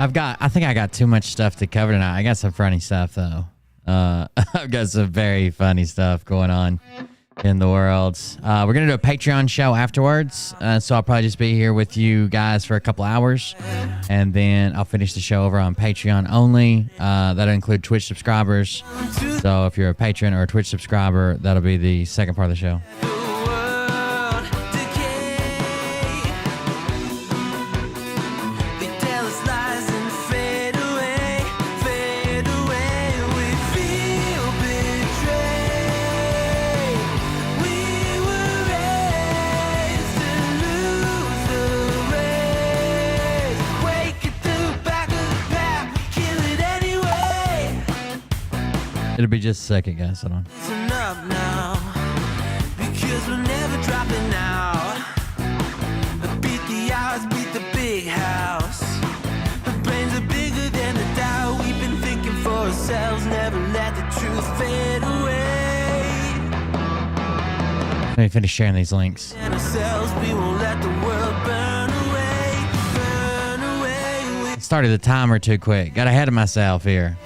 I think I got too much stuff to cover tonight. I got some funny stuff though. I've got some very funny stuff going on in the world. We're gonna do a Patreon show afterwards, so I'll probably just be here with you guys for a couple hours, and then I'll finish the show over on Patreon only. That'll include Twitch subscribers. So if you're a patron or a Twitch subscriber, that'll be the second part of the show. It'll be just a second, guys. Hold on. Listen up now, because we're never dropping out. Beat the odds, beat the big house. Our brains are bigger than the doubt. We've been thinking for ourselves, never let the truth fade away. Let me finish sharing these links. And ourselves, we won't let the world burn away, burn away. Started the timer too quick. Got ahead of myself here.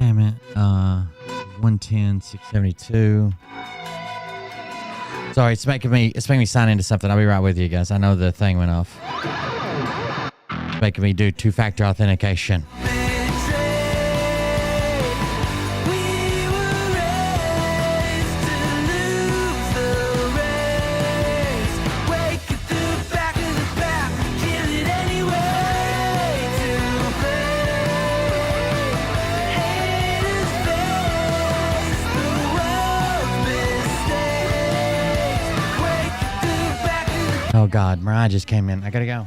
Damn it. 110, 672. Sorry, it's making me sign into something. I'll be right with you guys. I know the thing went off. It's making me do two-factor authentication. Oh God, Mariah just came in. I gotta go.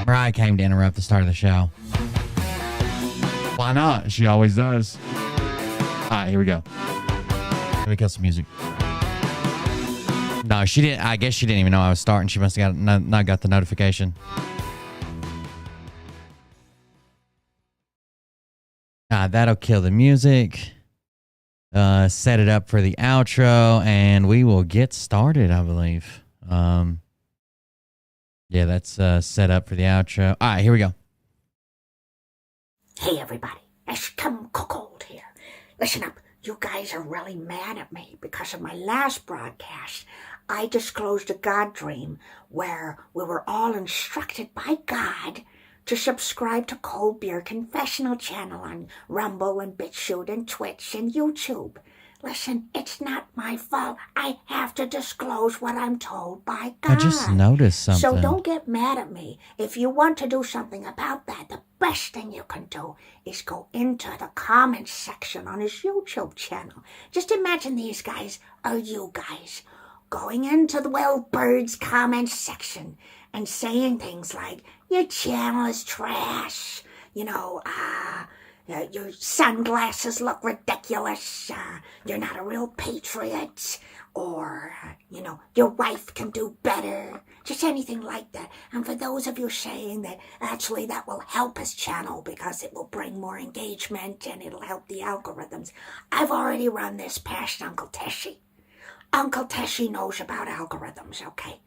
Mariah came to interrupt the start of the show. Why not? She always does. All right, here we go. Let me kill some music. No, she didn't. I guess she didn't even know I was starting. She must have not got the notification. That'll kill the music. Set it up for the outro, and we will get started, I believe. Yeah, that's set up for the outro. All right, here we go. Hey, everybody. It's Kim Cold here. Listen up. You guys are really mad at me because of my last broadcast. I disclosed a God dream where we were all instructed by God to subscribe to Cold Beer Confessional channel on Rumble and BitChute and Twitch and YouTube. Listen, it's not my fault. I have to disclose what I'm told by God. I just noticed something. So don't get mad at me. If you want to do something about that, the best thing you can do is go into the comments section on his YouTube channel. Just imagine these guys are you guys going into the Will Bird's comments section and saying things like, your channel is trash, your sunglasses look ridiculous, you're not a real patriot, or, your wife can do better, just anything like that. And for those of you saying that actually that will help his channel because it will bring more engagement and it'll help the algorithms, I've already run this past Uncle Teshy. Uncle Teshy knows about algorithms, okay?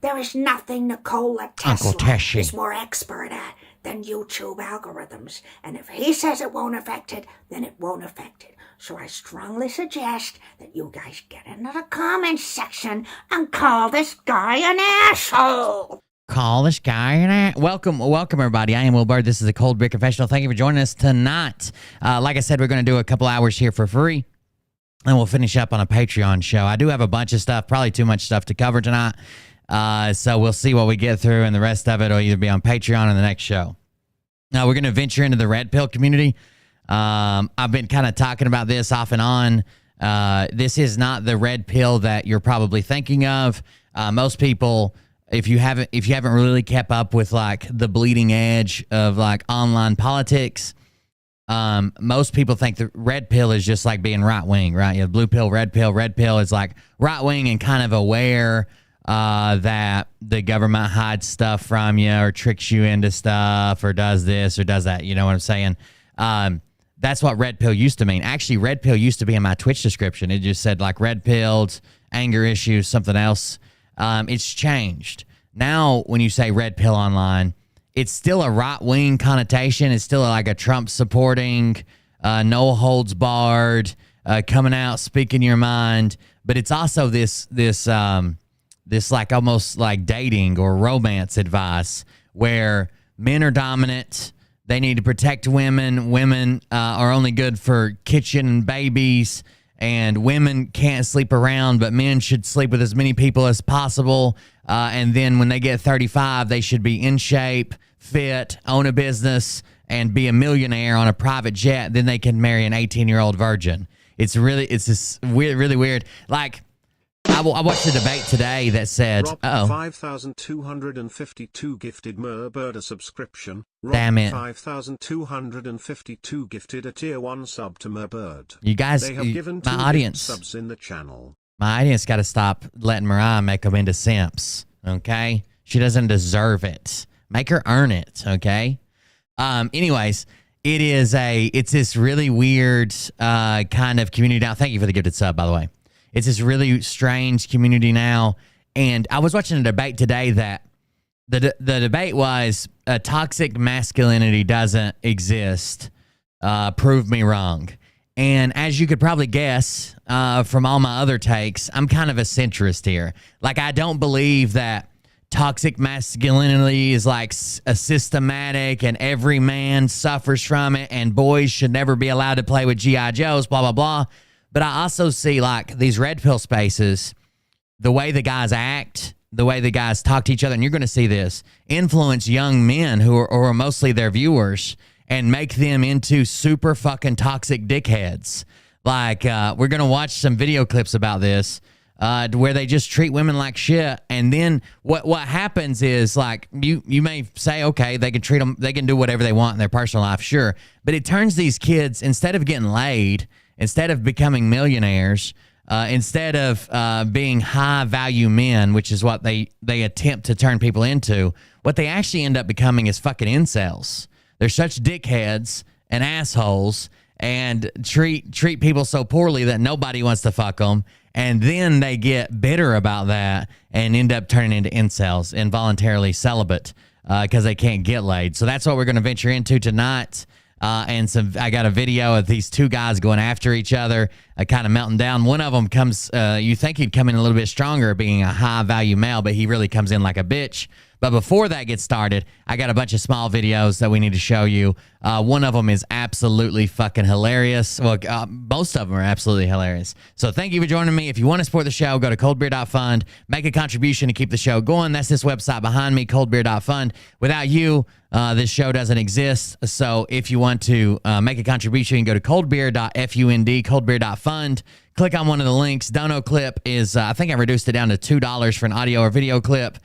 There is nothing Nikola Tesla is more expert at than YouTube algorithms. And if he says it won't affect it, then it won't affect it. So I strongly suggest that you guys get into the comments section and call this guy an asshole. Call this guy an welcome everybody. I am Will Bird. This is the Cold Beer Confessional. Thank you for joining us tonight. Like I said, we're going to do a couple hours here for free, and we'll finish up on a Patreon show. I do have a bunch of stuff, probably too much stuff to cover tonight. So we'll see what we get through, and the rest of it will either be on Patreon or the next show. Now we're going to venture into the red pill community. I've been kind of talking about this off and on. This is not the red pill that you're probably thinking of. Most people, if you haven't really kept up with like the bleeding edge of like online politics, most people think the red pill is just like being right wing, right? You have blue pill, red pill. Red pill is like right wing and kind of aware that the government hides stuff from you or tricks you into stuff or does this or does that. You know what I'm saying? That's what red pill used to mean. Actually, red pill used to be in my Twitch description. It just said like red pilled, anger issues, something else. It's changed. Now, when you say red pill online, it's still a right-wing connotation. It's still like a Trump-supporting, no holds barred, coming out, speaking your mind. But it's also this like almost like dating or romance advice where men are dominant. They need to protect women. Women are only good for kitchen and babies. And women can't sleep around, but men should sleep with as many people as possible. And then when they get 35, they should be in shape, fit, own a business, and be a millionaire on a private jet. Then they can marry an 18-year-old virgin. It's just weird, really weird. Like, I watched a debate today that said, Rob 5,252 gifted Merbird a subscription. Rob Damn it. 5,252 gifted a tier 1 sub to Merbird. You guys, They have given 2 my audience, subs in the channel. my audience got to stop letting Mariah make them into simps, okay? She doesn't deserve it. Make her earn it, okay? Anyways, it's this really weird kind of community now. Thank you for the gifted sub, by the way. It's this really strange community now. And I was watching a debate today that the debate was toxic masculinity doesn't exist. Prove me wrong. And as you could probably guess from all my other takes, I'm kind of a centrist here. Like, I don't believe that toxic masculinity is like a systematic and every man suffers from it and boys should never be allowed to play with G.I. Joes, blah, blah, blah. But I also see like these red pill spaces, the way the guys act, the way the guys talk to each other, and you're going to see this, influence young men who are mostly their viewers and make them into super fucking toxic dickheads. Like, we're going to watch some video clips about this where they just treat women like shit. And then what happens is like you may say, okay, they can treat them, they can do whatever they want in their personal life, sure. But it turns these kids, instead of getting laid, instead of becoming millionaires, instead of being high-value men, which is what they attempt to turn people into, what they actually end up becoming is fucking incels. They're such dickheads and assholes and treat people so poorly that nobody wants to fuck them. And then they get bitter about that and end up turning into incels, involuntarily celibate, because they can't get laid. So that's what we're going to venture into tonight. I got a video of these two guys going after each other, kind of melting down. One of them comes, you think he'd come in a little bit stronger being a high value male, but he really comes in like a bitch. But before that gets started, I got a bunch of small videos that we need to show you. One of them is absolutely fucking hilarious. Well, most of them are absolutely hilarious. So thank you for joining me. If you want to support the show, go to coldbeer.fund, make a contribution to keep the show going. That's this website behind me, coldbeer.fund. Without you, this show doesn't exist. So if you want to make a contribution, you can go to coldbeer.fund, coldbeer.fund. Click on one of the links. Dono clip is, I think I reduced it down to $2 for an audio or video clip.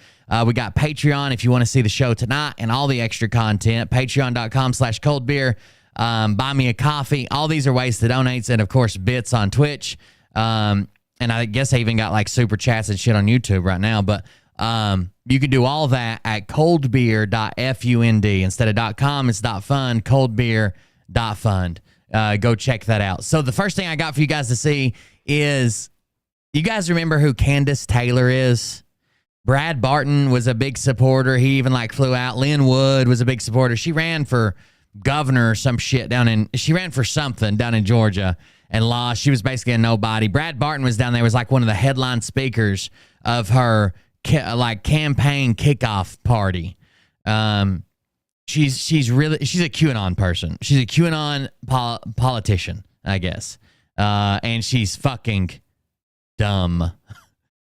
We got Patreon if you want to see the show tonight and all the extra content. Patreon.com/coldbeer. Buy me a coffee. All these are ways to donate. And, of course, bits on Twitch. And I guess I even got, like, super chats and shit on YouTube right now. But you can do all that at coldbeer.fund. Instead of .com, it's .fund, coldbeer.fund. Go check that out. So the first thing I got for you guys to see is, you guys remember who Candace Taylor is? Brad Barton was a big supporter. He even like flew out. Lynn Wood was a big supporter. She ran for governor or some shit she ran for something down in Georgia. and lost. She was basically a nobody. Brad Barton was down there, was like one of the headline speakers of her campaign kickoff party. She's a QAnon person. She's a QAnon politician, I guess. And she's fucking dumb.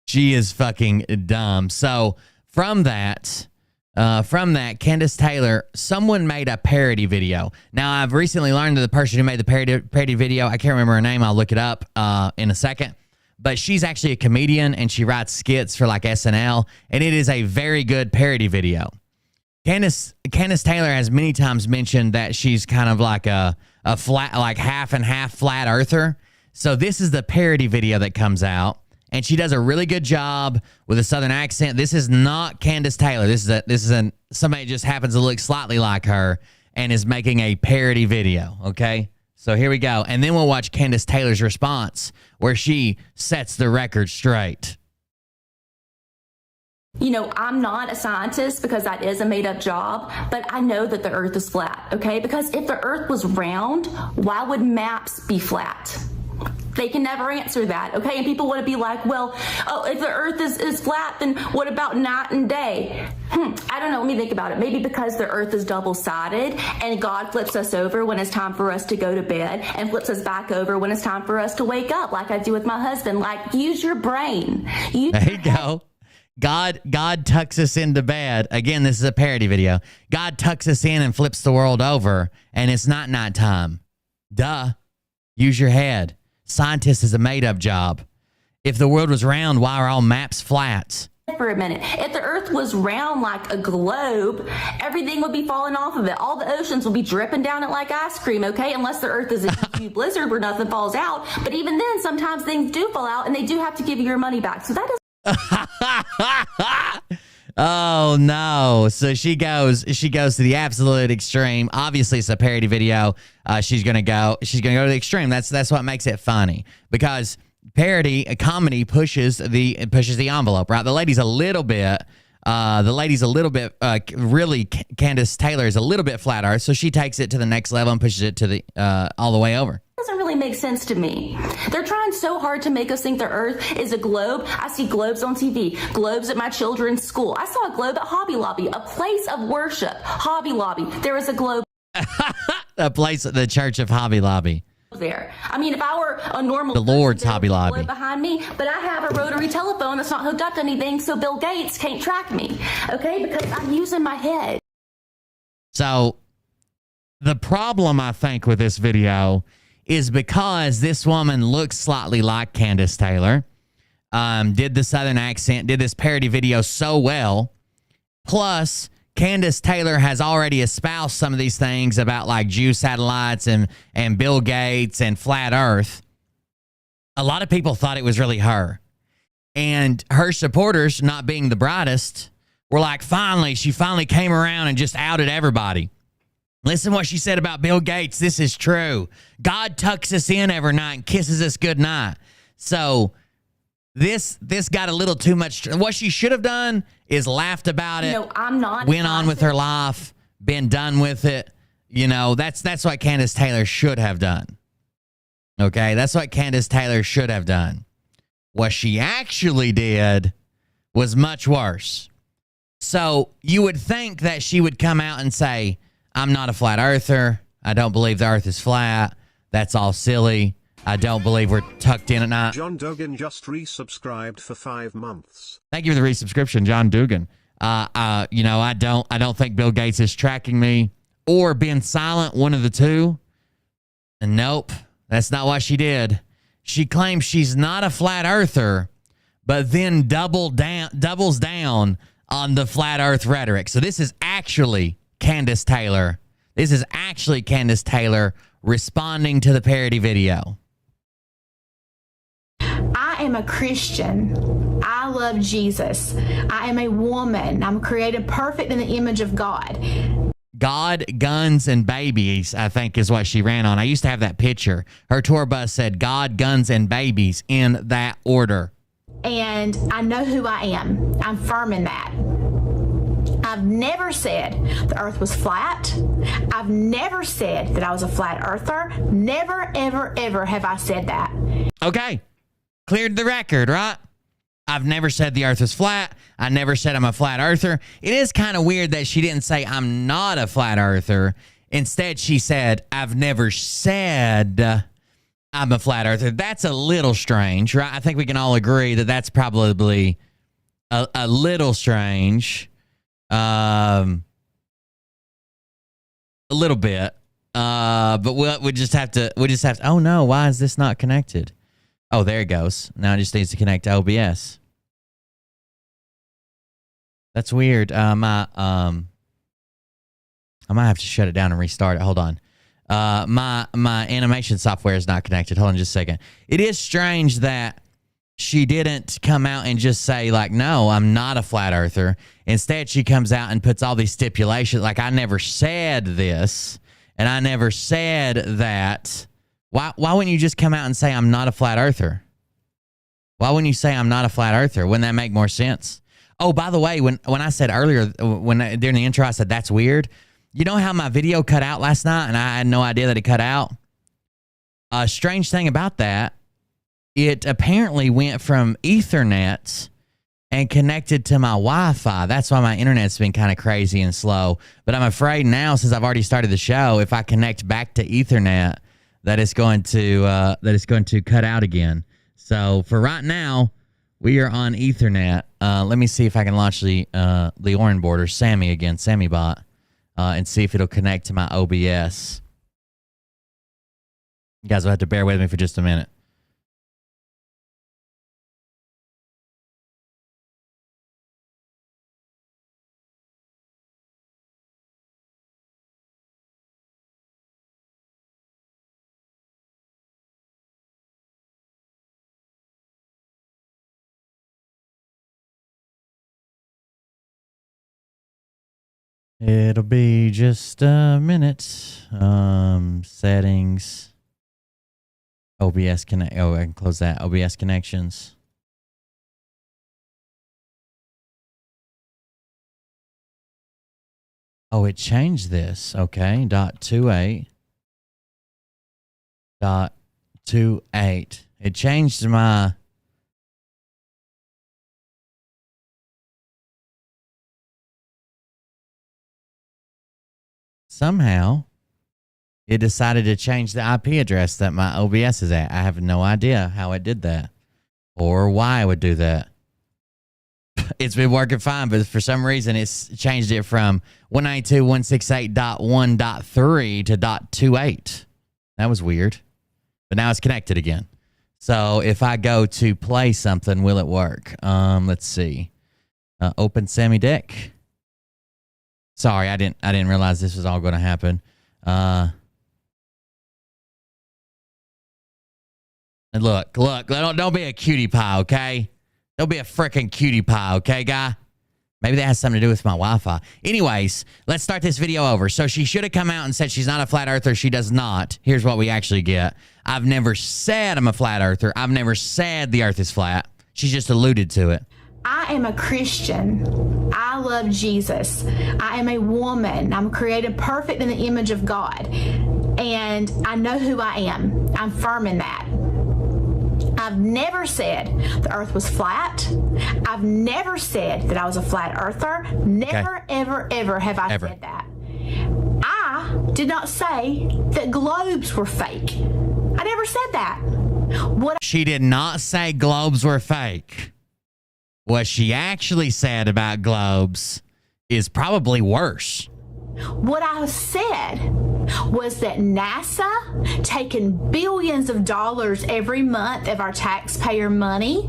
She is fucking dumb. So from that, Candace Taylor, someone made a parody video. Now, I've recently learned that the person who made the parody video, I can't remember her name. I'll look it up in a second. But she's actually a comedian, and she writes skits for like SNL, and it is a very good parody video. Candace Taylor has many times mentioned that she's kind of like a flat, like half and half flat earther. So this is the parody video that comes out, and she does a really good job with a Southern accent. This is not Candace Taylor. This is somebody that just happens to look slightly like her and is making a parody video. Okay, so here we go, and then we'll watch Candace Taylor's response where she sets the record straight. You know, I'm not a scientist because that is a made-up job, but I know that the Earth is flat, okay? Because if the Earth was round, why would maps be flat? They can never answer that, okay? And people want to be like, well, oh, if the Earth is flat, then what about night and day? I don't know. Let me think about it. Maybe because the Earth is double-sided and God flips us over when it's time for us to go to bed and flips us back over when it's time for us to wake up, like I do with my husband. Like, use your brain. There you go. God tucks us into bed. Again, this is a parody video. God tucks us in and flips the world over, and it's not nighttime. Duh. Use your head. Scientist is a made-up job. If the world was round, why are all maps flat? For a minute. If the Earth was round like a globe, everything would be falling off of it. All the oceans would be dripping down it like ice cream, okay? Unless the Earth is a huge blizzard where nothing falls out. But even then, sometimes things do fall out, and they do have to give you your money back. So that is... Oh no. So she goes to the absolute extreme. Obviously it's a parody video. She's gonna go to the extreme. That's what makes it funny, because parody, a comedy pushes the envelope, right? The lady's a little bit really, Candace Taylor is a little bit flat earth, so she takes it to the next level and pushes it to the all the way over. Doesn't really make sense to me. They're trying so hard to make us think the Earth is a globe. I see globes on TV, globes at my children's school. I saw a globe at Hobby Lobby, a place of worship. Hobby Lobby, there is a globe. A place at the Church of Hobby Lobby. There. I mean, if I were a normal the Lord's Hobby Lobby behind me, but I have a rotary telephone that's not hooked up to anything, so Bill Gates can't track me. Okay, because I'm using my head. So the problem, I think, with this video is because this woman looks slightly like Candace Taylor, did the Southern accent, did this parody video so well, plus Candace Taylor has already espoused some of these things about like Jew satellites and Bill Gates and flat Earth. A lot of people thought it was really her. And her supporters, not being the brightest, were like, she finally came around and just outed everybody. Listen what she said about Bill Gates. This is true. God tucks us in every night and kisses us goodnight. So this got a little too much. What she should have done is laughed about it. No, I'm not. Went on with her life, been done with it. You know, that's what Candace Taylor should have done. Okay, that's what Candace Taylor should have done. What she actually did was much worse. So you would think that she would come out and say, I'm not a flat earther. I don't believe the earth is flat. That's all silly. I don't believe we're tucked in at night. John Dugan just resubscribed for 5 months. Thank you for the resubscription, John Dugan. I don't think Bill Gates is tracking me or being silent, one of the two. And nope, that's not what she did. She claims she's not a flat earther, but then doubles down on the flat earth rhetoric. So this is actually Candace Taylor. This is actually Candace Taylor responding to the parody video. I am a Christian. I love Jesus. I am a woman. I'm created perfect in the image of God. God, guns, and babies, I think is what she ran on. I used to have that picture. Her tour bus said God, guns, and babies in that order. And I know who I am. I'm firm in that. I've never said the earth was flat. I've I've never said that I was a flat earther. Never, ever, ever have I said that. Okay. Cleared the record, right? I've never said the earth is flat. I never said I'm a flat earther. It is kind of weird that she didn't say I'm not a flat earther. Instead, she said, I've never said I'm a flat earther. That's a little strange, right? I think we can all agree that that's probably a little strange. A little bit. But we just have to, oh no, why is this not connected? Oh, there it goes. Now it just needs to connect to OBS. That's weird. I might have to shut it down and restart it. Hold on. My animation software is not connected. Hold on just a second. It is strange that she didn't come out and just say, like, no, I'm not a flat earther. Instead, she comes out and puts all these stipulations, like, I never said this, and I never said that. Why wouldn't you just come out and say I'm not a flat earther? Why wouldn't you say I'm not a flat earther? Wouldn't that make more sense? Oh, by the way, when I said earlier, during the intro, I said that's weird. You know how my video cut out last night and I had no idea that it cut out? A strange thing about that, it apparently went from Ethernet and connected to my Wi-Fi. That's why my internet's been kind of crazy and slow. But I'm afraid now, since I've already started the show, if I connect back to Ethernet, that it's going to cut out again. So for right now, we are on Ethernet. Let me see if I can launch the orange border, Sammy again, SammyBot, and see if it'll connect to my OBS. You guys will have to bear with me for just a minute. It'll be just a minute. Settings. OBS connect. Oh, I can close that. OBS connections. Oh, it changed this. Okay. .28. .28. It changed my. Somehow, it decided to change the IP address that my OBS is at. I have no idea how it did that or why it would do that. It's been working fine, but for some reason, it's changed it from 192.168.1.3 to .28. That was weird. But now it's connected again. So if I go to play something, will it work? Let's see. Open Sammy Deck. Sorry, I didn't realize this was all going to happen. And look, don't be a cutie pie, okay? Don't be a freaking cutie pie, okay, guy? Maybe that has something to do with my Wi-Fi. Anyways, let's start this video over. So she should have come out and said she's not a flat earther. She does not. Here's what we actually get. I've never said I'm a flat earther. I've never said the earth is flat. She's just alluded to it. I am a Christian. I love Jesus. I am a woman. I'm created perfect in the image of God. And I know who I am. I'm firm in that. I've never said the earth was flat. I've never said that I was a flat earther. Never, ever, ever have I said that. I did not say that globes were fake. I never said that. She did not say globes were fake. What she actually said about globes is probably worse. What I said was that NASA taking billions of dollars every month of our taxpayer money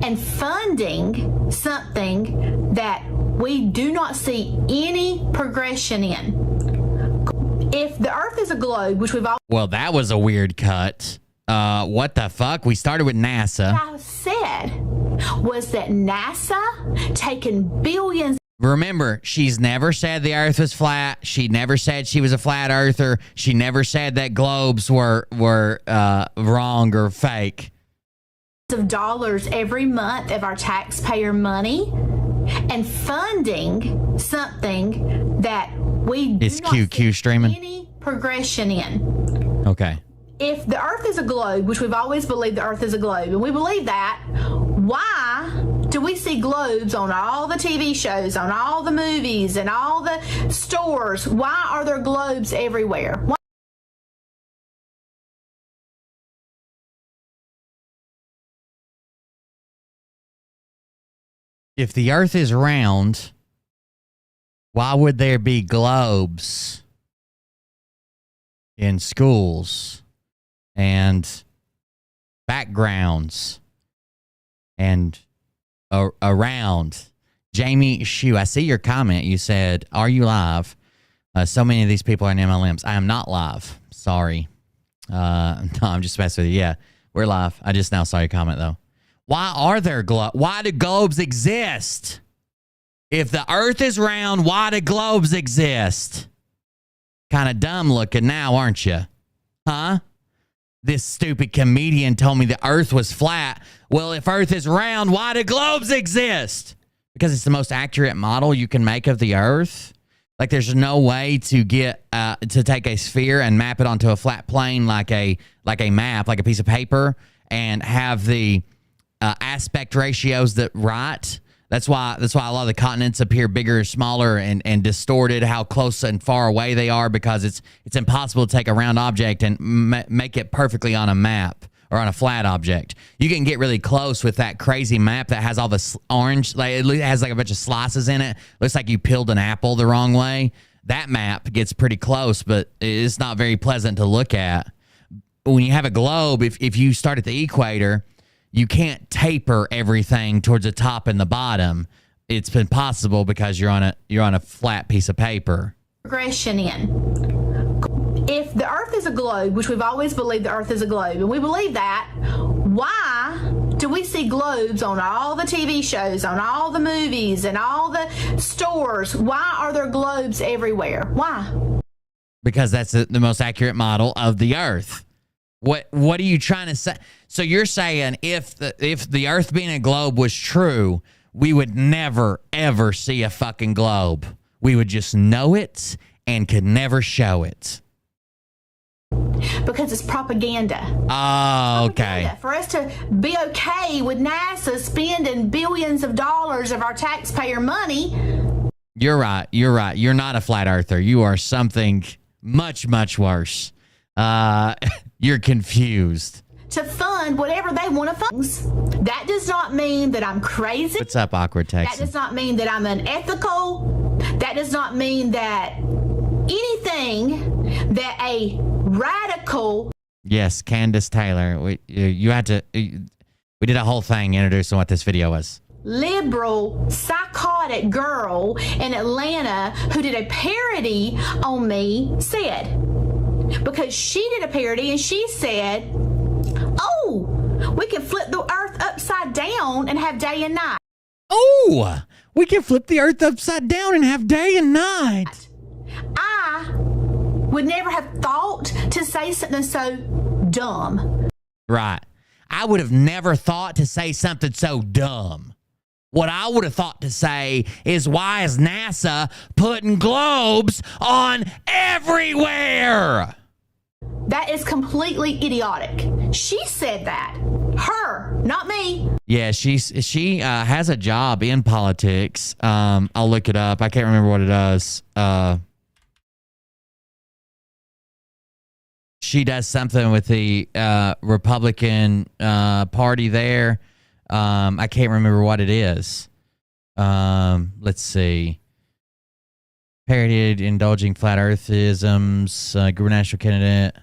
and funding something that we do not see any progression in. If the Earth is a globe, which we've all... Well, that was a weird cut. What the fuck? We started with NASA. What I said was that NASA taking billions... Remember, she's never said the earth was flat. She never said she was a flat earther. She never said that globes were wrong or fake. Of dollars every month of our taxpayer money and funding something that we Is do not QQ see streaming? any progression in. Okay. If the earth is a globe, which we've always believed the earth is a globe, and we believe that, why do we see globes on all the TV shows, on all the movies, and all the stores? Why are there globes everywhere? Why? If the earth is round, why would there be globes in schools and backgrounds and around? Jamie Shue, I see your comment. You said, "Are you live?" So many of these people are in MLMs. I am not live. Sorry. No, I'm just messing with you. Yeah, we're live. I just now saw your comment, though. Why are there why do globes exist? If the earth is round, why do globes exist? Kind of dumb looking now, aren't you? Huh? This stupid comedian told me the earth was flat. Well, if earth is round, why do globes exist? Because it's the most accurate model you can make of the earth. Like, there's no way to get to take a sphere and map it onto a flat plane like a map, like a piece of paper, and have the aspect ratios that right. That's why a lot of the continents appear bigger or smaller and distorted, how close and far away they are, because it's impossible to take a round object and make it perfectly on a map or on a flat object. You can get really close with that crazy map that has all the orange, like it has like a bunch of slices in it. Looks like you peeled an apple the wrong way. That map gets pretty close, but it's not very pleasant to look at. When you have a globe, if you start at the equator, you can't taper everything towards the top and the bottom. It's been possible because you're on a flat piece of paper. Progression in. If the earth is a globe, which we've always believed the earth is a globe, and we believe that, why do we see globes on all the TV shows, on all the movies, and all the stores? Why are there globes everywhere? Why? Because that's the most accurate model of the earth. What are you trying to say? So you're saying if the earth being a globe was true, we would never, ever see a fucking globe. We would just know it and could never show it. Because it's propaganda. Oh, okay. Propaganda. For us to be okay with NASA spending billions of dollars of our taxpayer money. You're right. You're not a flat earther. You are something much, much worse. You're confused. To fund whatever they want to fund. That does not mean that I'm crazy. What's up, Awkward Texan? That does not mean that I'm unethical. That does not mean that anything that a radical. Yes, Candace Taylor. We did a whole thing introducing what this video was. Liberal, psychotic girl in Atlanta who did a parody on me said. Because she did a parody and she said, "Oh, we can flip the earth upside down and have day and night." Oh, we can flip the earth upside down and have day and night. I would never have thought to say something so dumb. Right. I would have never thought to say something so dumb. What I would have thought to say is, why is NASA putting globes on everywhere? That is completely idiotic. She said that. Her, not me. Yeah, she has a job in politics. I'll look it up. I can't remember what it does. She does something with the Republican Party there. I can't remember what it is. Let's see. Parodied, indulging flat earthisms, gubernatorial candidate,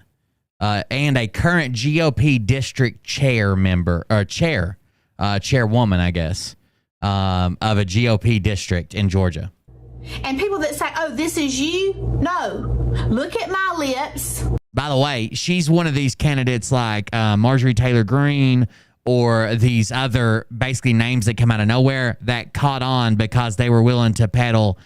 and a current GOP district chair member, or chairwoman, I guess, of a GOP district in Georgia. And people that say, "Oh, this is you," no. Look at my lips. By the way, she's one of these candidates like Marjorie Taylor Greene, or these other basically names that come out of nowhere that caught on because they were willing to peddle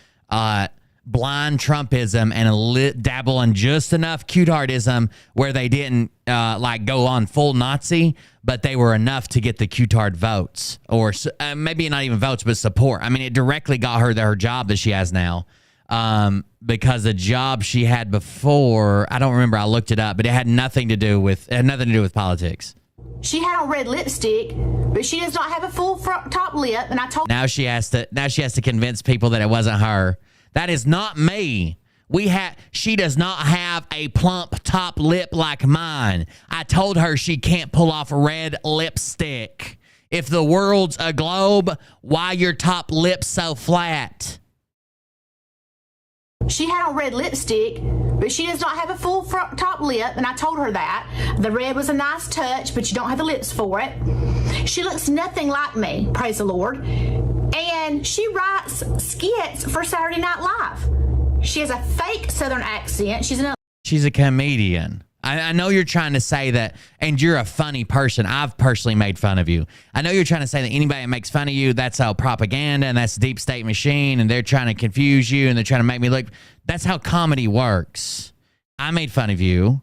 blind Trumpism and dabble in just enough cutardism where they didn't like go on full Nazi, but they were enough to get the cutard votes, or maybe not even votes, but support. I mean, it directly got her job that she has now, because the job she had before, I don't remember, I looked it up, but it had nothing to do with politics. She had on red lipstick, but she does not have a full front top lip. And I told now she has to convince people that it wasn't her. That is not me. She does not have a plump top lip like mine. I told her she can't pull off red lipstick. If the world's a globe, why your top lip so flat? she had on red lipstick, but she does not have a full front top lip, and I told her that. The red was a nice touch, but you don't have the lips for it. She looks nothing like me, praise the Lord. And she writes skits for Saturday Night Live. She has a fake Southern accent. She's a comedian. I know you're trying to say that, and you're a funny person. I've personally made fun of you. I know you're trying to say that anybody that makes fun of you, that's how propaganda, and that's deep state machine, and they're trying to confuse you, and they're trying to make me look. That's how comedy works. I made fun of you.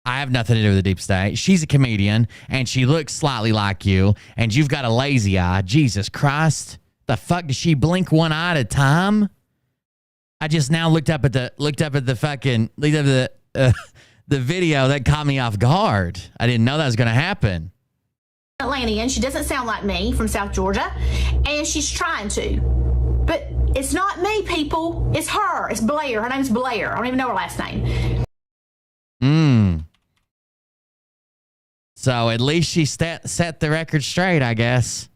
I have nothing to do with the deep state. She's a comedian, and she looks slightly like you, and you've got a lazy eye. Jesus Christ. The fuck, does she blink one eye at a time? I just now looked up at the video that caught me off guard. I didn't know that was going to happen. Atlantean. She doesn't sound like me from South Georgia, and she's trying to. But it's not me, people. It's her. It's Blair. Her name's Blair. I don't even know her last name. So at least she set the record straight, I guess.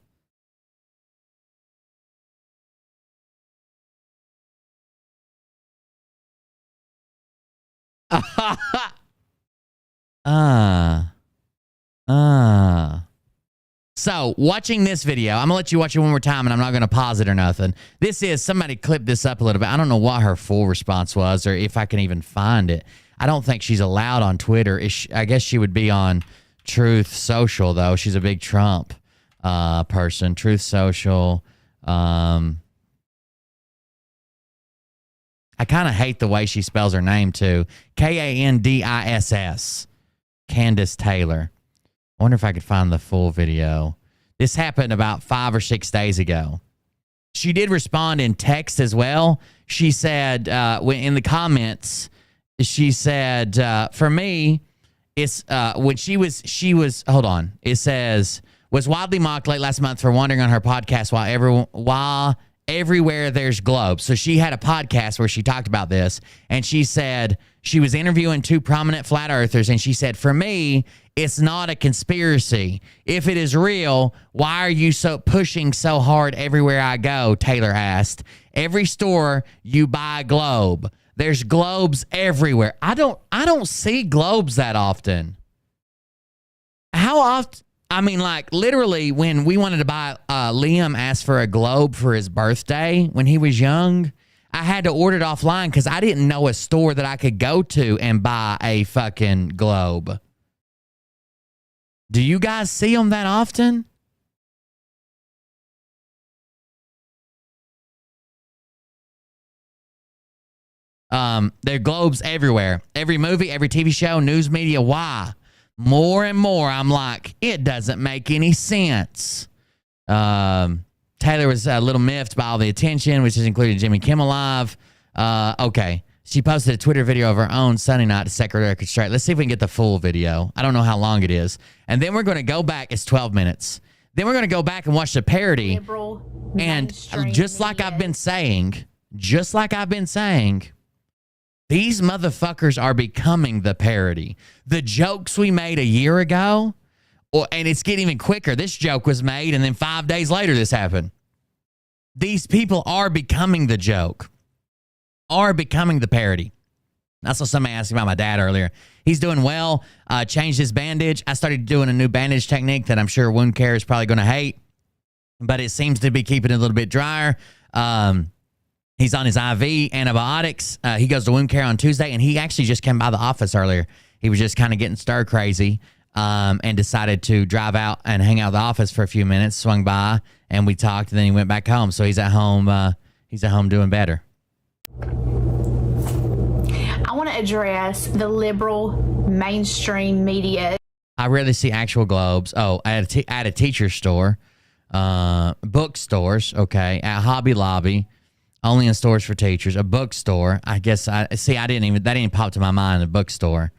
So, watching this video, I'm going to let you watch it one more time, and I'm not going to pause it or nothing. This is, somebody clipped this up a little bit. I don't know what her full response was, or if I can even find it. I don't think she's allowed on Twitter. I guess she would be on Truth Social, though. She's a big Trump person. Truth Social. I kind of hate the way she spells her name, too. Candiss. Candace Taylor. I wonder if I could find the full video. This happened about 5 or 6 days ago. She did respond in text as well. She said, in the comments, she said, for me, it's when she was, hold on. It says, was widely mocked late last month for wandering on her podcast while everywhere there's globes. So she had a podcast where she talked about this, and she said she was interviewing 2 prominent flat earthers, and she said, for me, it's not a conspiracy. If it is real, why are you so pushing so hard everywhere I go? Taylor asked. Every store you buy a globe. There's globes everywhere. I don't see globes that often. How often? I mean, like, literally, when we wanted to buy, Liam asked for a globe for his birthday when he was young. I had to order it offline because I didn't know a store that I could go to and buy a fucking globe. Do you guys see them that often? There are globes everywhere. Every movie, every TV show, news media. Why? More and more, I'm like, it doesn't make any sense. Taylor was a little miffed by all the attention, which has included Jimmy Kimmel Live. Okay. She posted a Twitter video of her own Sunday night to set her record straight. Let's see if we can get the full video. I don't know how long it is. And then we're going to go back. It's 12 minutes. Then we're going to go back and watch the parody. Liberal, and just like I've been saying, these motherfuckers are becoming the parody. The jokes we made a year ago, and it's getting even quicker. This joke was made, and then 5 days later, this happened. These people are becoming the joke, are becoming the parody. That's what somebody asked me about my dad earlier. He's doing well, changed his bandage. I started doing a new bandage technique that I'm sure wound care is probably going to hate, but it seems to be keeping it a little bit drier. He's on his IV antibiotics. He goes to wound care on Tuesday, and he actually just came by the office earlier. He was just kind of getting stir crazy. And decided to drive out and hang out at the office for a few minutes, swung by, and we talked, and then he went back home. So he's at home doing better. I want to address the liberal mainstream media. I rarely see actual globes. Oh, at a teacher store, bookstores, okay, at Hobby Lobby, only in stores for teachers. A bookstore, I guess. That didn't pop to my mind. A bookstore.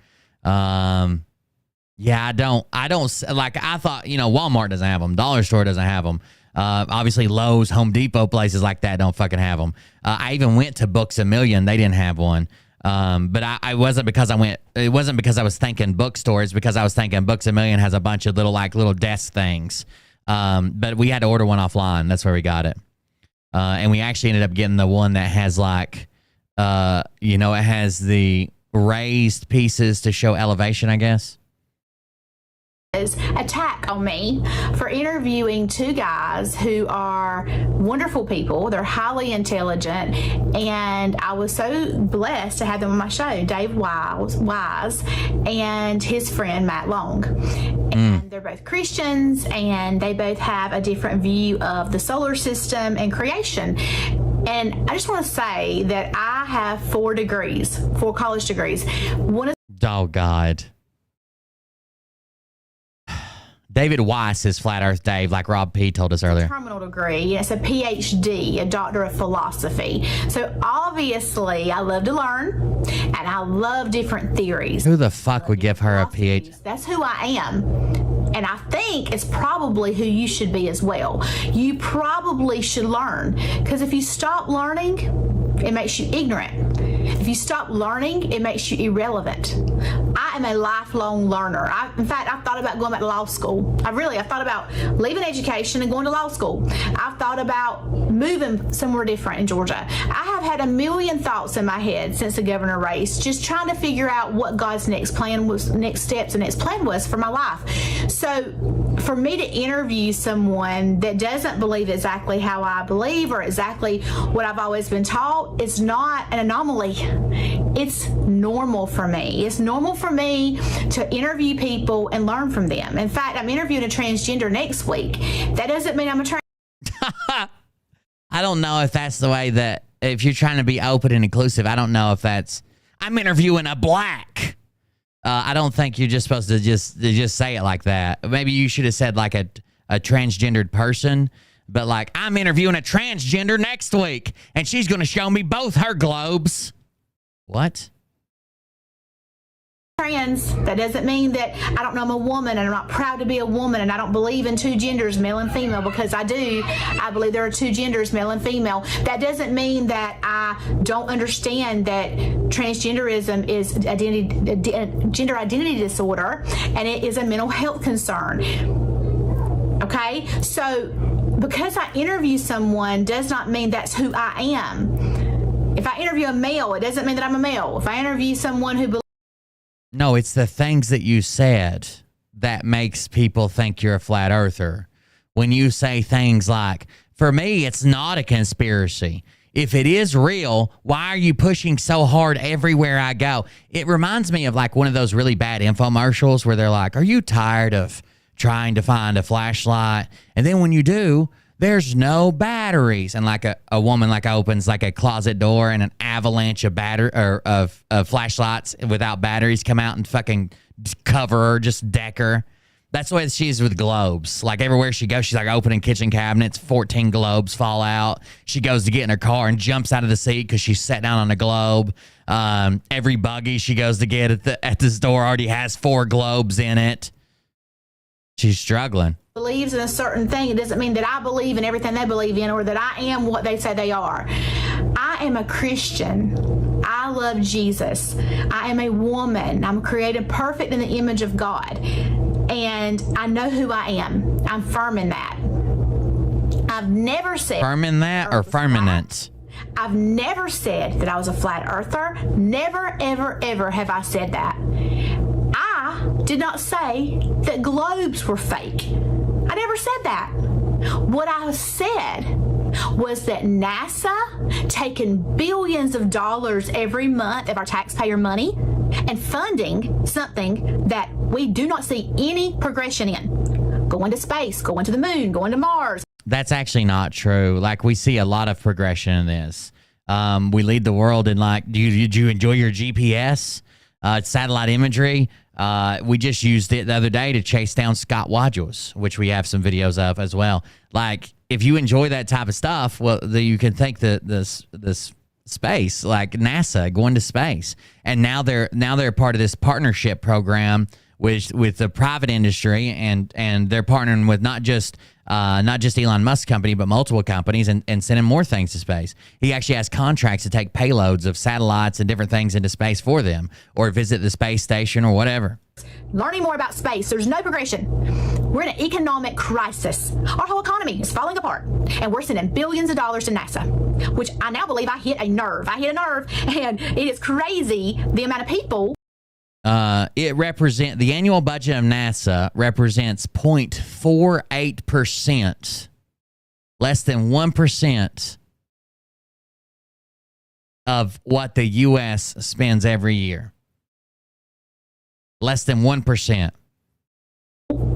Yeah, I don't like. I thought, Walmart doesn't have them. Dollar Store doesn't have them. Obviously, Lowe's, Home Depot, places like that don't fucking have them. I even went to Books A Million. They didn't have one. But I wasn't because it wasn't because I was thinking bookstores, because I was thinking Books A Million has a bunch of little desk things. But we had to order one offline. That's where we got it. And we actually ended up getting the one that has it has the raised pieces to show elevation, I guess. Attack on me for interviewing two guys who are wonderful people. They're highly intelligent, and I was so blessed to have them on my show, Dave Wise and his friend Matt Long. And they're both Christians, and they both have a different view of the solar system and creation. And I just want to say that I have 4 college degrees. Oh, God. David Weiss is Flat Earth Dave, like Rob P. told us earlier. Terminal degree. It's a PhD, a Doctor of Philosophy. So obviously, I love to learn, and I love different theories. Who the fuck would give her a PhD? That's who I am. And I think it's probably who you should be as well. You probably should learn, because if you stop learning, it makes you ignorant. If you stop learning, it makes you irrelevant. I am a lifelong learner. In fact, I've thought about going back to law school. I've thought about leaving education and going to law school. I've thought about moving somewhere different in Georgia. I have had a million thoughts in my head since the governor race, just trying to figure out what God's next plan was for my life. So for me to interview someone that doesn't believe exactly how I believe or exactly what I've always been taught, it's not an anomaly. It's normal for me. It's normal for me to interview people and learn from them. In fact, I'm interviewing a transgender next week. That doesn't mean I'm a trans. I don't know if that's the way that, if you're trying to be open and inclusive, I don't know if that's, I'm interviewing a black. I don't think you're just supposed to just say it like that. Maybe you should have said like a transgendered person, but like, I'm interviewing a transgender next week, and she's going to show me both her globes. What? Trans. That doesn't mean that I don't know I'm a woman and I'm not proud to be a woman and I don't believe in 2 genders, male and female, because I do. I believe there are 2 genders, male and female. That doesn't mean that I don't understand that transgenderism is gender identity disorder, and it is a mental health concern. Okay? So because I interview someone does not mean that's who I am. If I interview a male, it doesn't mean that I'm a male. If I interview someone who believes... No, it's the things that you said that makes people think you're a flat earther. When you say things like, for me, it's not a conspiracy. If it is real, why are you pushing so hard everywhere I go? It reminds me of like one of those really bad infomercials where they're like, are you tired of trying to find a flashlight? And then when you do, there's no batteries. And like a woman like opens like a closet door, and an avalanche of of flashlights without batteries come out and fucking cover her, just deck her. That's the way she is with globes. Like everywhere she goes, she's like opening kitchen cabinets, 14 globes fall out. She goes to get in her car and jumps out of the seat because she's sat down on a globe. Every buggy she goes to get at the store already has 4 globes in it. She's struggling. Believes in a certain thing, it doesn't mean that I believe in everything they believe in or that I am what they say they are. I am a Christian. I love Jesus. I am a woman. I'm created perfect in the image of God. And I know who I am. I'm firm in that. I've never said... Firm in that or firmament? I've never said that I was a flat earther. Never, ever, ever have I said that. I did not say that globes were fake. I never said that. What I said was that NASA taking billions of dollars every month of our taxpayer money and funding something that we do not see any progression in. Going to space, going to the moon, going to Mars. That's actually not true. Like, we see a lot of progression in this. We lead the world in like, did you enjoy your GPS? Satellite imagery. We just used it the other day to chase down Scott Wadgels, which we have some videos of as well. Like, if you enjoy that type of stuff, well, you can think that this space, like NASA going to space, and now they're part of this partnership program with the private industry, and they're partnering with not just Elon Musk's company, but multiple companies, and sending more things to space. He actually has contracts to take payloads of satellites and different things into space for them, or visit the space station or whatever. Learning more about space, there's no progression. We're in an economic crisis. Our whole economy is falling apart, and we're sending billions of dollars to NASA, which I now believe I hit a nerve, and it is crazy the amount of people. The annual budget of NASA represents 0.48%, less than 1% of what the U.S. spends every year. Less than 1%.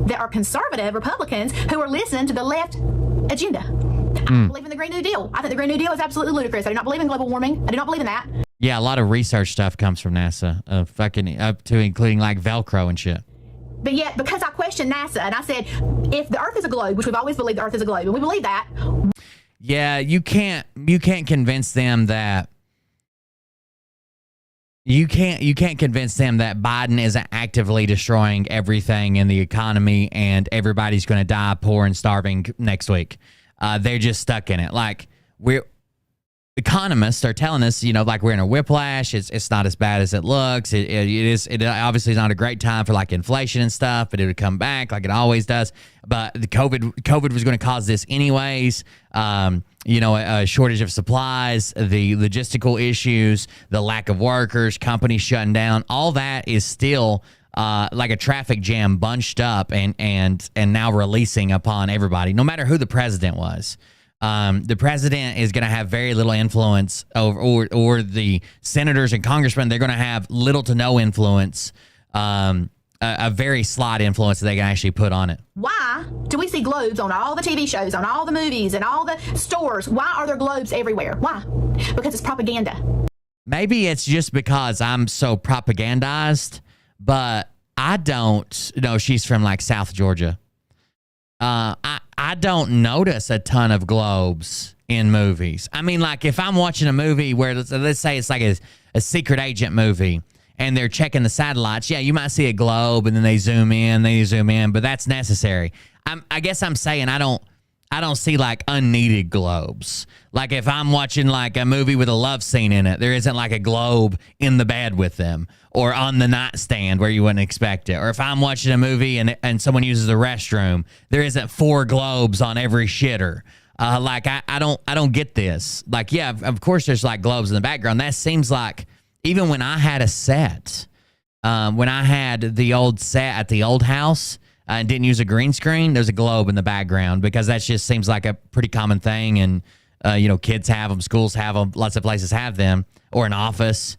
That are conservative Republicans who are listening to the left agenda. I don't believe in the Green New Deal. I think the Green New Deal is absolutely ludicrous. I do not believe in global warming. I do not believe in that. Yeah, a lot of research stuff comes from NASA, fucking up to including like Velcro and shit. But yet, because I questioned NASA and I said, if the Earth is a globe, which we've always believed the Earth is a globe, and we believe that. Yeah, you can't convince them that. You can't convince them that Biden isn't actively destroying everything in the economy and everybody's going to die poor and starving next week. They're just stuck in it. Like, economists are telling us, like we're in a whiplash. It's not as bad as it looks. It obviously is not a great time for like inflation and stuff, but it would come back like it always does. But the COVID was going to cause this anyways. A shortage of supplies, the logistical issues, the lack of workers, companies shutting down. All that is still like a traffic jam bunched up and now releasing upon everybody, no matter who the president was. The president is going to have very little influence over, or the senators and congressmen, they're going to have little to no influence, a very slight influence that they can actually put on it. Why do we see globes on all the TV shows, on all the movies, and all the stores? Why are there globes everywhere? Why? Because it's propaganda. Maybe it's just because I'm so propagandized, but I don't know. She's from like South Georgia. I don't notice a ton of globes in movies. I mean, like if I'm watching a movie where let's say it's like a secret agent movie and they're checking the satellites, yeah, you might see a globe and then they zoom in, but that's necessary. I guess I'm saying I don't see like unneeded globes. Like if I'm watching like a movie with a love scene in it, there isn't like a globe in the bed with them or on the nightstand where you wouldn't expect it. Or if I'm watching a movie and someone uses the restroom, there isn't 4 globes on every shitter. Like I don't get this. Like, yeah, of course there's like globes in the background. That seems like even when I had a set, when I had the old set at the old house, and didn't use a green screen, there's a globe in the background because that just seems like a pretty common thing. And, kids have them, schools have them, lots of places have them, or an office.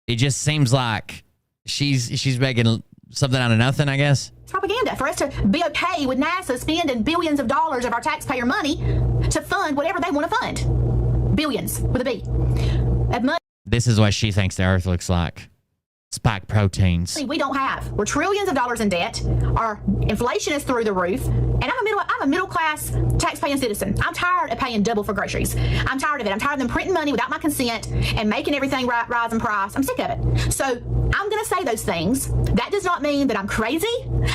It just seems like she's making something out of nothing, I guess. Propaganda for us to be okay with NASA spending billions of dollars of our taxpayer money to fund whatever they want to fund. Billions with a B. Of money. This is what she thinks the Earth looks like. Spike proteins. We don't have. We're trillions of dollars in debt. Our inflation is through the roof. And I'm a middle class taxpaying citizen. I'm tired of paying double for groceries. I'm tired of it. I'm tired of them printing money without my consent and making everything rise in price. I'm sick of it. So I'm going to say those things. That does not mean that I'm crazy.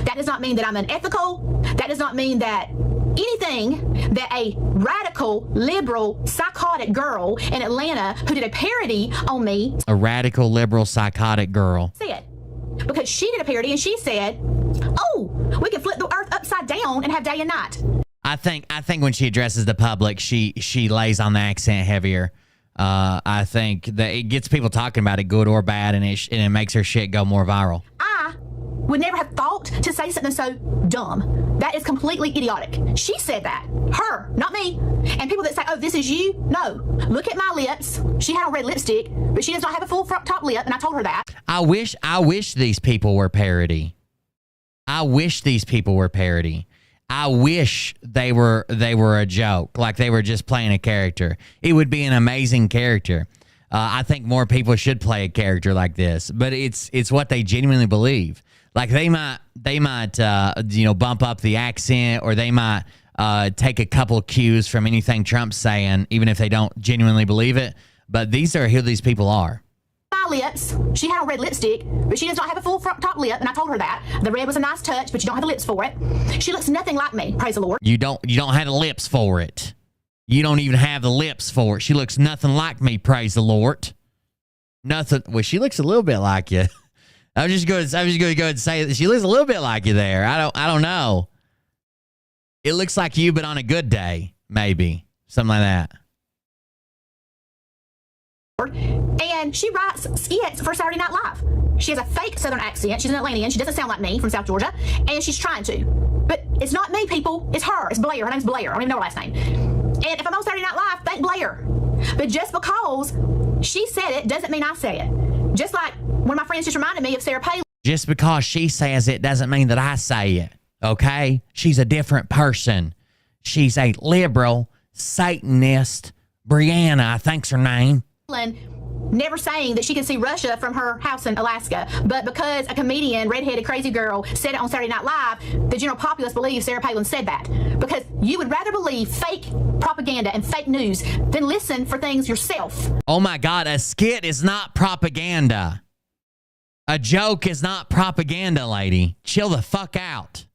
That does not mean that I'm unethical. That does not mean that anything that a radical, liberal, psychotic girl in Atlanta who did a parody on me. A radical, liberal, psychotic girl. Said. Because she did a parody and she said, oh, we can flip the earth upside down and have day and night. I think when she addresses the public, she lays on the accent heavier. I think that it gets people talking about it, good or bad, and it makes her shit go more viral. I would never have thought to say something so dumb. That is completely idiotic. She said that. Her, not me. And people that say, oh, this is you. No. Look at my lips. She had on red lipstick, but she does not have a full front top lip, and I told her that. I wish these people were parody. I wish these people were parody. I wish they were a joke, like they were just playing a character. It would be an amazing character. I think more people should play a character like this, but it's what they genuinely believe. Like they might bump up the accent, or they might take a couple cues from anything Trump's saying, even if they don't genuinely believe it. But these are who these people are. My lips. She had on red lipstick, but she does not have a full front top lip, and I told her that. The red was a nice touch, but you don't have the lips for it. She looks nothing like me, praise the Lord. You don't have the lips for it. You don't even have the lips for it. She looks nothing like me, praise the Lord. Nothing. Well, she looks a little bit like you. I was just going to go ahead and say that she looks a little bit like you there. I don't know. It looks like you, but on a good day, maybe. Something like that. And she writes skits for Saturday Night Live. She has a fake Southern accent. She's an Atlantean. She doesn't sound like me from South Georgia. And she's trying to. But it's not me, people. It's her. It's Blair. Her name's Blair. I don't even know her last name. And if I'm on Saturday Night Live, thank Blair. But just because she said it doesn't mean I say it. Just like one of my friends just reminded me of Sarah Palin. Just because she says it doesn't mean that I say it. Okay? She's a different person. She's a liberal, Satanist, Brianna, I think's her name. Never saying that she can see Russia from her house in Alaska, but because a comedian, redheaded crazy girl, said it on Saturday Night Live, the general populace believes Sarah Palin said that. Because you would rather believe fake propaganda and fake news than listen for things yourself. Oh my God, a skit is not propaganda. A joke is not propaganda, lady. Chill the fuck out.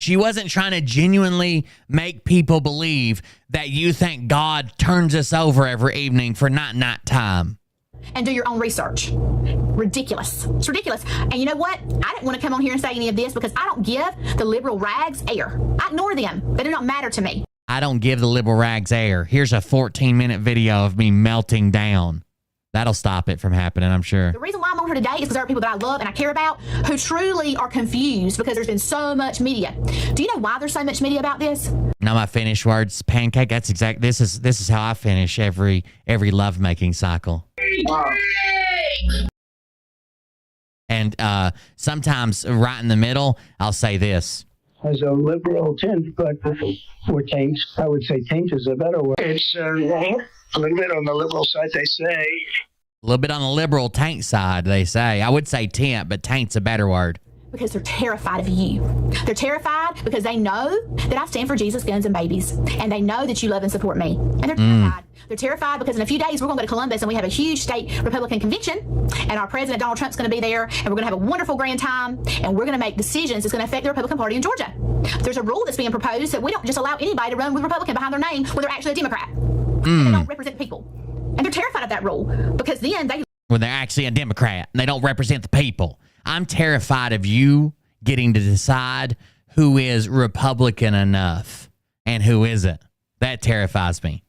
She wasn't trying to genuinely make people believe that you think God turns us over every evening for night time. And do your own research. Ridiculous. It's ridiculous. And you know what? I didn't want to come on here and say any of this because I don't give the liberal rags air. I ignore them. They do not matter to me. I don't give the liberal rags air. Here's a 14-minute video of me melting down. That'll stop it from happening, I'm sure. The reason why I'm on here today is because there are people that I love and I care about who truly are confused because there's been so much media. Do you know why there's so much media about this? Now my finish words, pancake. That's exact. This is how I finish every lovemaking cycle. And sometimes right in the middle, I'll say this. Has a liberal tint, but for taint, I would say taint is a better word. It's a little bit on the liberal side, they say. A little bit on the liberal taint side, they say. I would say tint, but taint's a better word. Because they're terrified of you. They're terrified because they know that I stand for Jesus, guns, and babies. And they know that you love and support me. And they're terrified. They're terrified because in a few days, we're going to go to Columbus and we have a huge state Republican convention. And our president, Donald Trump's going to be there. And we're going to have a wonderful grand time. And we're going to make decisions that's going to affect the Republican Party in Georgia. There's a rule that's being proposed that we don't just allow anybody to run with Republican behind their name when they're actually a Democrat. And they don't represent the people. And they're terrified of that rule because then they... When they're actually a Democrat and they don't represent the people. I'm terrified of you getting to decide who is Republican enough and who isn't. That terrifies me.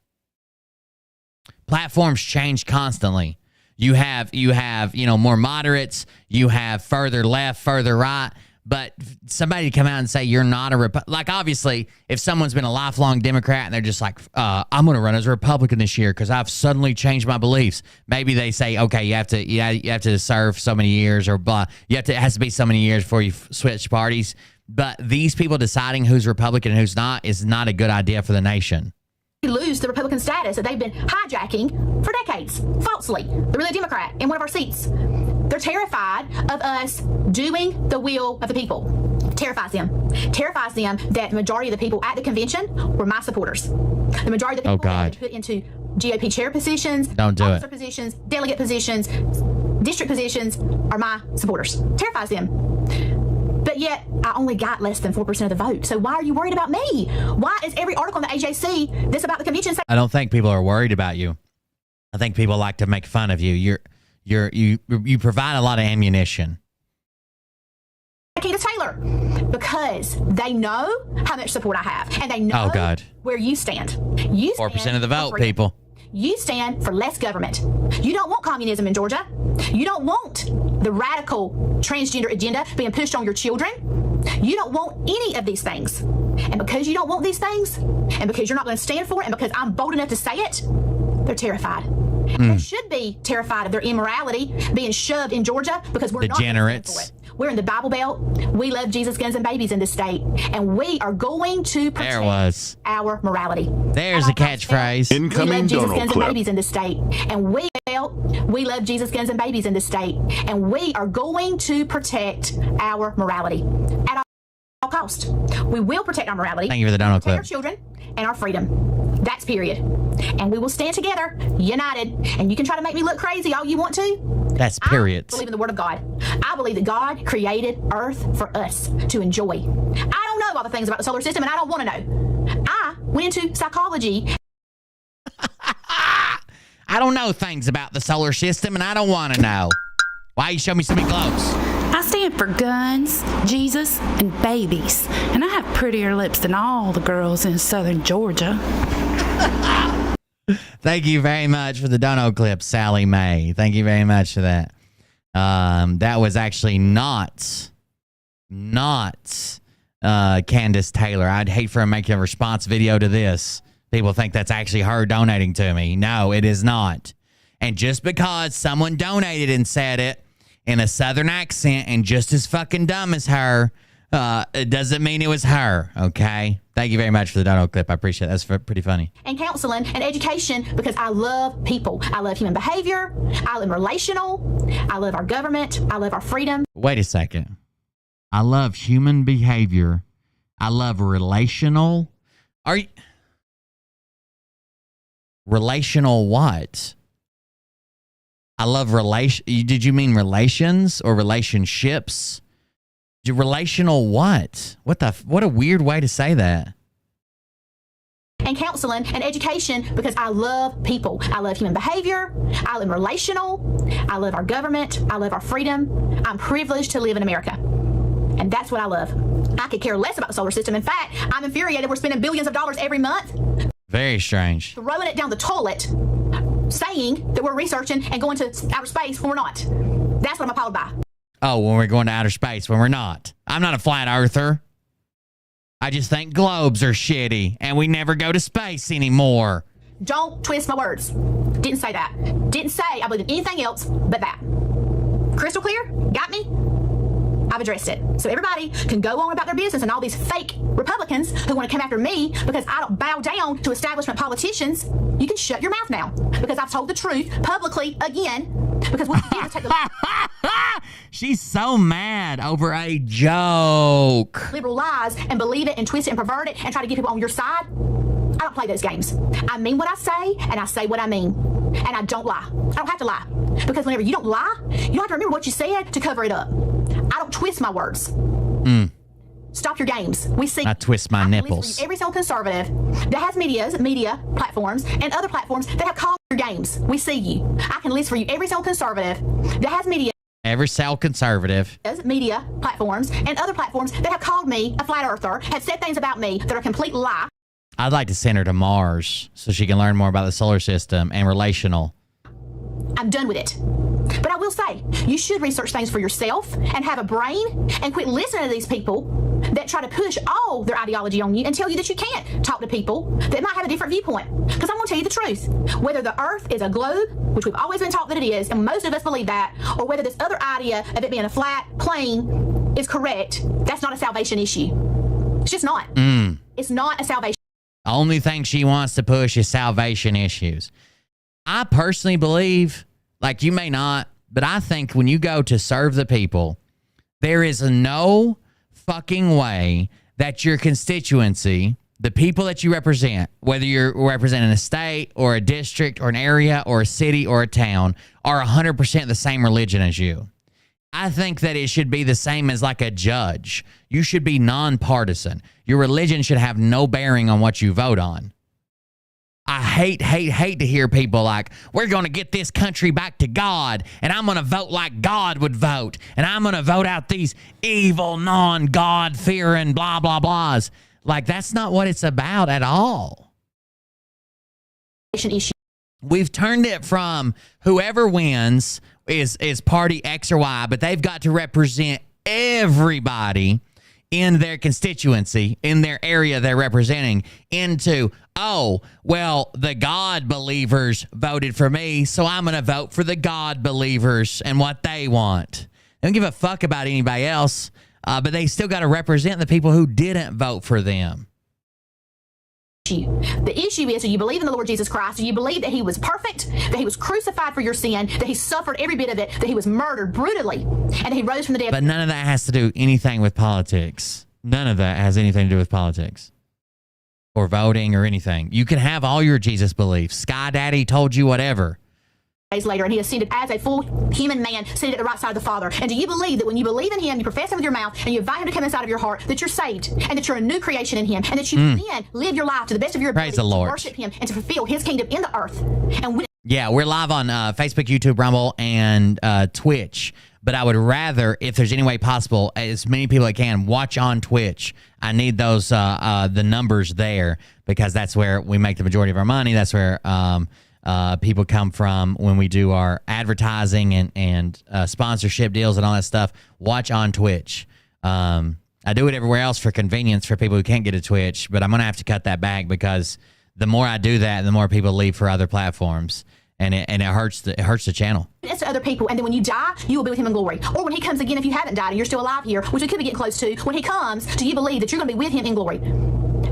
Platforms change constantly. You have, more moderates, you have further left, further right, but somebody to come out and say you're not a Republican, like obviously if someone's been a lifelong Democrat and they're just like, I'm going to run as a Republican this year because I've suddenly changed my beliefs. Maybe they say, okay, you have to serve so many years or blah. It has to be so many years before you switch parties. But these people deciding who's Republican and who's not is not a good idea for the nation. Lose the Republican status that they've been hijacking for decades, falsely. They're really a Democrat in one of our seats. They're terrified of us doing the will of the people. Terrifies them. Terrifies them that the majority of the people at the convention were my supporters. The majority of the people that put into GOP chair positions, officer positions, delegate positions, district positions are my supporters. Terrifies them. But yet, I only got less than 4% of the vote. So why are you worried about me? Why is every article in the AJC that's about the convention? I don't think people are worried about you. I think people like to make fun of you. You provide a lot of ammunition. Candace Taylor, because they know how much support I have, and they know where you stand. You stand 4% of the vote, people. You stand for less government. You don't want communism in Georgia. You don't want the radical transgender agenda being pushed on your children. You don't want any of these things. And because you don't want these things, and because you're not going to stand for it, and because I'm bold enough to say it, they're terrified. They should be terrified of their immorality being shoved in Georgia because we're not going to stand for it. We're in the Bible Belt. We love Jesus, guns, and babies in this state. And we are going to protect our morality. There's a catchphrase. We love Jesus, guns, and babies in this state. And we love Jesus, guns, and babies in this state. And we are going to protect our morality at all cost. We will protect our morality. Thank you for the Donald clip. Our children and our freedom. That's period. And we will stand together, united. And you can try to make me look crazy all you want to. That's period. I believe in the Word of God. I believe that God created Earth for us to enjoy. I don't know all the things about the solar system, and I don't want to know. I went into psychology. I don't know things about the solar system, and I don't want to know. Why you show me so many globes? I stand for guns, Jesus, and babies. And I have prettier lips than all the girls in southern Georgia. Thank you very much for the dono clip, Sally Mae. Thank you very much for that. That was actually not Candace Taylor. I'd hate for her to make a response video to this. People think that's actually her donating to me. No, it is not. And just because someone donated and said it in a southern accent and just as fucking dumb as her, it doesn't mean it was her, okay? Thank you very much for the dono clip. I appreciate it. That's pretty funny. And counseling and education because I love people. I love human behavior. I love relational. I love our government. I love our freedom. Wait a second. I love human behavior. I love relational. Are you... Relational what? I love relation. Did you mean relations or relationships? Relational what? What a weird way to say that. And counseling and education because I love people. I love human behavior. I love relational. I love our government. I love our freedom. I'm privileged to live in America. And that's what I love. I could care less about the solar system. In fact, I'm infuriated we're spending billions of dollars every month. Very strange. Throwing it down the toilet, saying that we're researching and going to outer space when we're not. That's what I'm appalled by. Oh, when we're going to outer space, when we're not. I'm not a flat earther. I just think globes are shitty and we never go to space anymore. Don't twist my words. Didn't say that. Didn't say I believe in anything else but that. Crystal clear? Got me? I've addressed it. So everybody can go on about their business, and all these fake Republicans who want to come after me because I don't bow down to establishment politicians, you can shut your mouth now because I've told the truth publicly again because we need to take the She's so mad over a joke. Liberal lies and believe it and twist it and pervert it and try to get people on your side. I don't play those games. I mean what I say, and I say what I mean. And I don't lie. I don't have to lie. Because whenever you don't lie, you don't have to remember what you said to cover it up. I don't twist my words. Stop your games. We see. I twist my nipples. Every single conservative that has media platforms and other platforms that have called your games. We see you. I can list for you every single conservative that has media. Every cell conservative. Media platforms and other platforms that have called me a flat earther, have said things about me that are a complete lie. I'd like to send her to Mars so she can learn more about the solar system and relational. I'm done with it. But I will say, you should research things for yourself and have a brain and quit listening to these people that try to push all their ideology on you and tell you that you can't talk to people that might have a different viewpoint. Because I'm going to tell you the truth. Whether the earth is a globe, which we've always been taught that it is, and most of us believe that, or whether this other idea of it being a flat plane is correct, that's not a salvation issue. It's just not. It's not a salvation. The only thing she wants to push is salvation issues. I personally believe, like you may not, but I think when you go to serve the people, there is no fucking way that your constituency, the people that you represent, whether you're representing a state or a district or an area or a city or a town, are 100% the same religion as you. I think that it should be the same as like a judge. You should be nonpartisan. Your religion should have no bearing on what you vote on. I hate to hear people like, we're going to get this country back to God, and I'm going to vote like God would vote, and I'm going to vote out these evil, non-God-fearing blah, blah, blahs. Like, that's not what it's about at all. We've turned it from whoever wins is party X or Y, but they've got to represent everybody in their constituency, in their area they're representing, into, oh, well, the God believers voted for me, so I'm going to vote for the God believers and what they want. They don't give a fuck about anybody else, but they still got to represent the people who didn't vote for them. The issue is, do you believe in the Lord Jesus Christ? Do you believe that he was perfect, that he was crucified for your sin, that he suffered every bit of it, that he was murdered brutally, and that he rose from the dead? But none of that has to do anything with politics. None of that has anything to do with politics or voting or anything. You can have all your Jesus beliefs. Sky Daddy told you whatever. Days later, and he ascended as a full human man, seated at the right side of the Father. And do you believe that when you believe in him, you profess him with your mouth, and you invite him to come inside of your heart, that you're saved, and that you're a new creation in him, and that you then live your life to the best of your ability to worship him and to fulfill his kingdom in the earth? And when yeah, we're live on Facebook, YouTube, Rumble, and Twitch. But I would rather, if there's any way possible, as many people as can, watch on Twitch. I need those the numbers there, because that's where we make the majority of our money. That's where people come from when we do our advertising and sponsorship deals and all that stuff. Watch on Twitch. I do it everywhere else for convenience for people who can't get to Twitch, but I'm going to have to cut that back, because the more I do that, the more people leave for other platforms. And it hurts the channel. It's to other people, and then when you die, you will be with him in glory. Or when he comes again, if you haven't died and you're still alive here, which we could be getting close to, when he comes, do you believe that you're going to be with him in glory?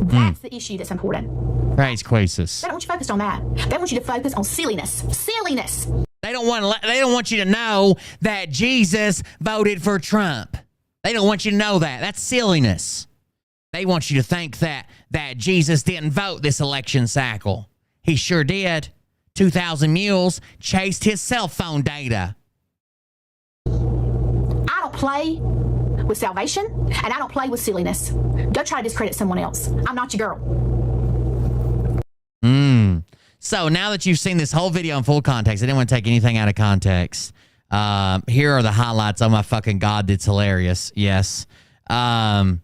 That's the issue that's important. Praise Quasis. They don't want you focused on that. They want you to focus on silliness. Silliness. They don't want you to know that Jesus voted for Trump. They don't want you to know that. That's silliness. They want you to think that Jesus didn't vote this election cycle. He sure did. 2,000 mules chased his cell phone data. I don't play with salvation, and I don't play with silliness. Go try to discredit someone else. I'm not your girl. So now that you've seen this whole video in full context, I didn't want to take anything out of context. Here are the highlights. Oh my fucking God, it's hilarious. Yes. Now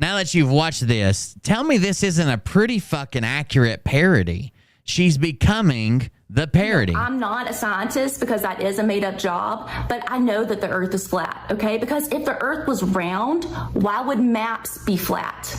that you've watched this, tell me this isn't a pretty fucking accurate parody. She's becoming the parody. I'm not a scientist, because that is a made-up job, but I know that the earth is flat, okay? Because if the earth was round, why would maps be flat?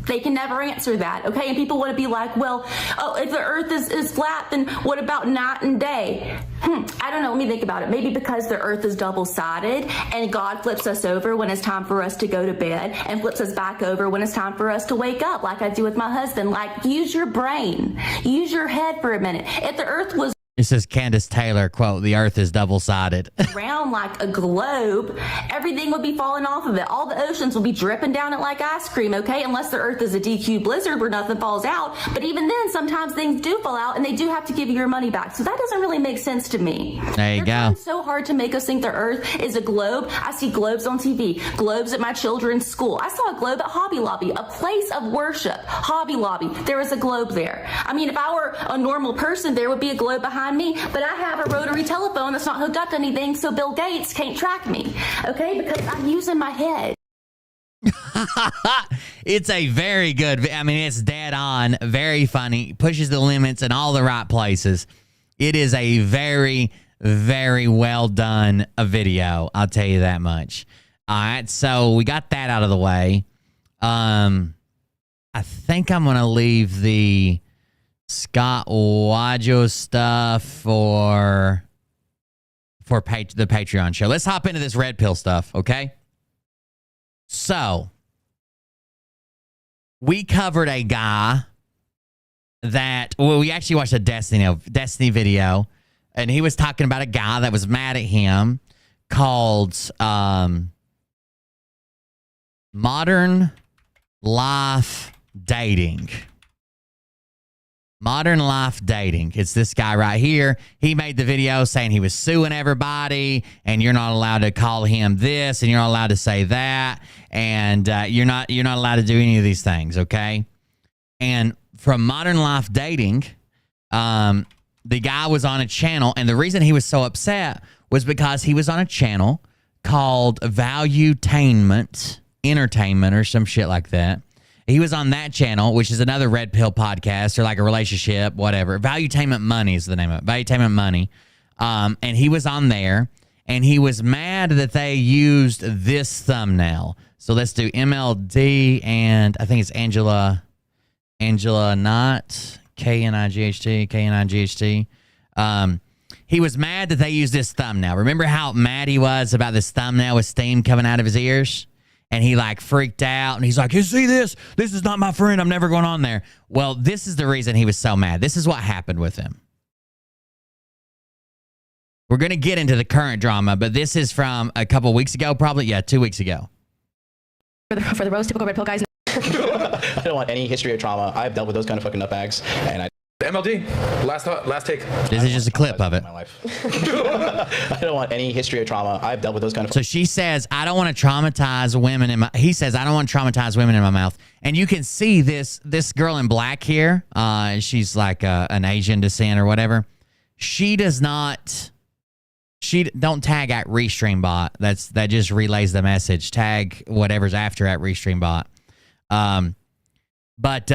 They can never answer that, okay? And people want to be like, well, oh, if the earth is flat, then what about night and day? I don't know. Let me think about it. Maybe because the earth is double-sided, and God flips us over when it's time for us to go to bed, and flips us back over when it's time for us to wake up, like I do with my husband. Like, use your brain. Use your head for a minute. If the earth was This is Candace Taylor, quote, "The earth is double-sided." round like a globe, everything would be falling off of it. All the oceans will be dripping down it like ice cream, okay? Unless the earth is a DQ blizzard where nothing falls out. But even then, sometimes things do fall out, and they do have to give you your money back. So that doesn't really make sense to me. There you They're go. trying so hard to make us think the earth is a globe. I see globes on TV, globes at my children's school. I saw a globe at Hobby Lobby, a place of worship. Hobby Lobby, there was a globe there. I mean, if I were a normal person, there would be a globe behind me, but I have a rotary telephone that's not hooked up to anything, so Bill Gates can't track me, okay? Because I'm using my head. It's a very good, I mean, it's dead on, very funny, pushes the limits in all the right places. It is a very, very well done video, I'll tell you that much. All right, so we got that out of the way. I think I'm going to leave the Scott Wajo stuff for the Patreon show. Let's hop into this red pill stuff, okay? So, we covered a guy that, well, we actually watched a Destiny video, and he was talking about a guy that was mad at him called Modern Life Dating. Modern Life Dating. It's this guy right here. He made the video saying he was suing everybody, and you're not allowed to call him this, and you're not allowed to say that, and you're not allowed to do any of these things, okay? And from Modern Life Dating, the guy was on a channel, and the reason he was so upset was because he was on a channel called Valuetainment Entertainment or some shit like that. He was on that channel, which is another red pill podcast or like a relationship, whatever. Valuetainment Money is the name of it. Valuetainment Money. And he was on there, and he was mad that they used this thumbnail. So let's do MLD, and I think it's Angela Knott, Knight. He was mad that they used this thumbnail. Remember how mad he was about this thumbnail with steam coming out of his ears? And he like freaked out and he's like, you see this? This is not my friend. I'm never going on there. Well, this is the reason he was so mad. This is what happened with him. We're going to get into the current drama, but this is from a couple weeks ago, probably. Yeah, 2 weeks ago. For the roast, typical red pill guys. I don't want any history of trauma. I've dealt with those kind of fucking nutbags, and MLD, last take. This is just a clip of it. My life. I don't want any history of trauma. I've dealt with those kind of. So she says, I don't want to traumatize women in my. He says, I don't want to traumatize women in my mouth. And you can see this girl in black here. She's like an Asian descent or whatever. She does not. She don't tag at Restreambot. That just relays the message. Tag whatever's after at Restreambot. But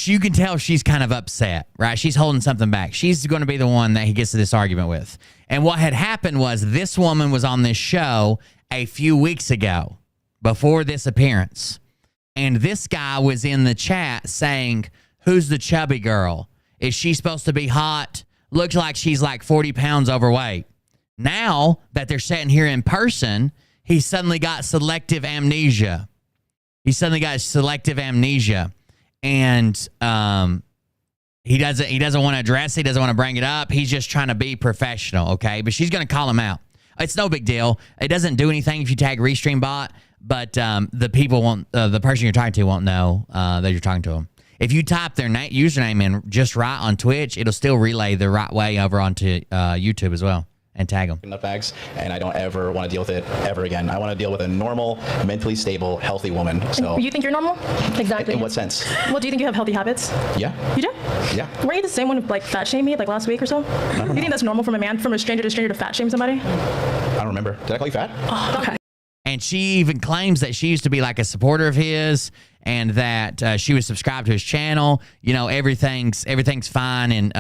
you can tell she's kind of upset, right? She's holding something back. She's going to be the one that he gets to this argument with. And what had happened was this woman was on this show a few weeks ago before this appearance. And this guy was in the chat saying, who's the chubby girl? Is she supposed to be hot? Looks like she's like 40 pounds overweight. Now that they're sitting here in person, he suddenly got selective amnesia. And he doesn't want to address it. He doesn't want to bring it up. He's just trying to be professional, okay? But she's going to call him out. It's no big deal. It doesn't do anything if you tag Restreambot, but the people won't. The person you're talking to won't know that you're talking to them. If you type their username in just right on Twitch, it'll still relay the right way over onto YouTube as well. And tag them. Nutbags, and I don't ever want to deal with it ever again. I want to deal with a normal, mentally stable, healthy woman. So you think you're normal? Exactly. In what sense? Well, do you think you have healthy habits? Yeah. You do? Yeah. Weren't you the same one who like fat shamed me like last week or so? You think that's normal from a man, from a stranger to fat shame somebody? I don't remember. Did I call you fat? Oh, okay. And she even claims that she used to be like a supporter of his and that she was subscribed to his channel. You know, everything's fine. And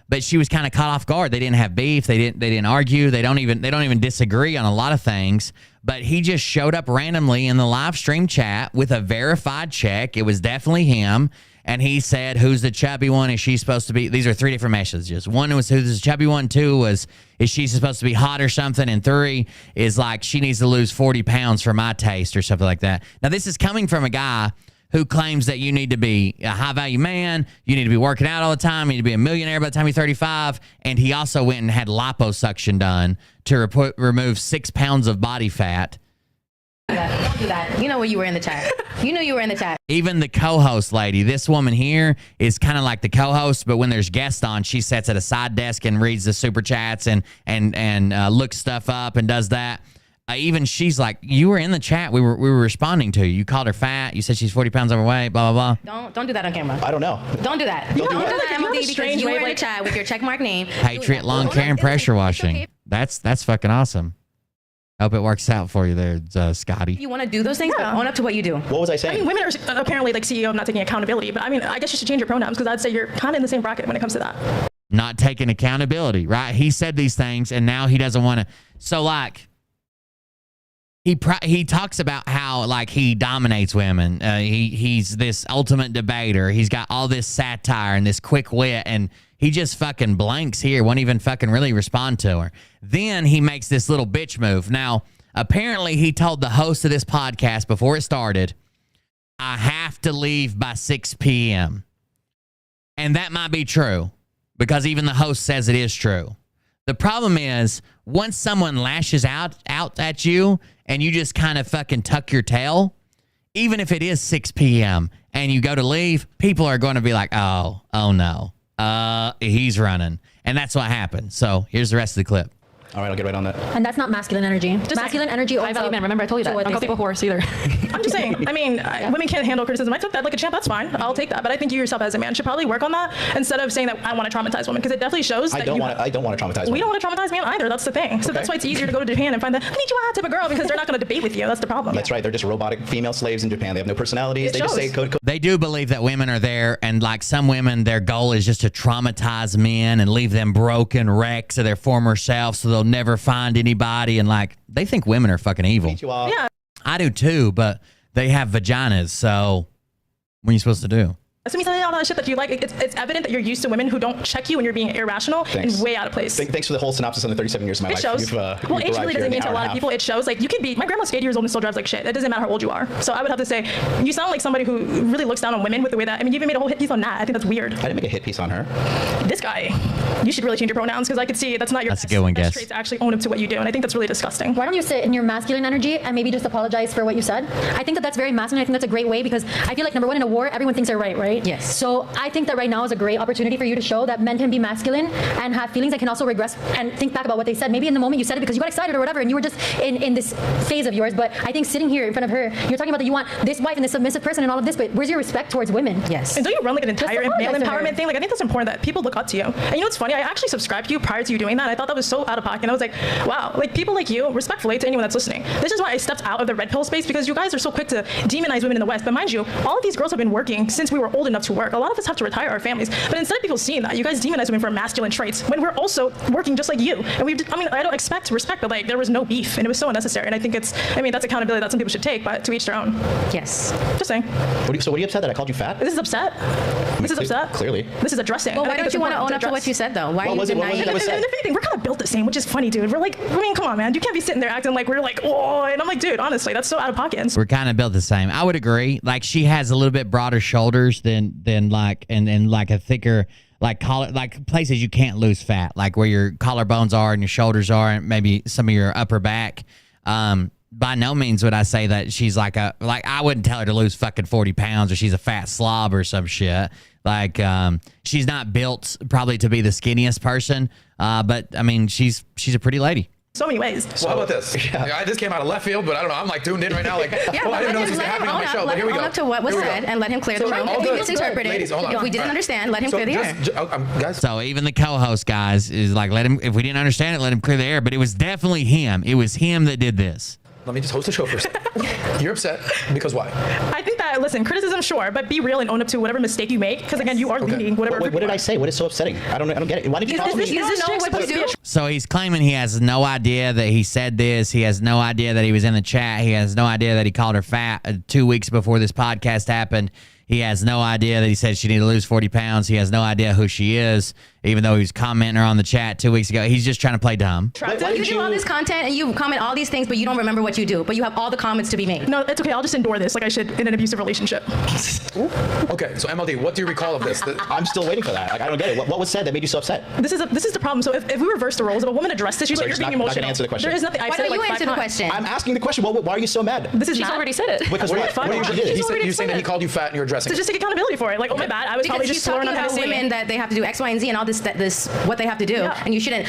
but she was kind of caught off guard. They didn't have beef. They didn't argue. They don't even disagree on a lot of things. But he just showed up randomly in the live stream chat with a verified check. It was definitely him. And he said, who's the chubby one? Is she supposed to be? These are 3 different messages. 1 was who's the chubby one. 2 was, is she supposed to be hot or something? And 3 is like, she needs to lose 40 pounds for my taste or something like that. Now, this is coming from a guy who claims that you need to be a high value man. You need to be working out all the time. You need to be a millionaire by the time you're 35. And he also went and had liposuction done to remove 6 pounds of body fat. Don't do that. You know where you were in the chat. You knew you were in the chat. Even the co-host lady, this woman here is kind of like the co-host, but when there's guests on, she sits at a side desk and reads the super chats and looks stuff up and does that. Even she's like, you were in the chat. We were responding to you. You called her fat. You said she's 40 pounds overweight. Blah blah blah. Don't do that on camera. I don't know. Don't do that. Don't do that, Emily, because you were in the chat with your checkmark name. Patriot lawn care and pressure washing. That's fucking awesome. Hope it works out for you there, Scotty. You want to do those things, but own up to what you do. What was I saying? I mean, women are apparently like CEO of not taking accountability, but I mean, I guess you should change your pronouns because I'd say you're kind of in the same bracket when it comes to that. Not taking accountability, right? He said these things and now he doesn't want to. So like, he talks about how like he dominates women. He's this ultimate debater. He's got all this satire and this quick wit, and he just fucking blanks here. Won't even fucking really respond to her. Then he makes this little bitch move. Now, apparently he told the host of this podcast before it started, I have to leave by 6 p.m. And that might be true because even the host says it is true. The problem is once someone lashes out at you and you just kind of fucking tuck your tail, even if it is 6 p.m. and you go to leave, people are going to be like, oh no. He's running. And that's what happened. So here's the rest of the clip. All right, I'll get right on that. And that's not masculine energy. Just masculine energy high value men. Remember, I told you that. Don't call people horse either. I'm just saying. I mean, women can't handle criticism. I took that like a champ. That's fine. I'll take that. But I think you yourself as a man should probably work on that instead of saying that I want to traumatize women, because it definitely shows that I don't want to traumatize women. We don't want to traumatize men either. That's the thing. So that's why it's easier to go to Japan and find the I need you out type of girl, because they're not going to debate with you. That's the problem. That's right. They're just robotic female slaves in Japan. They have no personalities. They just say code. They do believe that women are there, and like some women, their goal is just to traumatize men and leave them broken wrecks of their former self so they'll never find anybody. And like they think women are fucking evil. Yeah, I do too, but they have vaginas, so what are you supposed to do? So me saying all that shit that you like, it's evident that you're used to women who don't check you when you're being irrational and way out of place. Thanks for the whole synopsis on the 37 years of my life. It shows. Well, age really doesn't mean to a lot of people. It shows. Like, you could be, my grandma's 80 years old and still drives like shit. It doesn't matter how old you are. So I would have to say, you sound like somebody who really looks down on women with the way that, I mean, you even made a whole hit piece on that. I think that's weird. I didn't make a hit piece on her. This guy, you should really change your pronouns, because I could see that's not your That's a good one, guess. trait to actually own up to what you do. And I think that's really disgusting. Why don't you sit in your masculine energy and maybe just apologize for what you said? I think that that's very masculine. I think that's a great way, because I feel like, number one, in a war, everyone thinks they're right? Yes. So I think that right now is a great opportunity for you to show that men can be masculine and have feelings that can also regress and think back about what they said. Maybe in the moment you said it because you got excited or whatever, and you were just in this phase of yours. But I think sitting here in front of her, you're talking about that you want this wife and this submissive person and all of this, but where's your respect towards women? Yes. And don't you run like an entire male empowerment thing? Like, I think that's important that people look up to you. And you know what's funny? I actually subscribed to you prior to you doing that. I thought that was so out of pocket. And I was like, wow, like, people like you, respectfully to anyone that's listening, this is why I stepped out of the red pill space, because you guys are so quick to demonize women in the West. But mind you, all of these girls have been working since we were old enough to work. A lot of us have to retire our families. But instead of people seeing that, you guys demonize women for masculine traits when we're also working just like you. And I don't expect respect, but like, there was no beef and it was so unnecessary. And I think that's accountability that some people should take, but to each their own. Yes. Just saying. So what are you upset that I called you fat? This is upset. This is upset. Clearly. This is addressing. Well, why don't you want to own up to what you said, though? Why are you denying it? And if anything, we're kind of built the same, which is funny, dude. We're like, I mean, come on, man. You can't be sitting there acting like we're like, oh, and I'm like, dude, honestly, that's so out of pocket. We're kind of built the same. I would agree. Like, she has a little bit broader shoulders than like, and like a thicker, like places you can't lose fat, like where your collarbones are and your shoulders are, and maybe some of your upper back. By no means would I say that she's like I wouldn't tell her to lose fucking 40 pounds or she's a fat slob or some shit. Like, she's not built probably to be the skinniest person. But I mean, she's a pretty lady. So many ways. So how about this? I just came out of left field, but I don't know. I'm like tuned in right now. Like, I didn't know this was happening on my show. But here we go. Own up to what was said and let him clear the room. If we misinterpreted, if we didn't understand, let him clear the air. Guys. So even the co-host, guys, is like, let him. If we didn't understand it, let him clear the air. But it was definitely him. It was him that did this. Let me just host the show for a second. You're upset because why? I think that, listen, criticism, sure, but be real and own up to whatever mistake you make, because again, you are leading whatever. What did I say? What is so upsetting? I don't get it. Why did you talk to me? You don't know what to do. So he's claiming he has no idea that he said this. He has no idea that he was in the chat. He has no idea that he called her fat 2 weeks before this podcast happened. He has no idea that he said she needed to lose 40 pounds. He has no idea who she is, even though he was commenting her on the chat 2 weeks ago. He's just trying to play dumb. You do all this content and you comment all these things, but you don't remember what you do. But you have all the comments to be made. No, it's okay. I'll just endure this like I should in an abusive relationship. Okay, so MLD, what do you recall of this? I'm still waiting for that. Like, I don't get it. What was said that made you so upset? This is the problem. So if we reverse the roles, if a woman addressed this, she's like, you're being emotional. Not gonna answer the question. There is nothing. Why don't you answer the question? I'm asking the question. Why are you so mad? She's already said it. Because You're saying that he called you fat and you're addressing it. So just take accountability for it. Like, oh my bad, I was probably just slurring on how to say women that they have to do X, Y, and Z and all this what they have to do, and you shouldn't,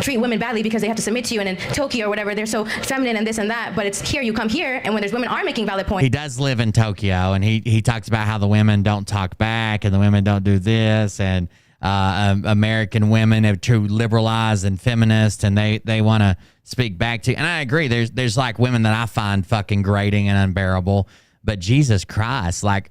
treat women badly because they have to submit to you. And in Tokyo or whatever, they're so feminine and this and that. But it's here, you come here, and when there's women are making valid points. He does live in Tokyo, and he talks about how the women don't talk back and the women don't do this, and American women have too liberalized and feminist, and they want to speak back to. And I agree. There's like women that I find fucking grating and unbearable, but Jesus Christ, like.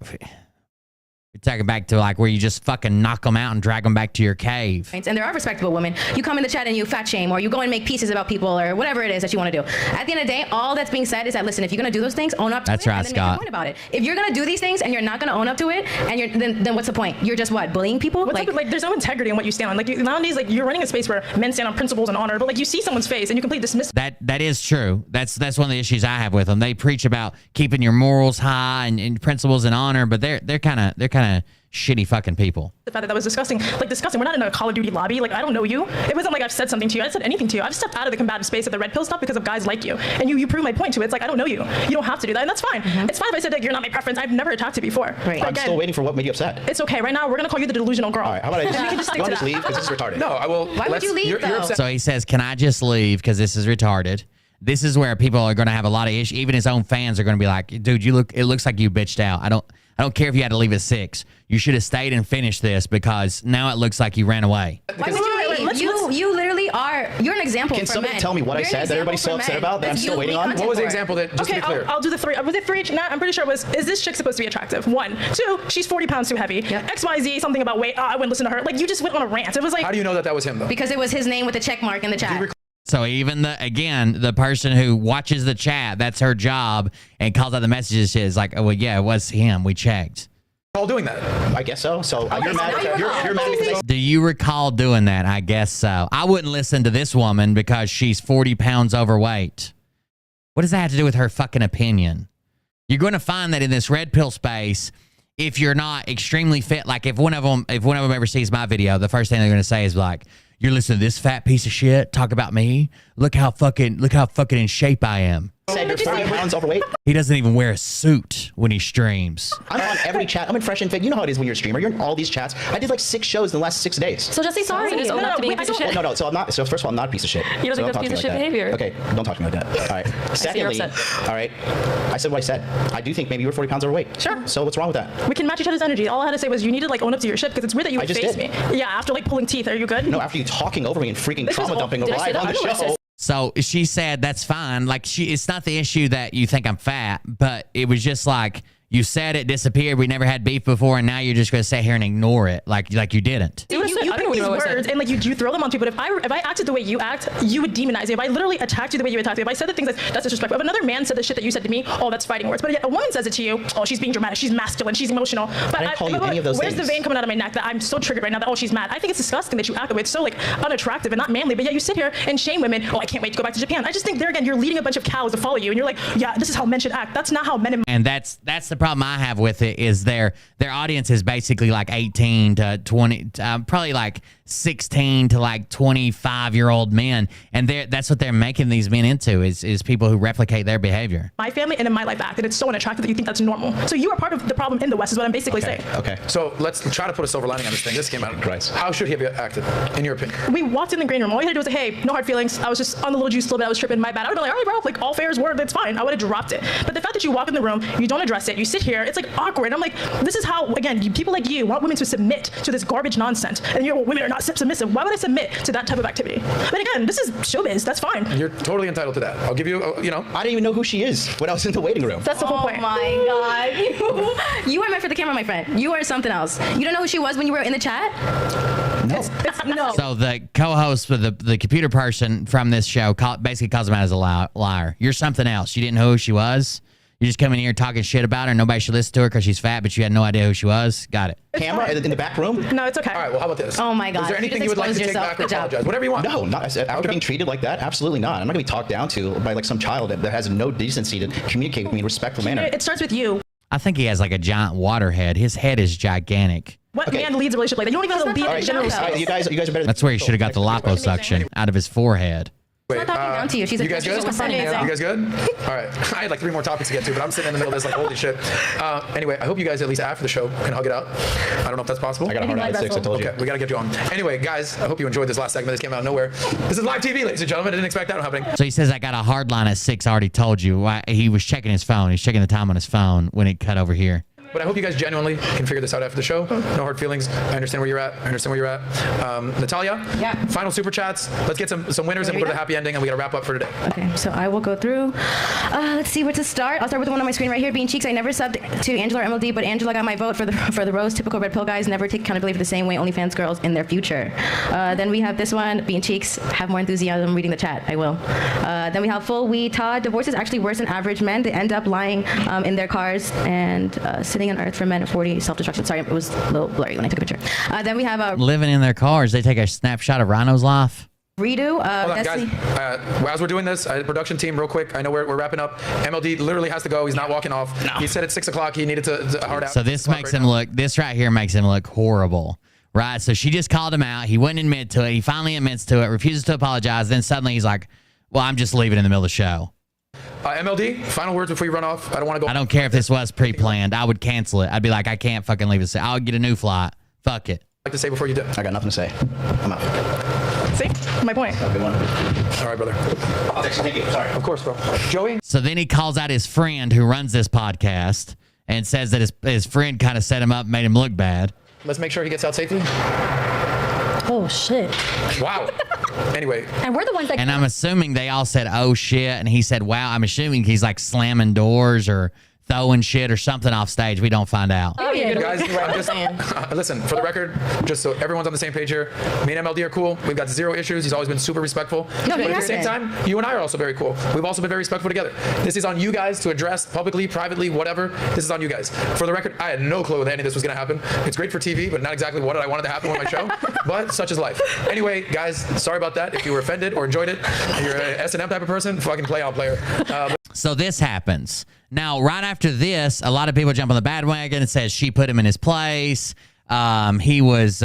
You're talking back to like where you just fucking knock them out and drag them back to your cave. And there are respectable women. You come in the chat and you fat shame, or you go and make pieces about people, or whatever it is that you want to do. At the end of the day, all that's being said is that, listen, if you're going to do those things, own up to it. That's right, and then Scott. make a point about it. If you're going to do these things and you're not going to own up to it, and then what's the point? You're just what, bullying people? Like there's no integrity in what you stand on. Like nowadays, like you're running a space where men stand on principles and honor, but like you see someone's face and you completely dismiss. That is true. That's one of the issues I have with them. They preach about keeping your morals high and principles and honor, but they're kind of shitty fucking people. The fact that was disgusting. We're not in a Call of Duty lobby. Like, I don't know you. It wasn't like I've said something to you. I said anything to you. I've stepped out of the combative space of the red pill stuff because of guys like you. And you prove my point to it. It's like, I don't know you. You don't have to do that. And that's fine. It's fine if I said that you're not my preference. I've never attacked you before. Right. I'm still waiting for what made you upset. It's okay. Right now, we're going to call you the delusional girl. All right. How about I we can just stick to that. leave because this is retarded? No, I will. Why would you leave, though? So he says, can I just leave because this is retarded? This is where people are going to have a lot of issues. Even his own fans are going to be like, dude, it looks like you bitched out. I don't care if you had to leave at 6. You should have stayed and finished this because now it looks like you ran away. Why would you leave? You literally you're an example for men. Can somebody tell me what I said that everybody's so upset about that I'm still waiting on? What was the example that, just to be clear? I'll do the 3. Was it 3? I'm pretty sure it was, is this chick supposed to be attractive? 1. 2, she's 40 pounds too heavy. XYZ, something about weight. I wouldn't listen to her. Like, you just went on a rant. It was like. How do you know that was him, though? Because it was his name with a check mark in the chat. So even the person who watches the chat, that's her job, and calls out the messages is like, oh, well, yeah, it was him. We checked. All doing that. I guess so. So you're mad. You're mad because Do you recall doing that? I guess so. I wouldn't listen to this woman because she's 40 pounds overweight. What does that have to do with her fucking opinion? You're going to find that in this red pill space, if you're not extremely fit, like if one of them ever sees my video, the first thing they're going to say is like, "You're listening to this fat piece of shit talk about me. Look how fucking in shape I am." said you're 40 pounds overweight. He doesn't even wear a suit when he streams. I'm on every chat. I'm in Fresh and Fit. You know how it is when you're a streamer. You're in all these chats. I did like 6 shows in the last 6 days. So just say sorry. No. So I'm not. So first of all, I'm not a piece of shit. You don't think that's piece of shit behavior? Okay, don't talk to me like that. All right. Secondly, all right. I said what I said. I do think maybe you were 40 pounds overweight. Sure. So what's wrong with that? We can match each other's energy. All I had to say was you need to like own up to your shit because it's weird that you would face me. Yeah, after like pulling teeth. Are you good? No, after you talking over me and freaking trauma dumping live on the show. So she said that's fine. Like it's not the issue that you think I'm fat, but it was just like you said it disappeared. We never had beef before, and now you're just going to sit here and ignore it like you didn't. You pick these words and like you throw them on people. But if I acted the way you act, you would demonize me. If I literally attacked you the way you attacked me, if I said the things that's disrespectful. If another man said the shit that you said to me, oh, that's fighting words. But yet a woman says it to you, oh, she's being dramatic, she's masculine, she's emotional. But I didn't call you any of those where's things. the vein coming out of my neck that I'm so triggered right now that oh, she's mad? I think it's disgusting that you act the way. It's so like unattractive and not manly. But yet you sit here and shame women. Oh, I can't wait to go back to Japan. I just think there again, you're leading a bunch of cows to follow you, and you're like, yeah, this is how men should act. That's not how men. And that's the problem I have with it is their audience is basically like 18 to 20, probably like 16 to like 25-year-old men, and that's what they're making these men into is people who replicate their behavior. My family and in my life act, and it's so unattractive that you think that's normal. So you are part of the problem in the West, is what I'm basically saying. Okay. So let's try to put a silver lining on this thing. This came out. Christ. How should he have acted, in your opinion? We walked in the green room. All you had to do was say, hey, no hard feelings. I was just on the little juice a little bit. I was tripping. My bad. I would have been like, all right, bro, like all fair is word. That's fine. I would have dropped it. But the fact that you walk in the room, you don't address it, you sit here, it's like awkward. I'm like, this is how, again, people like you want women to submit to this garbage nonsense. And you're, well, women are not submissive. Why would I submit to that type of activity? But again, this is showbiz. That's fine. You're totally entitled to that. I'll give you, I didn't even know who she is when I was in the waiting room. That's the whole point. Oh my God. You are meant for the camera, my friend. You are something else. You don't know who she was when you were in the chat? No. So the co-host with the computer person from this show basically calls him out as a liar. You're something else. You didn't know who she was. You just come in here talking shit about her. Nobody should listen to her because she's fat, but you had no idea who she was. Got it. Camera in the back room? No, it's okay. All right, well, how about this? Oh my God. Is there anything you would like to take back or apologize? Whatever you want. No, not after being treated like that. Absolutely not. I'm not going to be talked down to by like some child that has no decency to communicate with me in a respectful manner. It starts with you. I think he has like a giant water head. His head is gigantic. What man leads a relationship like that? You don't even have to be in general. You guys are better. That's where he should have got the liposuction out of his forehead. Wait, not talking down to you. She's you guys good? amazing. You guys good? All right. I had like 3 more topics to get to, but I'm sitting in the middle of this like, holy shit. Anyway, I hope you guys at least after the show can hug it out. I don't know if that's possible. I got a hard out at 6, I told you. Okay, we got to get you on. Anyway, guys, I hope you enjoyed this last segment. This came out of nowhere. This is live TV, ladies and gentlemen. I didn't expect that happening. So he says, I got a hard line at 6. I already told you. He was checking his phone. He's checking the time on his phone when it cut over here. But I hope you guys genuinely can figure this out after the show. No hard feelings. I understand where you're at. Natalia? Yeah. Final super chats. Let's get some winners and we'll go to the happy ending and we got to wrap up for today. Okay, so I will go through. Let's see where to start. I'll start with the one on my screen right here, Bean Cheeks. I never subbed to Angela or MLD, but Angela got my vote for the rose. Typical red pill guys never take accountability for the same way OnlyFans girls in their future. Then we have this one, Bean Cheeks. Have more enthusiasm reading the chat. I will. Then we have Full Wee Todd. Divorce is actually worse than average men. They end up lying in their cars and sitting on earth for men at 40. Self-destruction. Sorry, it was a little blurry when I took a picture. Then we have living in their cars. They take a snapshot of Rhino's life. Redo. Hold on, guys. As we're doing this, production team, real quick. I know we're wrapping up. MLD literally has to go. He's not walking off. No. He said at 6 o'clock he needed to hard out. So this makes him look. This right here makes him look horrible. Right. So she just called him out. He wouldn't admit to it. He finally admits to it. Refuses to apologize. Then suddenly he's like, "Well, I'm just leaving in the middle of the show." MLD, final words before you run off. I don't want to go. I don't care if this was pre-planned. I would cancel it. I'd be like, I can't fucking leave this. I'll get a new flight. Fuck it. Like to say before you do. I got nothing to say. I'm out. See? My point. Have a good one. All right, brother. Thank you. Sorry. Of course, bro. Joey? So then he calls out his friend who runs this podcast and says that his friend kind of set him up, made him look bad. Let's make sure he gets out safely. Oh, shit. Wow. Anyway. And we're the ones that... And I'm assuming they all said, oh, shit. And he said, wow. I'm assuming he's like slamming doors or throwing shit or something off stage. We don't find out. Oh, yeah. Guys, listen, for the record, just so everyone's on the same page here, me and MLD are cool. We've got zero issues. He's always been super respectful. But at the same time, you and I are also very cool. We've also been very respectful together. This is on you guys to address publicly, privately, whatever. This is on you guys. For the record, I had no clue that any of this was going to happen. It's great for TV, but not exactly what I wanted to happen with my show. But such is life. Anyway, guys, sorry about that. If you were offended or enjoyed it, you're an S&M type of person, fucking play on player. So this happens. Now, right after this, a lot of people jump on the bandwagon and says she put him in his place. He was,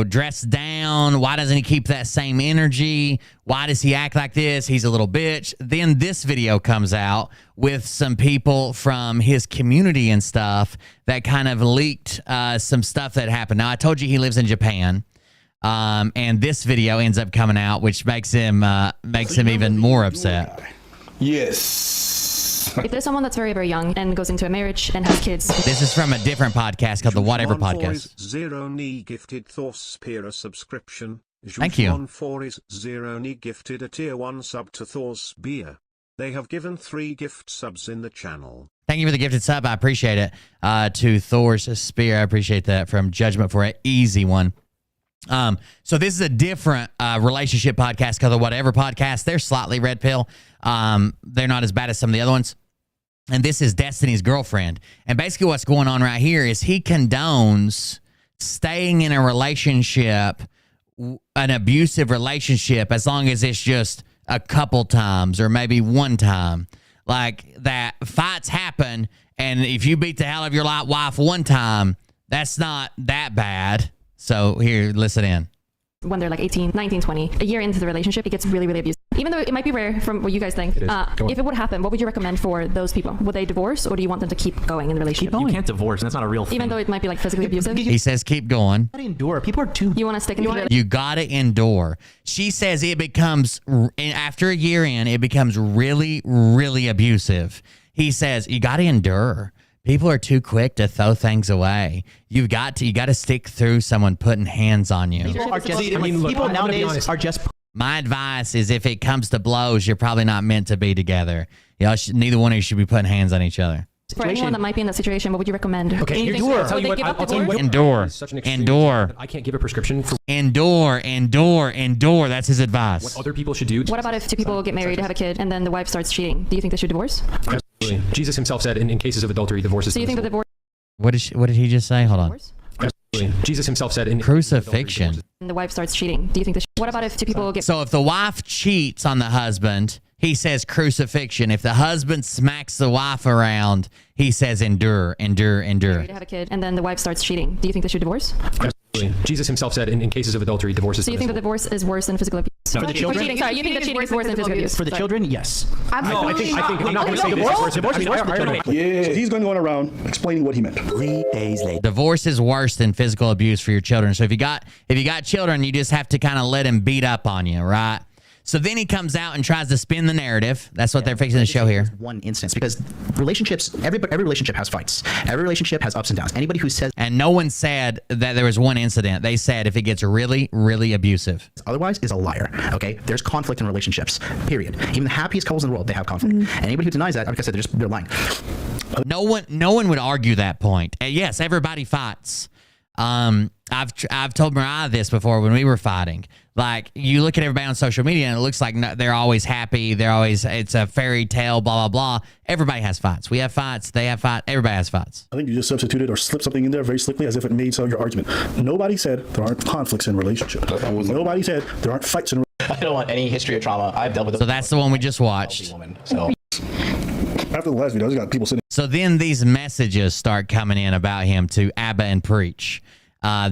dressed down. Why doesn't he keep that same energy? Why does he act like this? He's a little bitch. Then this video comes out with some people from his community and stuff that kind of leaked some stuff that happened. Now, I told you he lives in Japan. And this video ends up coming out, which makes him even more upset. Yes. If there's someone that's very, very young and goes into a marriage and has kids. This is from a different podcast called the Whatever Podcast. Zero knee gifted Thorspira subscription. Thank you. 14 is Zero knee gifted a tier 1 sub to Thor's beer. They have given 3 gift subs in the channel. Thank you for the gifted sub. I appreciate it. To Thor's Spear, I appreciate that from Judgment for an easy one. So this is a different relationship podcast called the Whatever Podcast. They're slightly red pill. They're not as bad as some of the other ones. And this is Destiny's girlfriend. And basically what's going on right here is he condones staying in a relationship, an abusive relationship, as long as it's just a couple times or maybe one time. Like that fights happen, and if you beat the hell out of your wife one time, that's not that bad. So here, listen in. When they're like 18, 19, 20, a year into the relationship, it gets really, really abusive. Even though it might be rare from what you guys think, if it would happen, what would you recommend for those people? Would they divorce, or do you want them to keep going in the relationship? You can't divorce, and that's not a real thing. Even though it might be like physically abusive? He says keep going. You gotta endure. People are too... You want to stick in the You gotta endure. She says it becomes, after a year in, it becomes really, really abusive. He says you gotta endure. People are too quick to throw things away. You got to stick through someone putting hands on you. People nowadays are just... My advice is if it comes to blows, you're probably not meant to be together. Neither one of you should be putting hands on each other. For anyone that might be in that situation, what would you recommend? Okay, endure. I'll tell you what, endure. Endure. I can't give a prescription for... Endure. That's his advice. What other people should do. What about if 2 people get married, have a kid, and then the wife starts cheating? Do you think they should divorce? Absolutely. Jesus himself said in cases of adultery, divorce is... So you think that divorce... What did he just say? Hold on. Absolutely. Jesus himself said in... Crucifixion. And the wife starts cheating. Do you think what about if 2 people get... So if the wife cheats on the husband, he says crucifixion. If the husband smacks the wife around, he says endure. To have a kid, and then the wife starts cheating. Do you think they should divorce? Absolutely. Jesus himself said in cases of adultery, divorce is... So you think that divorce is worse than physical abuse? No, for the children? Cheating, sorry, you think that cheating is worse than physical abuse? For the children, yes. Absolutely. I think I'm not going to say divorce is worse than the children. Yeah, so he's going around explaining what he meant. 3 days later. Divorce is worse than physical abuse for your children. So if you got children, you just have to kind of let them beat up on you, right? So then he comes out and tries to spin the narrative. That's what they're fixing to show here. One instance, because relationships, every relationship has fights. Every relationship has ups and downs. Anybody who says... And no one said that there was one incident. They said if it gets really, really abusive. Otherwise is a liar, okay? There's conflict in relationships, period. Even the happiest couples in the world, they have conflict. And anybody who denies that, like I said, they're lying. No one would argue that point. Yes, everybody fights. I've told Mariah this before when we were fighting. Like, you look at everybody on social media and it looks like they're always happy. It's a fairy tale, blah, blah, blah. Everybody has fights. We have fights. They have fights. Everybody has fights. I think you just substituted or slipped something in there very slickly as if it made some of your argument. Nobody said there aren't conflicts in relationships. Nobody said there aren't fights in I don't want any history of trauma. I've dealt with... So that's the one we just watched. So after the last video, I just got people sitting... So then these messages start coming in about him to Abba and Preach.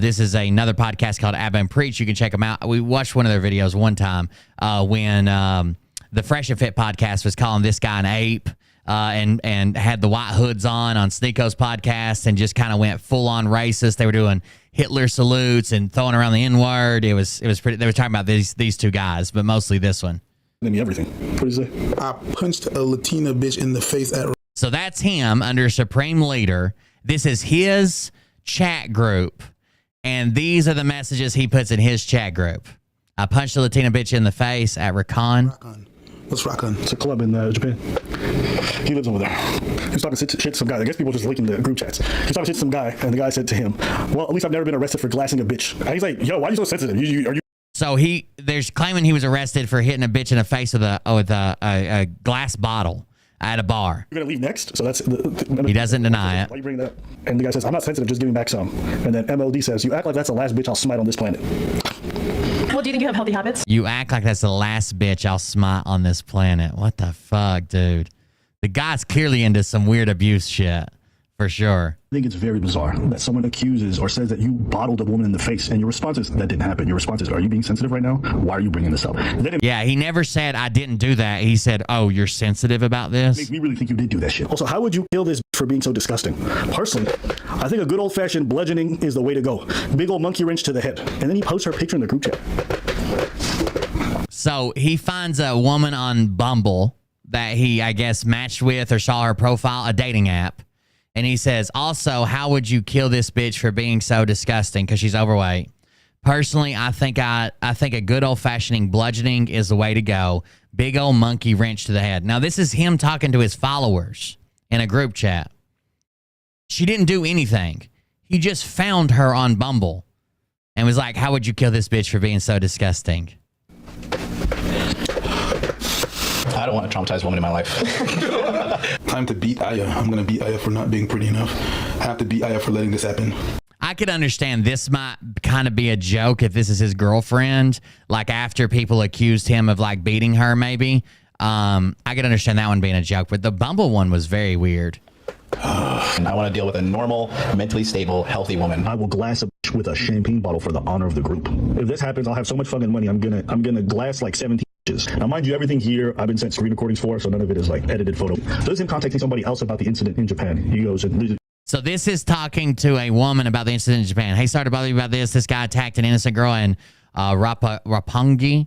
This is another podcast called Abba and Preach. You can check them out. We watched one of their videos one time when the Fresh and Fit podcast was calling this guy an ape and had the white hoods on Sneako's podcast and just kind of went full on racist. They were doing Hitler salutes and throwing around the N-word. It was pretty. They were talking about these 2 guys, but mostly this one. Everything. What did he say? I punched a Latina bitch in the face at... So that's him under Supreme Leader. This is his chat group. And these are the messages he puts in his chat group. I punched a Latina bitch in the face at Racon. What's Racon? It's a club in Japan. He lives over there. He was talking shit to some guy. I guess people just leaking the group chats. He was talking shit to some guy, and the guy said to him, well, at least I've never been arrested for glassing a bitch. And he's like, yo, why are you so sensitive? Are you? So there's claiming he was arrested for hitting a bitch in the face with a glass bottle at a bar. You're going to leave next? So that's... He doesn't deny it. Why you bring that up? And the guy says, I'm not sensitive, just giving back some. And then MLD says, you act like that's the last bitch I'll smite on this planet. Well, do you think you have healthy habits? You act like that's the last bitch I'll smite on this planet. What the fuck, dude? The guy's clearly into some weird abuse shit, for sure. I think it's very bizarre that someone accuses or says that you bottled a woman in the face, and your response is, that didn't happen. Your response is, are you being sensitive right now? Why are you bringing this up? Yeah, he never said, I didn't do that. He said, oh, you're sensitive about this? Makes me really think you did do that shit. Also, how would you kill this for being so disgusting? Personally, I think a good old-fashioned bludgeoning is the way to go. Big old monkey wrench to the head. And then he posts her picture in the group chat. So he finds a woman on Bumble that he, I guess, matched with or saw her profile, a dating app. And he says, also, how would you kill this bitch for being so disgusting? Because she's overweight. Personally, I think a good old-fashioned bludgeoning is the way to go. Big old monkey wrench to the head. Now, this is him talking to his followers in a group chat. She didn't do anything. He just found her on Bumble and was like, how would you kill this bitch for being so disgusting? I don't want a traumatized woman in my life. Time to beat Aya. I'm going to beat Aya for not being pretty enough. I have to beat Aya for letting this happen. I could understand this might kind of be a joke if this is his girlfriend. Like after people accused him of like beating her, maybe. I could understand that one being a joke, but the Bumble one was very weird. And I want to deal with a normal, mentally stable, healthy woman. I will glass a bitch with a champagne bottle for the honor of the group. If this happens, I'll have so much fucking money. I'm gonna glass like 17 bitches. Now, mind you, everything here I've been sent screen recordings for, so none of it is like edited photo. So this is him contacting somebody else about the incident in Japan. He goes, so this is talking to a woman about the incident in Japan. Hey, sorry to bother you about this. This guy attacked an innocent girl in Roppongi.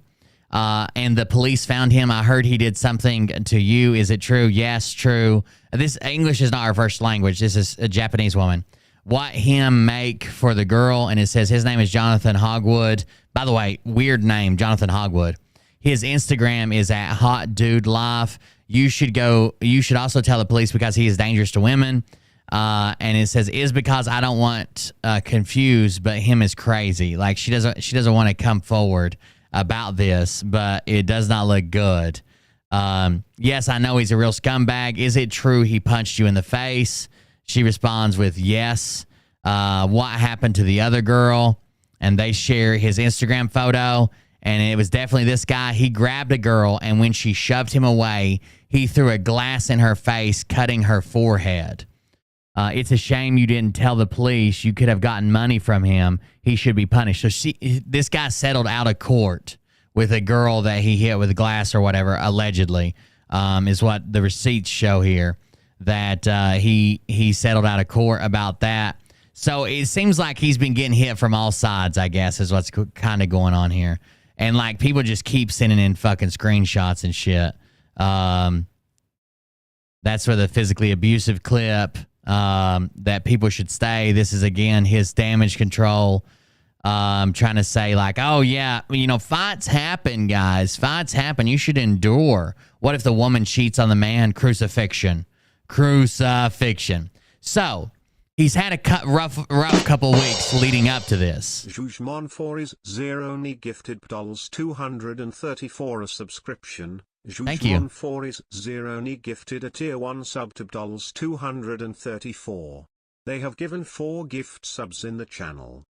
And the police found him. I heard he did something to you. Is it true? Yes, true. This English is not our first language. This is a Japanese woman. What him make for the girl? And it says his name is Jonathan Hogwood. By the way, weird name, Jonathan Hogwood. His Instagram is at Hot Dude Life. You should also tell the police because he is dangerous to women. And it says is because I don't want confused, but him is crazy. Like she doesn't want to come forward about this, but it does not look good. Yes, I know he's a real scumbag. Is it true he punched you in the face? She responds with yes. What happened to the other girl? And they share his Instagram photo, and it was definitely this guy. He grabbed a girl, and when she shoved him away, he threw a glass in her face, cutting her forehead. It's a shame you didn't tell the police. You could have gotten money from him. He should be punished. So this guy settled out of court with a girl that he hit with glass or whatever, allegedly, is what the receipts show here, that he settled out of court about that. So it seems like he's been getting hit from all sides, I guess, is what's kind of going on here. And, like, people just keep sending in fucking screenshots and shit. That's for the physically abusive clip. That people should stay. This is, again, his damage control. Trying to say, like, oh, yeah, fights happen, guys. Fights happen. You should endure. What if the woman cheats on the man? Crucifixion. So, he's had a rough couple weeks leading up to this. Jujmon 4 is Zeroni gifted dolls 234 a subscription. Thank you. Jujmon 4 is Zeroni gifted a tier 1 sub to dolls 234. They have given 4 gift subs in the channel.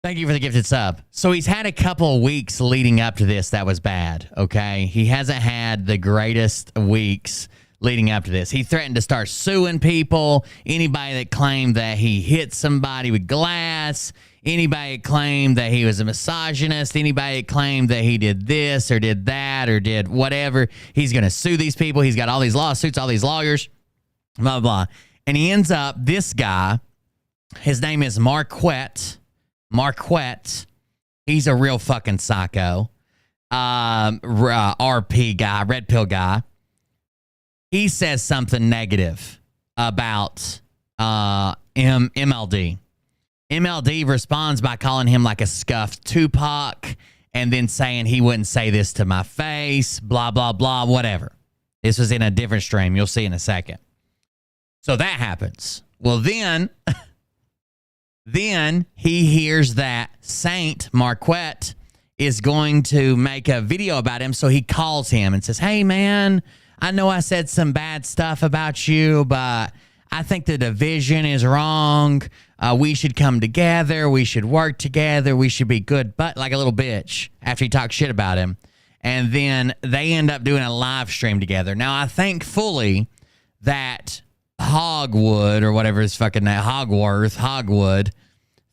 Thank you for the gifted sub. So he's had a couple of weeks leading up to this that was bad, okay? He hasn't had the greatest weeks leading up to this. He threatened to start suing people, anybody that claimed that he hit somebody with glass, anybody that claimed that he was a misogynist, anybody that claimed that he did this or did that or did whatever. He's going to sue these people. He's got all these lawsuits, all these lawyers, blah, blah, blah. And he ends up, this guy, his name is Marquette. He's a real fucking psycho. RP guy, red pill guy. He says something negative about MLD. MLD responds by calling him like a scuffed Tupac and then saying he wouldn't say this to my face, blah, blah, blah, whatever. This was in a different stream. You'll see in a second. So that happens. Well, then he hears that Saint Marquette is going to make a video about him. So he calls him and says, hey, man, I know I said some bad stuff about you, but I think the division is wrong. We should come together. We should work together. We should be good, but like a little bitch after he talks shit about him. And then they end up doing a live stream together. Now, I think fully that Hogwood or whatever his fucking name, Hogwood,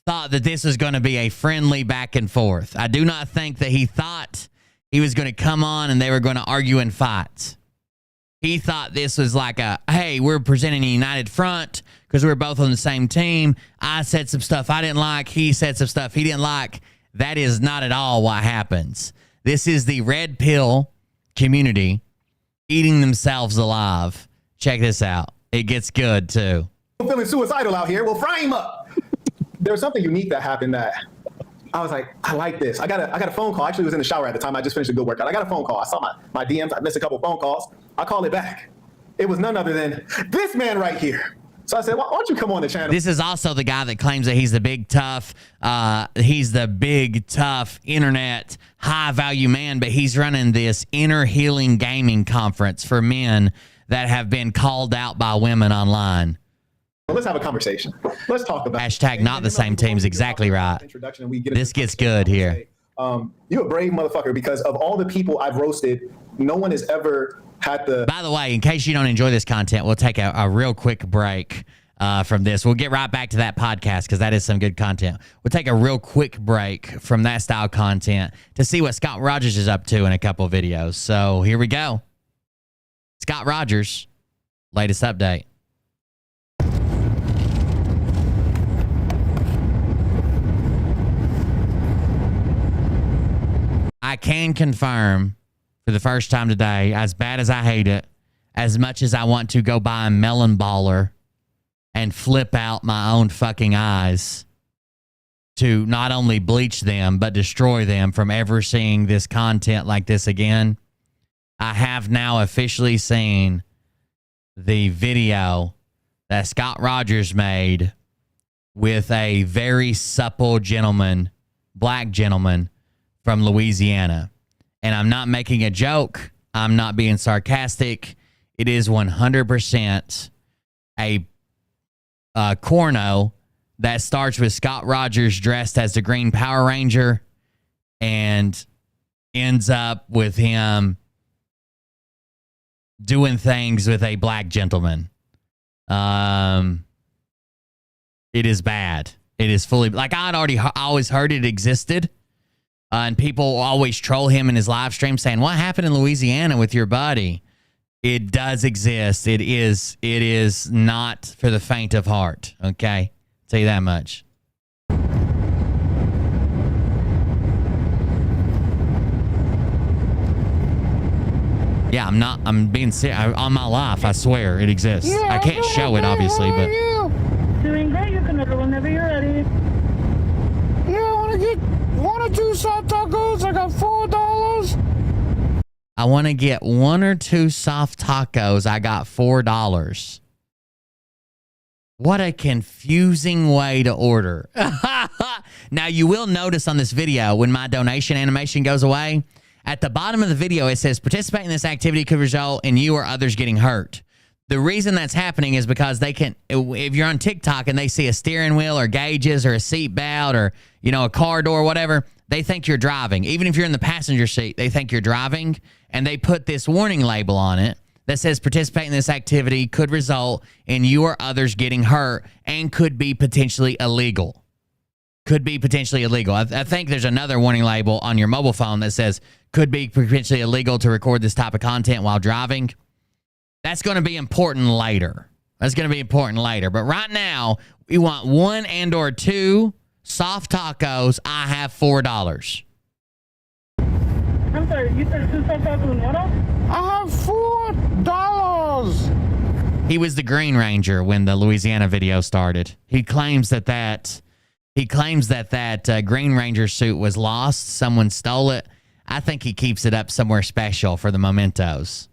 thought that this was going to be a friendly back and forth. I do not think that he thought he was going to come on and they were going to argue and fight. He thought this was like a, hey, we're presenting a united front because we're both on the same team. I said some stuff I didn't like. He said some stuff he didn't like. That is not at all what happens. This is the red pill community eating themselves alive. Check this out. It gets good, too. I'm feeling suicidal out here. Well, fry him up. There was something unique that happened that I was like, I like this. I got a phone call. Actually, I was in the shower at the time. I just finished a good workout. I got a phone call. I saw my DMs. I missed a couple of phone calls. I called it back. It was none other than this man right here. So I said, why don't you come on the channel? This is also the guy that claims that he's the big tough, internet high value man, but he's running this inner healing gaming conference for men that have been called out by women online. Well, let's have a conversation. Let's talk about hashtag not the same team's exactly right. This gets good here. You're a brave motherfucker because of all the people I've roasted, no one has ever had the... By the way, in case you don't enjoy this content, we'll take a real quick break from this. We'll get right back to that podcast because that is some good content. We'll take a real quick break from that style content to see what Scott Rogers is up to in a couple of videos. So here we go. Scott Rogers, latest update. I can confirm for the first time today, as bad as I hate it, as much as I want to go buy a melon baller and flip out my own fucking eyes to not only bleach them, but destroy them from ever seeing this content like this again, I have now officially seen the video that Scott Rogers made with a very supple gentleman, black gentleman, from Louisiana. And I'm not making a joke. I'm not being sarcastic. It is 100% a corno that starts with Scott Rogers dressed as the Green Power Ranger and ends up with him doing things with a black gentleman. It is bad. It is fully... Like, I always heard it existed. And people always troll him in his live stream saying, what happened in Louisiana with your buddy? It does exist. It is not for the faint of heart. Okay? I'll tell you that much. Yeah, I'm being serious. On my life, I swear it exists. Yeah, I can't show it, obviously, but... Doing great. You can order whenever you're ready. Yeah, I want to get 1 or 2 soft tacos. I got $4. I want to get 1 or 2 soft tacos. I got $4. What a confusing way to order. Now, you will notice on this video, when my donation animation goes away, at the bottom of the video, it says, participate in this activity could result in you or others getting hurt. The reason that's happening is because they can, if you're on TikTok and they see a steering wheel or gauges or a seat belt or, you know, a car door or whatever, they think you're driving. Even if you're in the passenger seat, they think you're driving, and they put this warning label on it that says participate in this activity could result in you or others getting hurt and could be potentially illegal. Could be potentially illegal. I think there's another warning label on your mobile phone that says could be potentially illegal to record this type of content while driving. That's going to be important later. That's going to be important later. But right now, we want 1 and or 2 soft tacos. I have $4. I'm sorry, you said 2 soft tacos and what else? I have $4. He was the Green Ranger when the Louisiana video started. He claims that He claims that Green Ranger suit was lost. Someone stole it. I think he keeps it up somewhere special for the mementos.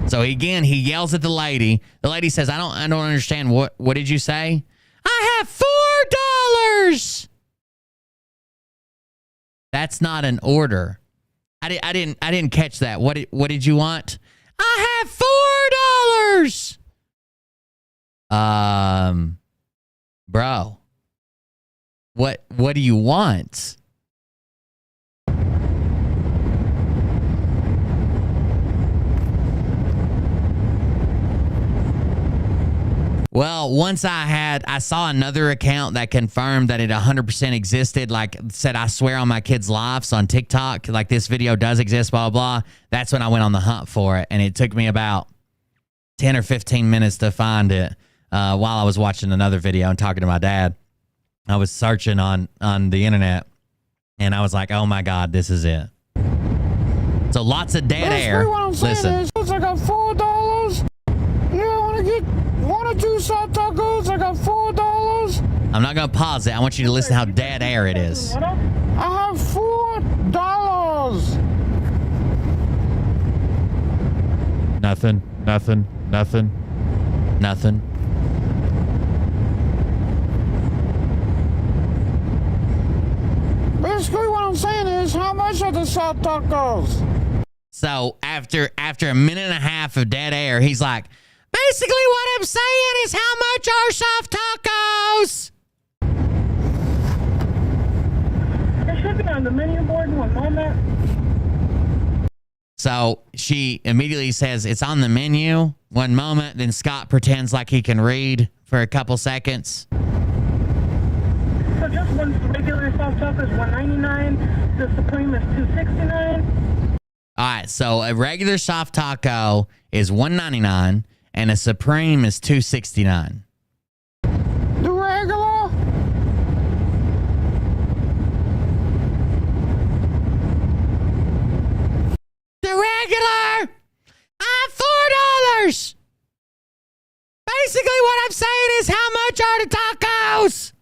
So again, he yells at the lady. The lady says, I don't understand. What did you say? I have $4. That's not an order. I didn't catch that. What did you want? I have $4. Bro. What do you want? Well, once I saw another account that confirmed that it 100% existed, like said, I swear on my kids' lives on TikTok, like this video does exist, blah, blah, blah. That's when I went on the hunt for it. And it took me about 10 or 15 minutes to find it while I was watching another video and talking to my dad. I was searching on the internet and I was like, oh my God, this is it. So lots of dead air. Listen. I got $4. Yeah, I want to get 1 or 2 soft tacos. I got $4. I'm not going to pause it. I want you to listen how dead air it is. I have $4. Nothing. Basically, what I'm saying is, how much are the soft tacos? So after a minute and a half of dead air, he's like, basically what I'm saying is how much are soft tacos? It should be on the menu board one moment. So she immediately says it's on the menu. One moment, then Scott pretends like he can read for a couple seconds. So just one regular soft taco is $1.99. The Supreme is $2.69. All right, so a regular soft taco is $1.99 and a Supreme is $2.69. The regular? The regular? I have $4. Basically, what I'm saying is how much are the tacos?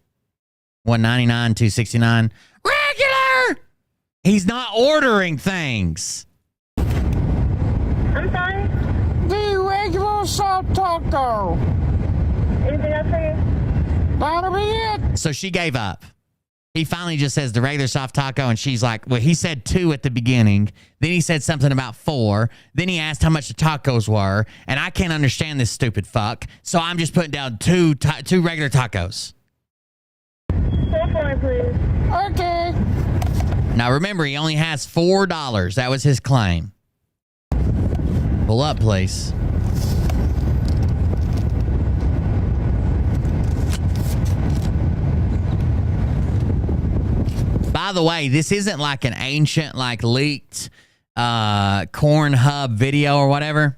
$1.99, $2.69. Regular! He's not ordering things. I'm sorry? The regular soft taco. Anything else for you? That'll be it. So she gave up. He finally just says the regular soft taco, and she's like, well, he said 2 at the beginning. Then he said something about 4. Then he asked how much the tacos were, and I can't understand this stupid fuck. So I'm just putting down two regular tacos. 4 for it, please. Okay. Now remember, he only has $4. That was his claim. Pull up, please. By the way, this isn't like an ancient, like leaked corn hub video or whatever.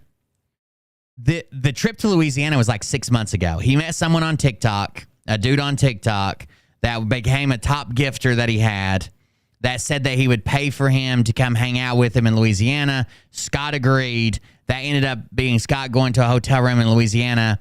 The trip to Louisiana was like 6 months ago. He met someone on TikTok, a dude on TikTok that became a top gifter that he had, that said that he would pay for him to come hang out with him in Louisiana. Scott agreed. That ended up being Scott going to a hotel room in Louisiana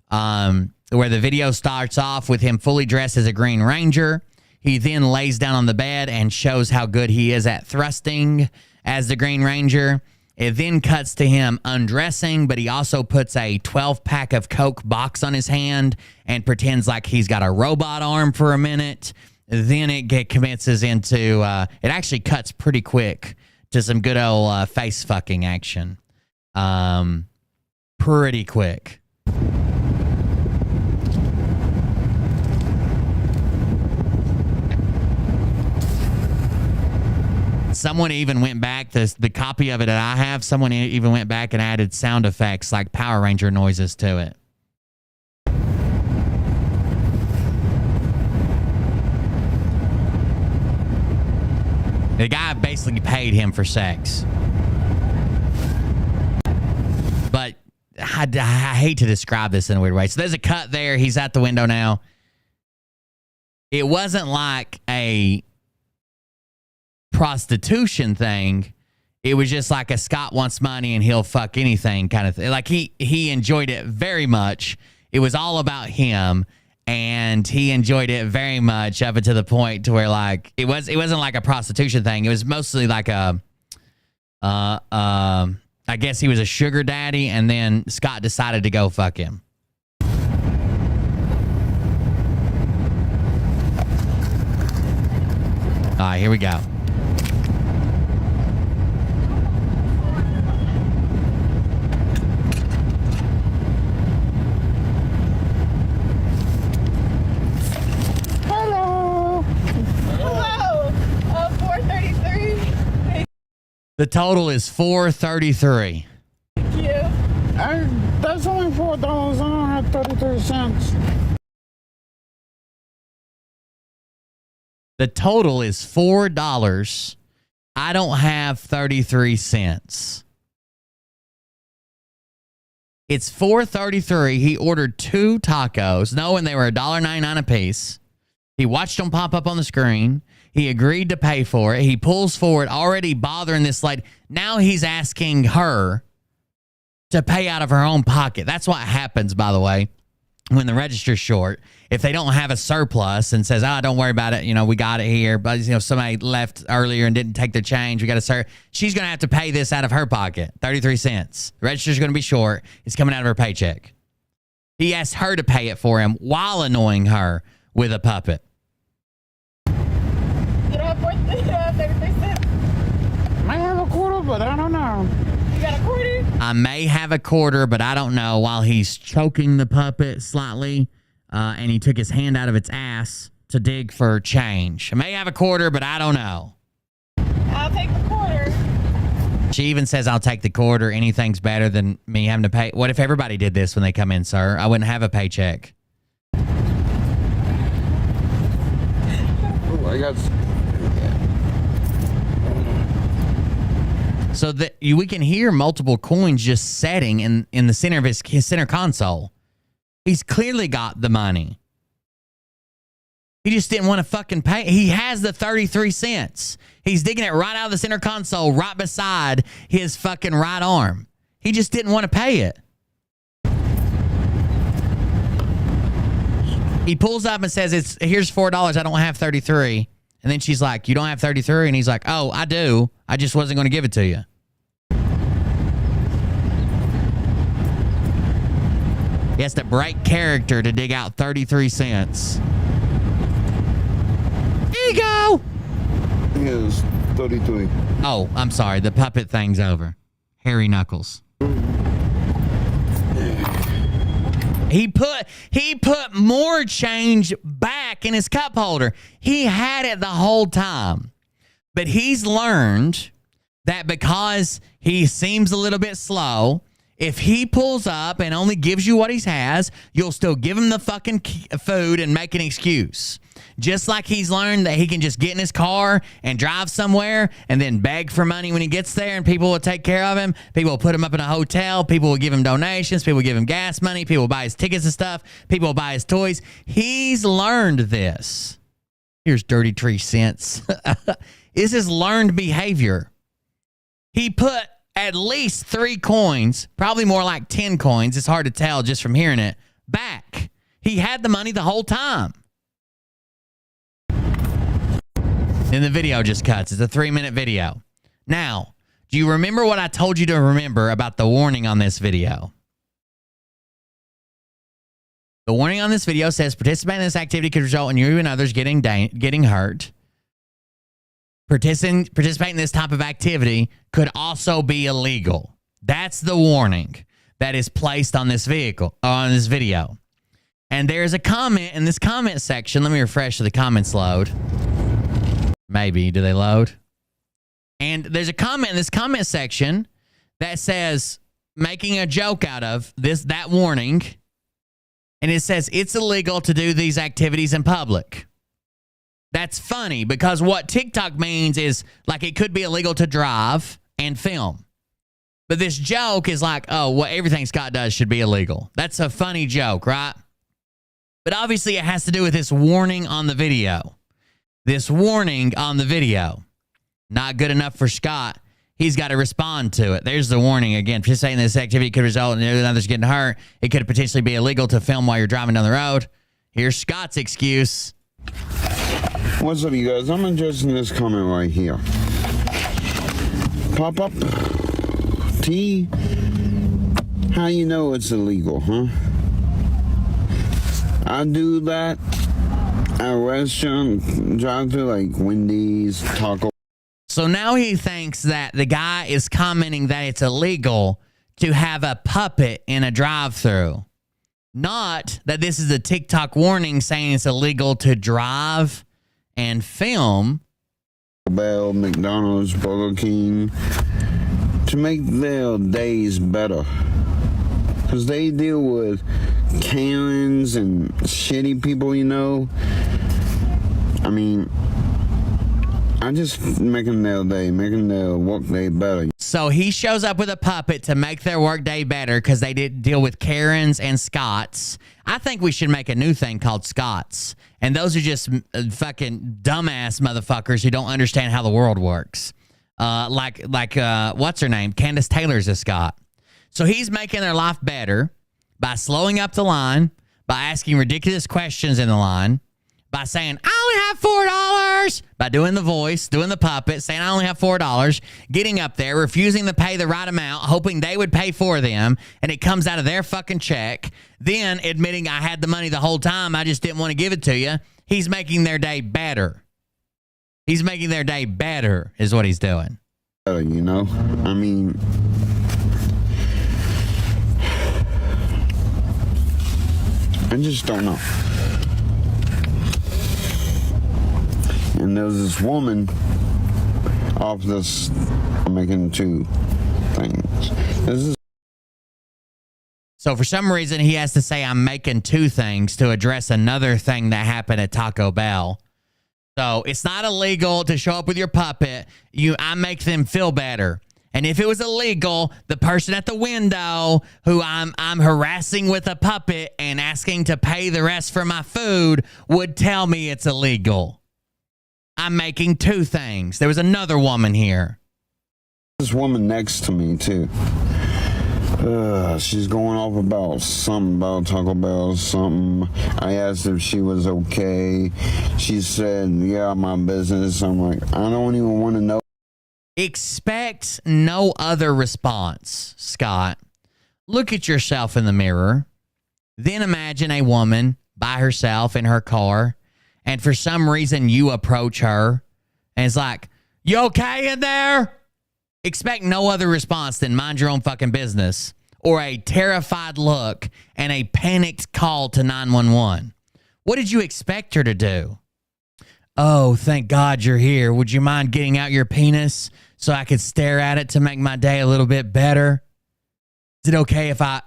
where the video starts off with him fully dressed as a Green Ranger. He then lays down on the bed and shows how good he is at thrusting as the Green Ranger. It then cuts to him undressing, but he also puts a 12-pack of Coke box on his hand and pretends like he's got a robot arm for a minute. Then it commences into, it actually cuts pretty quick to some good old face fucking action. Pretty quick. Someone even went back, the copy of it that I have, someone even went back and added sound effects like Power Ranger noises to it. The guy basically paid him for sex. But I hate to describe this in a weird way. So there's a cut there. He's at the window now. It wasn't like a prostitution thing. It was just like a Scott wants money and he'll fuck anything kind of thing. Like he enjoyed it very much. It was all about him. and he enjoyed it very much up to the point to where like it wasn't like a prostitution thing. It was mostly like a I guess he was a sugar daddy, and then Scott decided to go fuck him. All right, here we go. Hello. Hello. 433. The total is $433. Thank you. That's only $4. I don't have 33 cents. The total is $4. I don't have 33 cents. It's $4.33. He ordered 2 tacos, knowing they were $1.99 a piece. He watched them pop up on the screen. He agreed to pay for it. He pulls forward, already bothering this lady. Now he's asking her to pay out of her own pocket. That's what happens, by the way, when the register's short. If they don't have a surplus and says, "Oh, don't worry about it. You know, we got it here." But, you know, somebody left earlier and didn't take their change. We got to serve. She's going to have to pay this out of her pocket. 33 cents. The register's going to be short. It's coming out of her paycheck. He asked her to pay it for him while annoying her with a puppet. You don't have 33 cents. I have a quarter, but I don't know. You got a quarter? I may have a quarter, but I don't know. While he's choking the puppet slightly, and he took his hand out of its ass to dig for change. I may have a quarter, but I don't know. I'll take the quarter. She even says, "I'll take the quarter. Anything's better than me having to pay." What if everybody did this when they come in, sir? I wouldn't have a paycheck. Oh, I got... So that we can hear multiple coins just setting in the center of his center console. He's clearly got the money. He just didn't want to fucking pay. He has the 33 cents. He's digging it right out of the center console, right beside his fucking right arm. He just didn't want to pay it. He pulls up and says, "Here's $4. I don't have 33." And then she's like, "You don't have 33?" And he's like, "Oh, I do. I just wasn't going to give it to you." He has to break character to dig out 33 cents. Here you go. Yes, 33. Oh, I'm sorry. The puppet thing's over. Hairy Knuckles. He put more change back in his cup holder. He had it the whole time. But he's learned that because he seems a little bit slow, if he pulls up and only gives you what he has, you'll still give him the fucking food and make an excuse. Just like he's learned that he can just get in his car and drive somewhere and then beg for money when he gets there, and people will take care of him. People will put him up in a hotel. People will give him donations. People will give him gas money. People will buy his tickets and stuff. People will buy his toys. He's learned this. Here's 33 cents. This is learned behavior. He put at least 3 coins, probably more like 10 coins, it's hard to tell just from hearing it, back. He had the money the whole time. Then the video just cuts. It's a 3-minute video. Now, do you remember what I told you to remember about the warning on this video? The warning on this video says participating in this activity could result in you and others getting hurt. Participating in this type of activity could also be illegal. That's the warning that is placed on this video. And there's a comment in this comment section. Let me refresh so the comments load. Maybe. Do they load? And there's a comment in this comment section that says, making a joke out of that warning. And it says, it's illegal to do these activities in public. That's funny because what TikTok means is like it could be illegal to drive and film. But this joke is like, oh, well, everything Scott does should be illegal. That's a funny joke, right? But obviously it has to do with this warning on the video. This warning on the video. Not good enough for Scott. He's got to respond to it. There's the warning again. Participating in this activity could result in others getting hurt. It could potentially be illegal to film while you're driving down the road. Here's Scott's excuse. What's up, you guys? I'm addressing this comment right here. Pop up. T. How you know it's illegal, huh? I do that at a restaurant, drive through like Wendy's, Taco. So now he thinks that the guy is commenting that it's illegal to have a puppet in a drive-thru. Not that this is a TikTok warning saying it's illegal to drive and film. Bell, McDonald's, Burger King, to make their days better. Because they deal with Karens and shitty people, you know. I mean, I'm just making their day, making their work day better. So he shows up with a puppet to make their work day better because they did deal with Karens and Scots. I think we should make a new thing called Scots. And those are just fucking dumbass motherfuckers who don't understand how the world works. Like what's her name? Candace Taylor's a Scot. So he's making their life better by slowing up the line, by asking ridiculous questions in the line, by saying, I only have $4, by doing the voice, doing the puppet, saying, I only have $4, getting up there, refusing to pay the right amount, hoping they would pay for them, and it comes out of their fucking check, then admitting I had the money the whole time, I just didn't want to give it to you. He's making their day better. He's making their day better is what he's doing. You know, I mean, I just don't know. And there's this woman off this making two things. This is So for some reason, he has to say I'm making two things to address another thing that happened at Taco Bell. So it's not illegal to show up with your puppet. I make them feel better. And if it was illegal, the person at the window who I'm harassing with a puppet and asking to pay the rest for my food would tell me it's illegal. I'm making two things. There was another woman here. This woman next to me, too. She's going off about something about Taco Bell, something. I asked if she was okay. She said, yeah, my business. I'm like, I don't even want to know. Expect no other response, Scott. Look at yourself in the mirror. Then imagine a woman by herself in her car, and for some reason you approach her, and it's like, you okay in there? Expect no other response than mind your own fucking business, or a terrified look and a panicked call to 911. What did you expect her to do? Oh, thank God you're here. Would you mind getting out your penis so I could stare at it to make my day a little bit better? Is it okay if I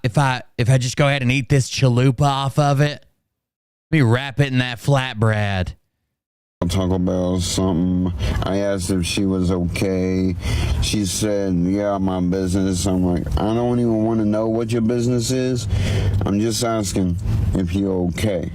just go ahead and eat this chalupa off of it? Let me wrap it in that flatbread. Taco Bell, something. I asked if she was okay. She said, yeah, my business. I'm like, I don't even want to know what your business is. I'm just asking if you're okay.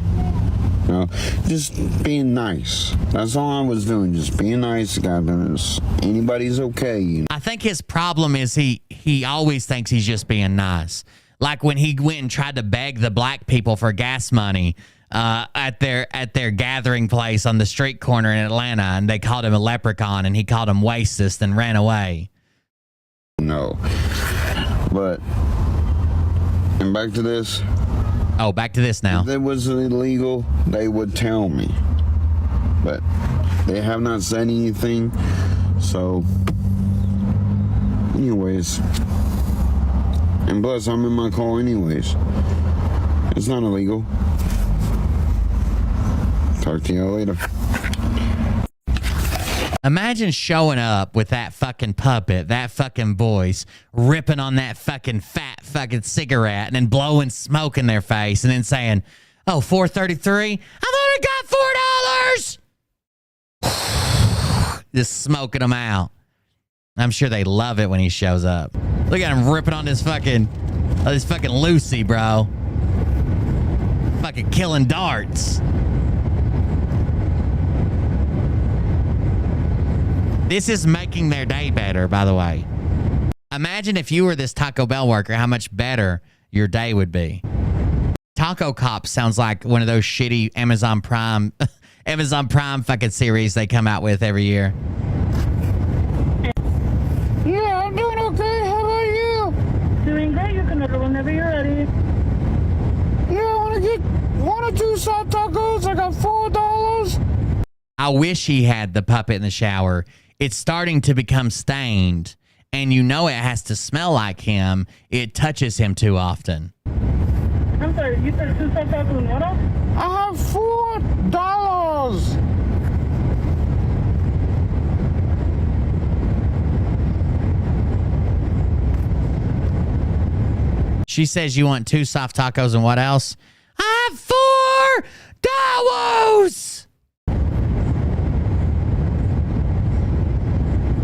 You know, just being nice. That's all I was doing, just being nice. Guys, anybody's okay. You know? I think his problem is he always thinks he's just being nice. Like when he went and tried to beg the black people for gas money at their gathering place on the street corner in Atlanta, and they called him a leprechaun, and he called him racist and ran away. No, but and back to this. Oh, back to this now. If it was illegal, they would tell me. But they have not said anything. So, anyways. And plus, I'm in my car anyways. It's not illegal. Talk to you later. Imagine showing up with that fucking puppet, that fucking voice, ripping on that fucking fat fucking cigarette and then blowing smoke in their face and then saying, oh, $4.33? I've only got $4! Just smoking them out. I'm sure they love it when he shows up. Look at him ripping on this fucking Lucy, bro. Fucking killing darts. This is making their day better, by the way. Imagine if you were this Taco Bell worker, how much better your day would be. Taco Cop sounds like one of those shitty Amazon Prime fucking series they come out with every year. Yeah, I'm doing okay. How about you? Doing great. You can order whenever you're ready. Yeah, I want to get 1 or 2 soft tacos. I got $4. I wish he had the puppet in the shower. It's starting to become stained, and you know it has to smell like him. It touches him too often. I'm sorry, you said 2 soft tacos and what else? I have $4. She says you want 2 soft tacos and what else? I have $4.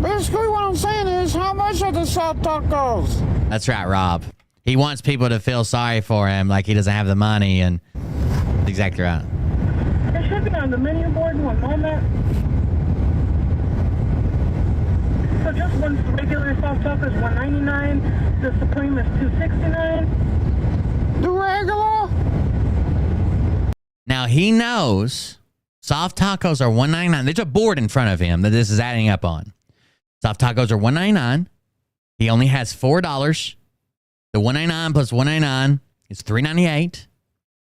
Basically, what I'm saying is, how much are the soft tacos? That's right, Rob. He wants people to feel sorry for him, like he doesn't have the money, and that's exactly right. It should be on the menu board. One moment. So just one regular soft taco is $1.99. The Supreme is $2.69. The regular? Now he knows soft tacos are $1.99. There's a board in front of him that this is adding up on. Soft tacos are $1.99. He only has $4. The $1.99 plus $1.99 is $3.98.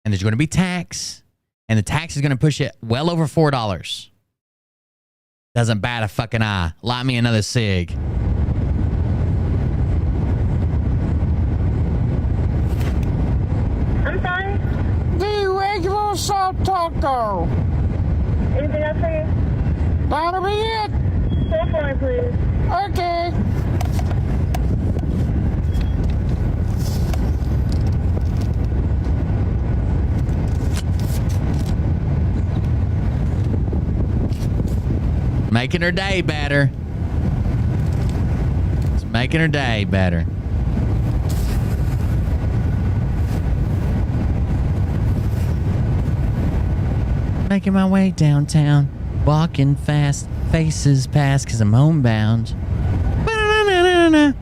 And there's going to be tax. And the tax is going to push it well over $4. Doesn't bat a fucking eye. Light me another cig. I'm sorry? The regular soft taco. Anything else for you? That'll be it. 4 please. Okay. Making her day better. It's making her day better. Making my way downtown. Walking fast. Faces past because I'm homebound. Ba-na-na-na-na.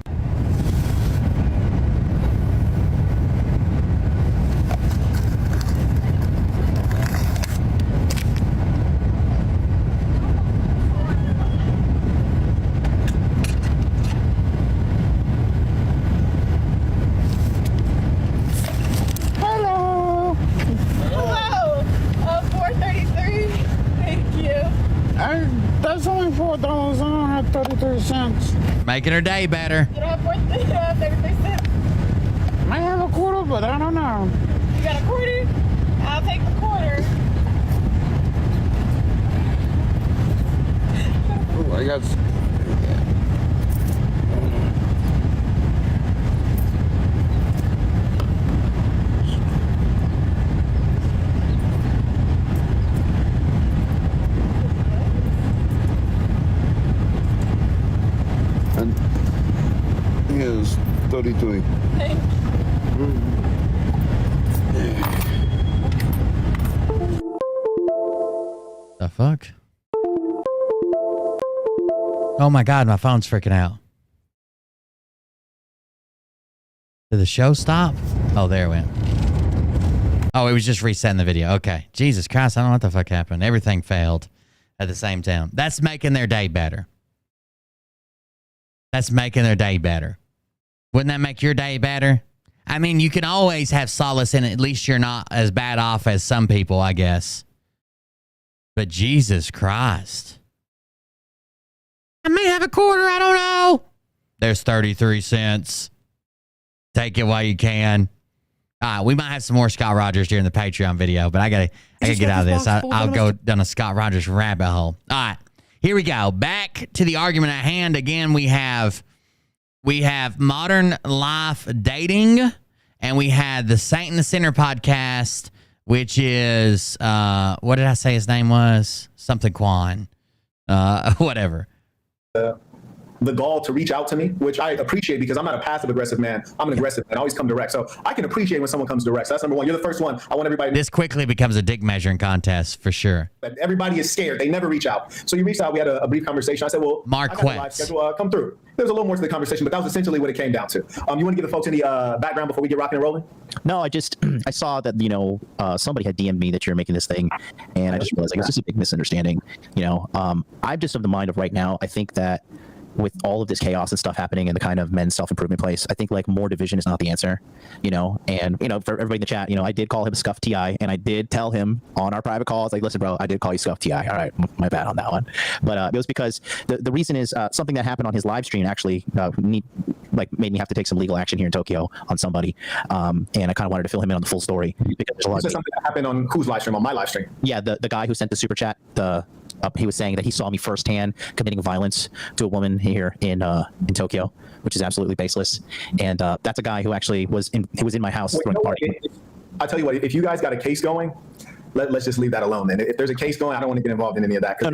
Hello. Hello. 433. Thank you. That's only $4. I don't have 33 cents. Making her day better. You don't have 33 cents. I have a quarter, but I don't know. You got a quarter? I'll take the quarter. Oh, I got. And here's 33. Thank you. The fuck? Oh my god, my phone's freaking out. Did the show stop? Oh, there it went. Oh, it was just resetting the video. Okay. Jesus Christ, I don't know what the fuck happened. Everything failed at the same time. That's making their day better. That's making their day better. Wouldn't that make your day better? I mean, you can always have solace in it. At least you're not as bad off as some people, I guess. But Jesus Christ. I may have a quarter, I don't know. There's 33 cents. Take it while you can. We might have some more Scott Rogers during the Patreon video, but I gotta get out of this. I'll go down a Scott Rogers rabbit hole. All right, here we go. Back to the argument at hand. Again, we have modern life dating, and we had the Saint and the Sinner podcast, which is what did I say his name was? Something Quan. Whatever. the gall to reach out to me, which I appreciate because I'm not a passive aggressive man. I'm an aggressive man. I always come direct. So I can appreciate when someone comes direct. So that's number one. You're the first one. I want everybody. This quickly becomes a dick measuring contest for sure. Everybody is scared. They never reach out. So you reached out. We had a brief conversation. I said, well, Mark I got a live schedule. Come through. There's a little more to the conversation, but that was essentially what it came down to. You want to give the folks any background before we get rocking and rolling? No, I saw that, somebody had DM'd me that you're making this thing, and I just realized, like, it's just a big misunderstanding. I'm just of the mind of right now, I think that with all of this chaos and stuff happening in the kind of men's self-improvement place, I think like more division is not the answer, and for everybody in the chat, I did call him Scuff TI, and I did tell him on our private calls, like, listen, bro, I did call you Scuff TI. All right, my bad on that one. But it was because the reason is something that happened on his live stream actually made me have to take some legal action here in Tokyo on somebody, and I kind of wanted to fill him in on the full story because there's a lot of something that happened on whose live stream? On my live stream. Yeah, the guy who sent the super chat, he was saying that he saw me firsthand committing violence to a woman here in Tokyo, which is absolutely baseless. And that's a guy who actually was in my house throwing a party. I'll tell you what, if you guys got a case going, let's just leave that alone. And if there's a case going, I don't want to get involved in any of that. No.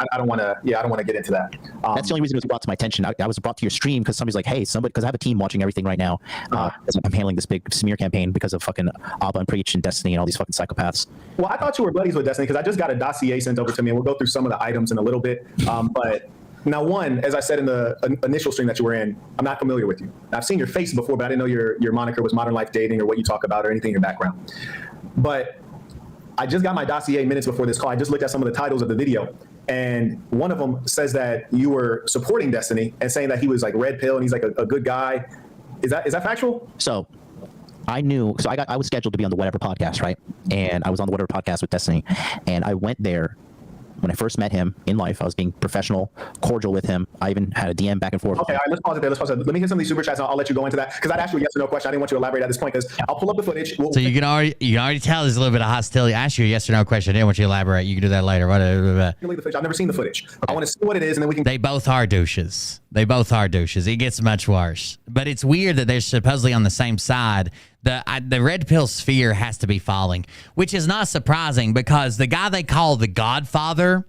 I don't want to get into that. That's the only reason it was brought to my attention. I was brought to your stream because somebody's like, hey, because I have a team watching everything right now. I'm handling this big smear campaign because of fucking Abba and Preach and Destiny and all these fucking psychopaths. Well, I thought you were buddies with Destiny because I just got a dossier sent over to me, and we'll go through some of the items in a little bit. But now, one, as I said in the initial stream that you were in, I'm not familiar with you. I've seen your face before, but I didn't know your moniker was Modern Life Dating or what you talk about or anything in your background. But I just got my dossier minutes before this call. I just looked at some of the titles of the video, and one of them says that you were supporting Destiny and saying that he was like red pill and he's like a good guy. Is that factual? So I was scheduled to be on the Whatever podcast, right? And I was on the Whatever podcast with Destiny, and I went there. When I first met him in life, I was being professional, cordial with him. I even had a DM back and forth. Okay, all right, let's pause it there. Let me hit some of these super chats, and I'll let you go into that because I'd ask you a yes or no question. I didn't want you to elaborate at this point because I'll pull up the footage. So you can already tell there's a little bit of hostility. I asked you a yes or no question. I didn't want you to elaborate. You can do that later. I've never seen the footage. Okay. I want to see what it is, and then we can. They both are douches. It gets much worse. But it's weird that they're supposedly on the same side. The red pill sphere has to be falling, which is not surprising because the guy they call the Godfather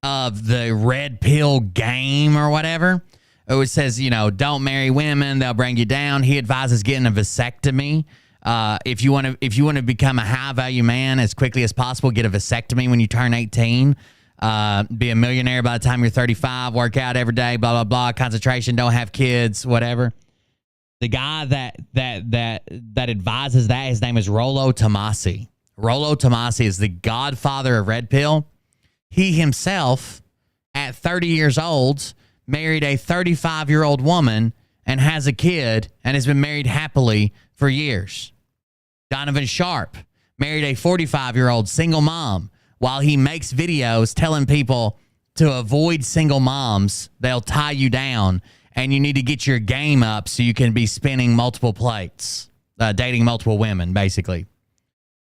of the red pill game or whatever, it says, don't marry women, they'll bring you down. He advises getting a vasectomy. If you want to become a high value man as quickly as possible, get a vasectomy when you turn 18. Be a millionaire by the time you're 35. Work out every day. Blah blah blah. Concentration. Don't have kids. Whatever. The guy that advises that, his name is Rollo Tomasi. Rollo Tomasi is the godfather of red pill. He himself, at 30 years old, married a 35-year-old woman and has a kid and has been married happily for years. Donovan Sharp married a 45-year-old single mom. While he makes videos telling people to avoid single moms, they'll tie you down, and you need to get your game up so you can be spinning multiple plates, dating multiple women, basically.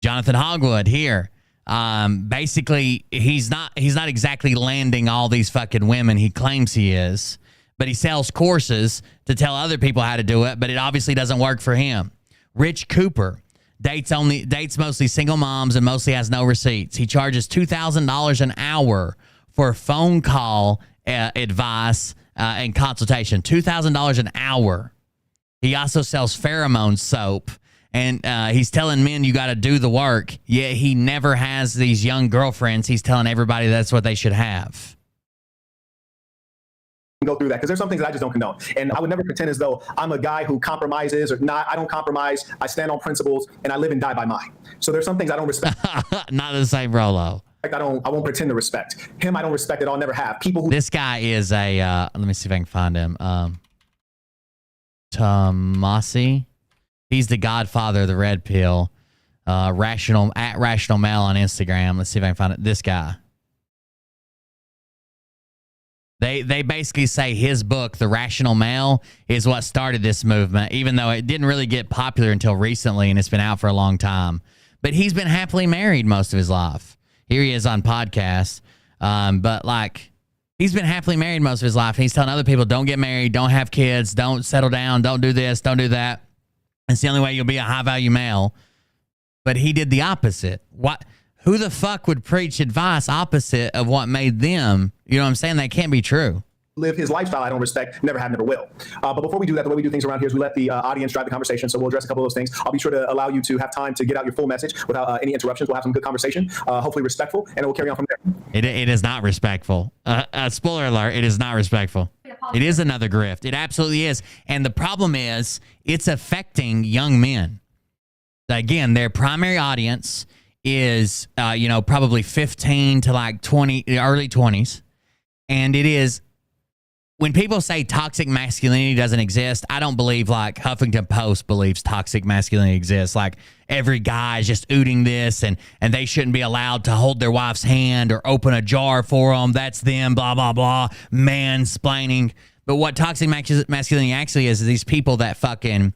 Jonathan Hogwood here. Basically, he's not exactly landing all these fucking women he claims he is, but he sells courses to tell other people how to do it, but it obviously doesn't work for him. Rich Cooper dates mostly single moms and mostly has no receipts. He charges $2,000 an hour for phone call advice and consultation. $2,000 an hour. He also sells pheromone soap. And he's telling men you got to do the work, yet he never has these young girlfriends. He's telling everybody that's what they should have. Go through that because there's some things that I just don't condone. And I would never pretend as though I'm a guy who compromises or not. I don't compromise. I stand on principles and I live and die by mine. So there's some things I don't respect. Not the same Rollo. I won't pretend to respect him. I don't respect it. I'll never have people who. This guy is a, let me see if I can find him. Tomasi. He's the godfather of the red pill. Rational Male on Instagram. Let's see if I can find it. This guy. They basically say his book, The Rational Male, is what started this movement, even though it didn't really get popular until recently and it's been out for a long time. But he's been happily married most of his life. Here he is on podcast. But like, he's been happily married most of his life. And he's telling other people, don't get married, don't have kids, don't settle down, don't do this, don't do that. It's the only way you'll be a high-value male. But he did the opposite. Who the fuck would preach advice opposite of what made them? You know what I'm saying? That can't be true. live his lifestyle I don't respect, never have, never will. But before we do that, the way we do things around here is we let the audience drive the conversation. So we'll address a couple of those things. I'll be sure to allow you to have time to get out your full message without any interruptions. We'll have some good conversation, hopefully respectful, and we'll carry on from there. It is not respectful. Spoiler alert, it is not respectful. It is another grift. It absolutely is. And the problem is it's affecting young men. Again, their primary audience is, probably 15 to like 20, early 20s. And it is, when people say toxic masculinity doesn't exist, I don't believe like Huffington Post believes toxic masculinity exists. Like every guy is just ooting this and they shouldn't be allowed to hold their wife's hand or open a jar for them. That's them, blah, blah, blah, mansplaining. But what toxic masculinity actually is these people that fucking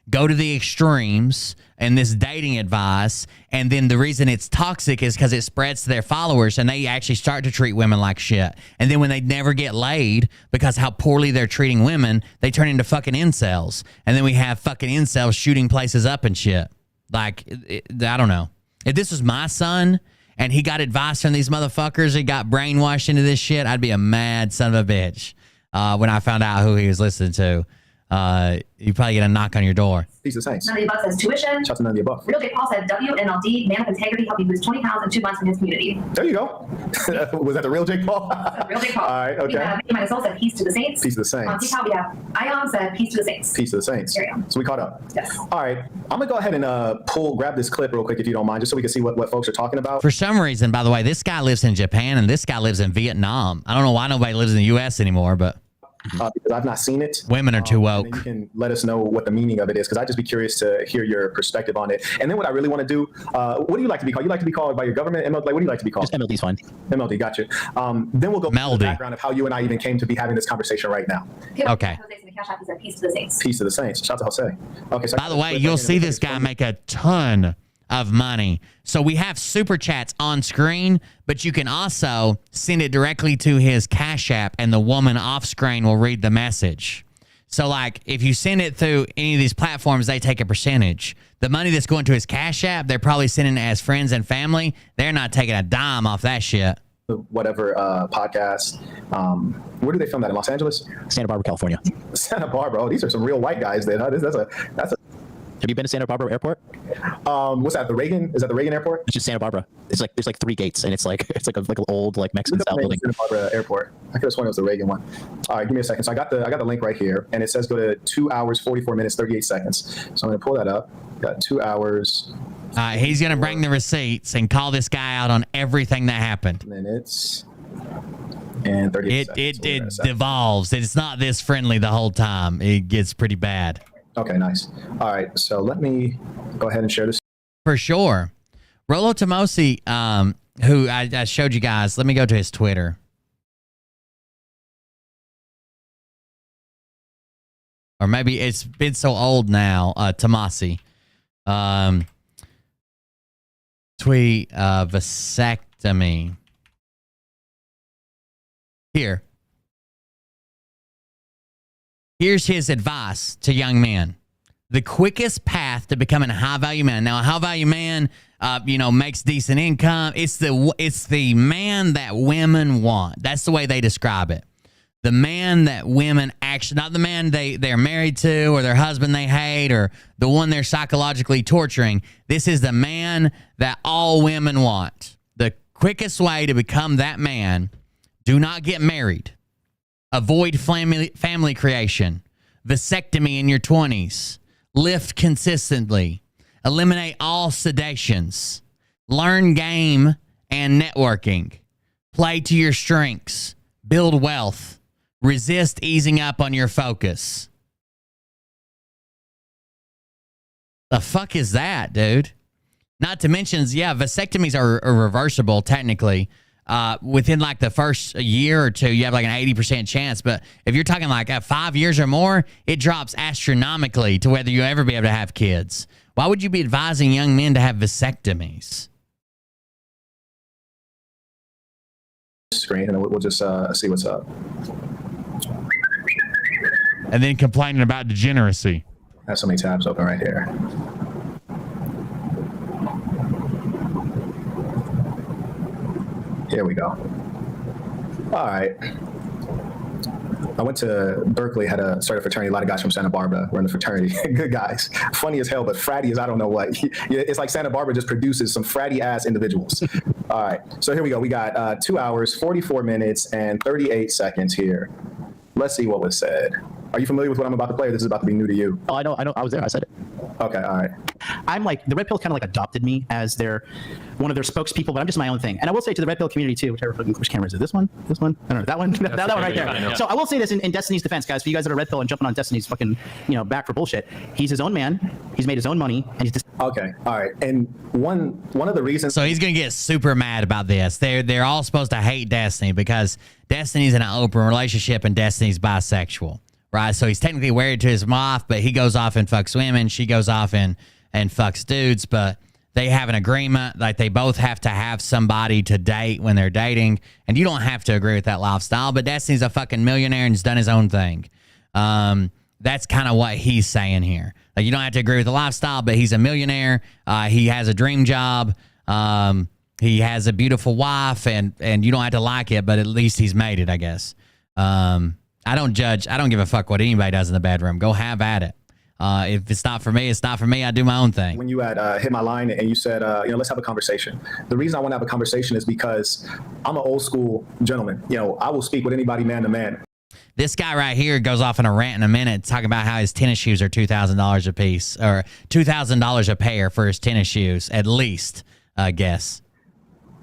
go to the extremes and this dating advice, and then the reason it's toxic is because it spreads to their followers and they actually start to treat women like shit. And then when they never get laid because how poorly they're treating women, they turn into fucking incels. And then we have fucking incels shooting places up and shit. Like, I don't know. If this was my son and he got advice from these motherfuckers, he got brainwashed into this shit, I'd be a mad son of a bitch when I found out who he was listening to. You probably get a knock on your door. Peace of Saints. None of the above says tuition. Shout to none of the above. Real J. Paul said WNLD, man of integrity, helped me lose 20 pounds in 2 months in his community. There you go. Was that the real Jake Paul? Real J. Paul. All right, okay. We have My Soul said peace to the saints. Peace to the saints. On TikTok, we have Ion said peace to the saints. Peace to the saints. There you go. So we caught up. Yes. All right. I'm going to go ahead and grab this clip real quick if you don't mind, just so we can see what folks are talking about. For some reason, by the way, this guy lives in Japan and this guy lives in Vietnam. I don't know why nobody lives in the U.S. anymore, but because I've not seen it. Women are too woke. And you can let us know what the meaning of it is, because I'd just be curious to hear your perspective on it. And then what I really want to do, what do you like to be called? You like to be called by your government? MLD? Like, what do you like to be called? Just MLD's fine. MLD, gotcha. Then we'll go to the background of how you and I even came to be having this conversation right now. Okay. Peace to the saints. Peace to the saints. Shout out to Jose. Okay. So by the way, you'll see this guy make a ton of money. So we have super chats on screen, but you can also send it directly to his Cash App and the woman off screen will read the message. So like if you send it through any of these platforms, they take a percentage. The money that's going to his Cash App, they're probably sending it as friends and family. They're not taking a dime off that shit. Whatever podcast. Where do they film that? In Los Angeles? Santa Barbara, California. Santa Barbara. Oh, these are some real white guys then. Huh? That's a Have you been to Santa Barbara Airport? What's that? The Reagan? Is that the Reagan Airport? It's just Santa Barbara. It's like there's like 3 gates, and it's like an old like Mexican style building. Santa Barbara Airport. I could have sworn it was the Reagan one. All right, give me a second. So I got the link right here, and it says go to 2 hours 44 minutes 38 seconds. So I'm gonna pull that up. Got 2 hours. He's gonna bring the receipts and call this guy out on everything that happened. Minutes. And 38 seconds. It devolves. It's not this friendly the whole time. It gets pretty bad. Okay, nice. All right, so let me go ahead and share this. For sure. Rolo Tomosi, who I showed you guys, let me go to his Twitter. Or maybe it's been so old now, Tomasi. Tweet vasectomy. Here's his advice to young men. The quickest path to becoming a high-value man. Now, a high-value man, makes decent income. It's the man that women want. That's the way they describe it. The man that women actually, not the man they're married to or their husband they hate or the one they're psychologically torturing. This is the man that all women want. The quickest way to become that man, do not get married. Avoid family creation. Vasectomy in your 20s. Lift consistently. Eliminate all sedations. Learn game and networking. Play to your strengths. Build wealth. Resist easing up on your focus. The fuck is that, dude? Not to mention, vasectomies are reversible technically. Within like the first year or two, you have like an 80% chance. But if you're talking like 5 years or more, it drops astronomically to whether you'll ever be able to have kids. Why would you be advising young men to have vasectomies? Screen, and we'll just see what's up. And then complaining about degeneracy. I have so many tabs open right here. Here we go. All right. I went to Berkeley, started a fraternity. A lot of guys from Santa Barbara were in the fraternity. Good guys. Funny as hell, but fratty as I don't know what. It's like Santa Barbara just produces some fratty ass individuals. All right. So here we go. We got 2 hours, 44 minutes, and 38 seconds here. Let's see what was said. Are you familiar with what I'm about to play, or this is about to be new to you? Oh, I know. I was there. I said it. Okay, all right. I'm like, the Red Pill kind of like adopted me as one of their spokespeople, but I'm just my own thing. And I will say to the Red Pill community too, which camera is it? This one? I don't know. That one? that one right there. So I will say this in Destiny's defense, guys, for you guys that are Red Pill and jumping on Destiny's fucking, back for bullshit. He's his own man. He's made his own money. And he's okay, all right. And one of the reasons. So he's gonna get super mad about this. They're all supposed to hate Destiny because Destiny's in an open relationship and Destiny's bisexual. Right, so he's technically married to his wife, but he goes off and fucks women. She goes off and fucks dudes, but they have an agreement. Like, they both have to have somebody to date when they're dating, and you don't have to agree with that lifestyle, but Destiny's a fucking millionaire and he's done his own thing. That's kind of what he's saying here. Like, you don't have to agree with the lifestyle, but he's a millionaire. He has a dream job. He has a beautiful wife, and you don't have to like it, but at least he's made it, I guess. I don't judge. I don't give a fuck what anybody does in the bedroom. Go have at it. If it's not for me, it's not for me. I do my own thing. When you had hit my line and you said, let's have a conversation. The reason I want to have a conversation is because I'm an old school gentleman. I will speak with anybody man to man. This guy right here goes off in a rant in a minute talking about how his tennis shoes are $2,000 a piece or $2,000 a pair for his tennis shoes, at least, I guess.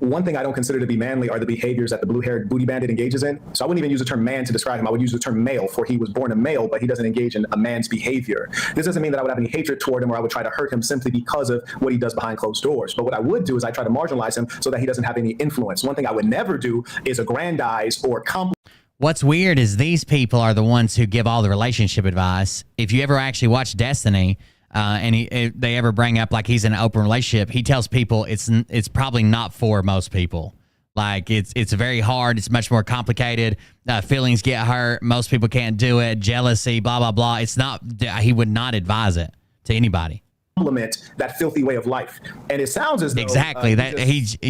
One thing I don't consider to be manly are the behaviors that the blue-haired booty bandit engages in. So I wouldn't even use the term man to describe him. I would use the term male, for he was born a male, but he doesn't engage in a man's behavior. This doesn't mean that I would have any hatred toward him or I would try to hurt him simply because of what he does behind closed doors. But what I would do is I try to marginalize him so that he doesn't have any influence. One thing I would never do is aggrandize or compliment. What's weird is these people are the ones who give all the relationship advice. If you ever actually watch Destiny, and they ever bring up like he's in an open relationship, he tells people it's probably not for most people. Like it's very hard. It's much more complicated. Feelings get hurt. Most people can't do it. Jealousy, blah, blah, blah. It's not, he would not advise it to anybody. Compliment that filthy way of life. And it sounds as though exactly you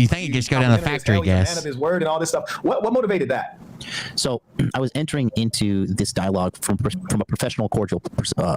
think he just go down the factory, guess. Man of his word and all this stuff. What motivated that? So I was entering into this dialogue from a professional, cordial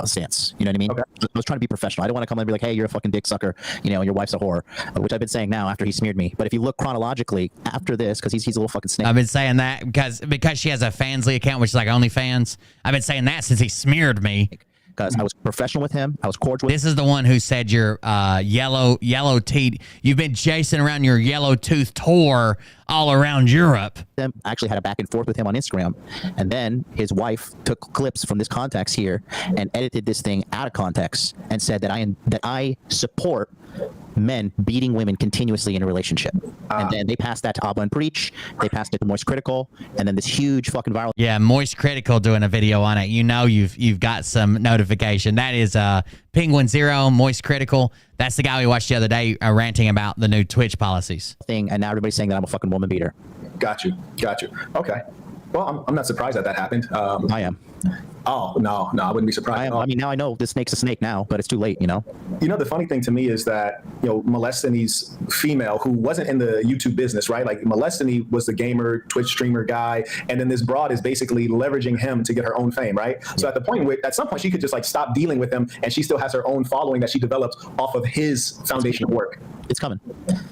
stance. You know what I mean? Okay. I was trying to be professional. I don't want to come and be like, hey, you're a fucking dick sucker, and your wife's a whore, which I've been saying now after he smeared me. But if you look chronologically after this, because he's a little fucking snake. I've been saying that because she has a Fansly account, which is like OnlyFans. I've been saying that since he smeared me. Because I was professional with him. I was cordial with him. This is the one who said your yellow teeth. You've been chasing around your yellow tooth tour all around Europe. I actually had a back and forth with him on Instagram. And then his wife took clips from this context here and edited this thing out of context and said that I support men beating women continuously in a relationship. And then they passed that to Abba and Preach. They passed it to Moist Critical. And then this huge fucking viral. Yeah, Moist Critical doing a video on it. You've got some notification. That is Penguin Zero, Moist Critical. That's the guy we watched the other day ranting about the new Twitch policies. And now everybody's saying that I'm a fucking woman beater. Got you. Okay. Well, I'm not surprised that happened. I am. Oh, no, I wouldn't be surprised. I mean, now I know this snake's a snake now, but it's too late, the funny thing to me is that, Molestany's female who wasn't in the YouTube business, right? Like Molestany was the gamer, Twitch streamer guy. And then this broad is basically leveraging him to get her own fame, right? Yeah. So at some point she could just like stop dealing with him and she still has her own following that she developed off of his foundation of work. It's coming.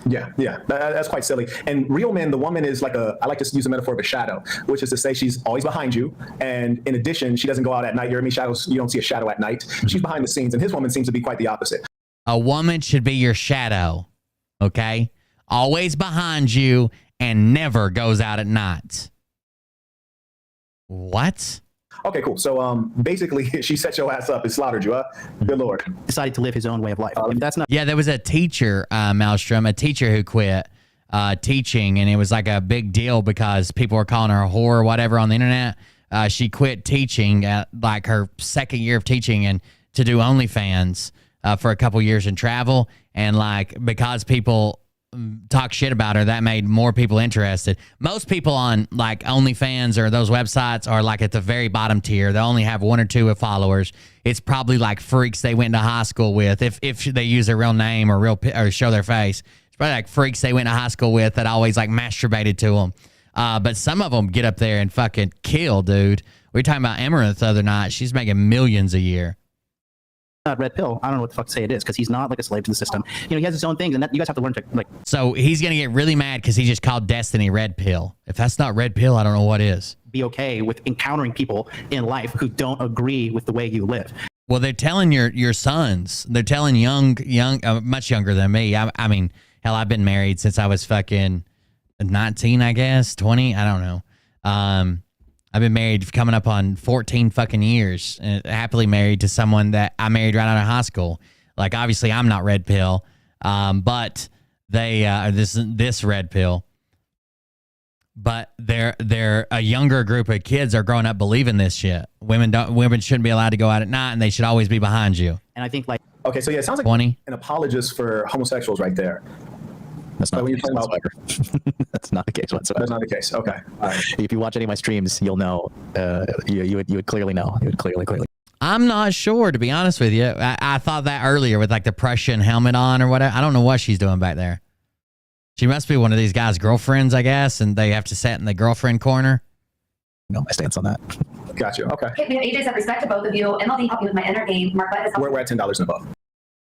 Yeah. That's quite silly. And real men, the woman is like I like to use a metaphor of a shadow, which is to say she's always behind you. And in addition, she doesn't go out at night. You hear me? Shadows, you don't see a shadow at night. She's behind the scenes. And his woman seems to be quite the opposite. A woman should be your shadow, okay? Always behind you and never goes out at night. What? Okay, cool. So basically, she set your ass up and slaughtered you, huh? Good Lord. Decided to live his own way of life. If that's not. Yeah, there was a teacher, Maelstrom, a teacher who quit teaching, and it was like a big deal because people were calling her a whore or whatever on the internet. She quit teaching at like her second year of teaching and to do OnlyFans for a couple years and travel. And like, because people talk shit about her, that made more people interested. Most people on like OnlyFans or those websites are like at the very bottom tier. They only have 1 or 2 followers. It's probably like freaks they went to high school with. If they use their real name or show their face, it's probably like freaks they went to high school with that always like masturbated to them. But some of them get up there and fucking kill, dude. We were talking about Amaranth the other night. She's making millions a year. Red pill. I don't know what the fuck to say it is because he's not like a slave to the system. You know, he has his own things, and you guys have to learn to like. So he's gonna get really mad because he just called Destiny red pill. If that's not red pill, I don't know what is. Be okay with encountering people in life who don't agree with the way you live. Well, they're telling your sons. They're telling young, much younger than me. I mean, hell, I've been married since I was fucking 19, I guess, 20. I don't know. I've been married coming up on 14 fucking years, happily married to someone that I married right out of high school. Like, obviously, I'm not red pill, but they this red pill. But they're a younger group of kids are growing up believing this shit. Women shouldn't be allowed to go out at night, and they should always be behind you. And I think like okay, so yeah, it sounds like 20. an apologist for homosexuals right there. That's not when you're talking about that's not the case whatsoever. That's not the case. Okay. All right. If you watch any of my streams, you'll know. You would clearly know. You would clearly. I'm not sure, to be honest with you. I thought that earlier with like the Prussian helmet on or whatever. I don't know what she's doing back there. She must be one of these guys' girlfriends, I guess, and they have to sit in the girlfriend corner. No, my stance on that. Gotcha. Okay. We have AJ's have respect to both of you. MLD help you with my inner game. Mark Bud is We're at $10 and above.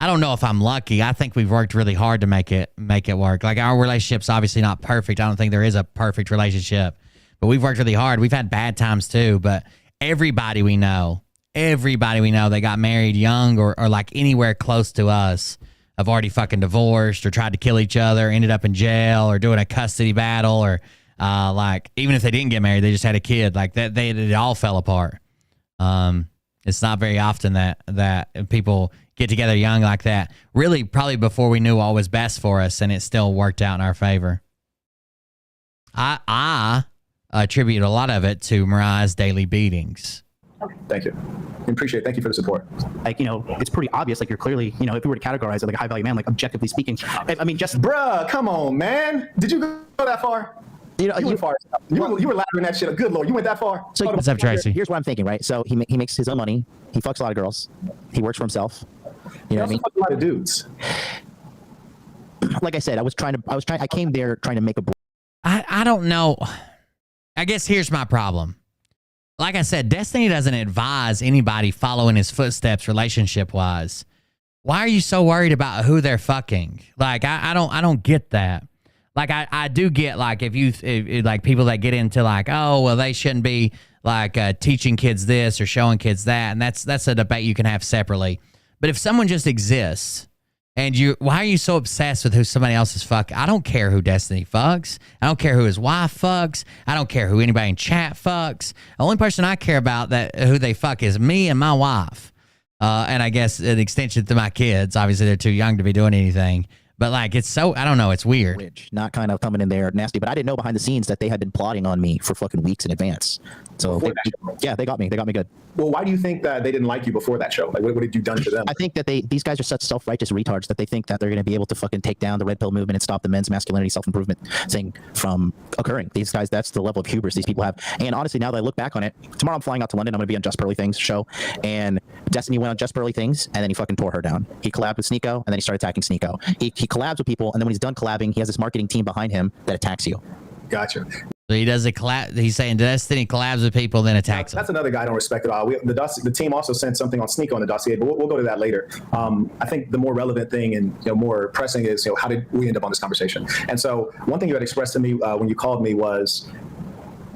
I don't know if I'm lucky. I think we've worked really hard to make it work. Like, our relationship's obviously not perfect. I don't think there is a perfect relationship, but we've worked really hard. We've had bad times too, but everybody we know that got married young or like anywhere close to us have already fucking divorced or tried to kill each other, ended up in jail or doing a custody battle or like even if they didn't get married, they just had a kid. Like that, it all fell apart. It's not very often that people get together young like that. Really, probably before we knew what was best for us, and it still worked out in our favor. I attribute a lot of it to Mariah's daily beatings. Thank you. I appreciate it. Thank you for the support. Like, you know, it's pretty obvious. Like, you're clearly, you know, if we were to categorize it like a high value man, like objectively speaking, I mean, just bruh, come on, man. Did you go that far? You know, you went far. You were lathering that shit. Good Lord, you went that far. So what's up, Tracy? Here's what I'm thinking, right? So he makes his own money. He fucks a lot of girls. He works for himself. You know what I mean? Fuck a lot of dudes. Like I said, I came there trying to make a. I don't know. I guess here's my problem. Like I said, Destiny doesn't advise anybody following his footsteps relationship-wise. Why are you so worried about who they're fucking? Like, I don't get that. Like, I do get, like, if like, people that get into, like, oh, well, they shouldn't be, like, teaching kids this or showing kids that, and that's a debate you can have separately. But if someone just exists, and why are you so obsessed with who somebody else is fucking? I don't care who Destiny fucks. I don't care who his wife fucks. I don't care who anybody in chat fucks. The only person I care about who they fuck is me and my wife. And I guess an extension to my kids. Obviously, they're too young to be doing anything. But, like, it's so, I don't know, it's weird. Not kind of coming in there nasty, but I didn't know behind the scenes that they had been plotting on me for fucking weeks in advance. So, they got me. They got me good. Well, why do you think that they didn't like you before that show? Like, what had you done to them? I think that these guys are such self-righteous retards that they think that they're going to be able to fucking take down the red pill movement and stop the men's masculinity self-improvement thing from occurring. These guys, that's the level of hubris these people have. And honestly, now that I look back on it, tomorrow I'm flying out to London. I'm going to be on Just Burley Things show. And Destiny went on Just Burley Things, and then he fucking tore her down. He collabed with Sneeko, and then he started attacking Sneeko. He collabs with people, and then when he's done collabing, he has this marketing team behind him that attacks you. Gotcha. So he does a collab. He's saying Destiny collabs with people, then attacks them. That's another guy I don't respect at all. The team also sent something on Sneeko on the dossier, but we'll go to that later. I think the more relevant thing and more pressing is how did we end up on this conversation? And so one thing you had expressed to me when you called me was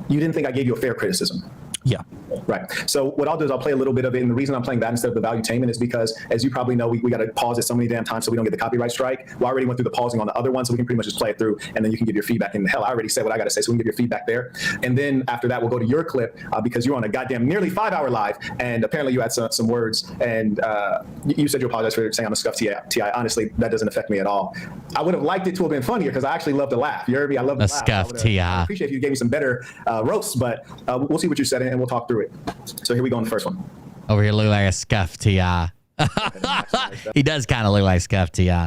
you didn't think I gave you a fair criticism. Yeah. Right. So what I'll do is I'll play a little bit of it. And the reason I'm playing that instead of the valuetainment is because, as you probably know, we got to pause it so many damn times so we don't get the copyright strike. We already went through the pausing on the other one, so we can pretty much just play it through, and then you can give your feedback. And hell, I already said what I got to say, so we can give your feedback there. And then after that, we'll go to your clip because you're on a goddamn nearly 5-hour live, and apparently you had some words, and you said you apologize for saying I'm a scuffed TI. Honestly, that doesn't affect me at all. I would have liked it to have been funnier because I actually love to laugh. You heard me? I love to laugh. Scuffed TI. I appreciate if you gave me some better roasts, but we'll see what you said, and we'll talk through it. So here we go on the first one. Over here look like a scuffed TI. He does kind of look like scuffed TI.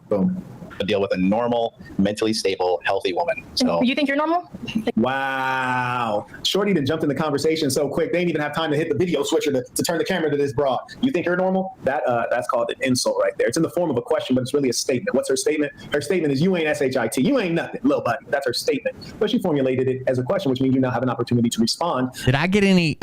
Boom. To deal with a normal, mentally stable, healthy woman. So You think you're normal? Wow. Shorty done jumped in the conversation so quick, they didn't even have time to hit the video switcher to turn the camera to this broad. You think you're normal? That's called an insult right there. It's in the form of a question, but it's really a statement. What's her statement? Her statement is, you ain't SHIT. You ain't nothing, little buddy. That's her statement. But she formulated it as a question, which means you now have an opportunity to respond. Did I get any,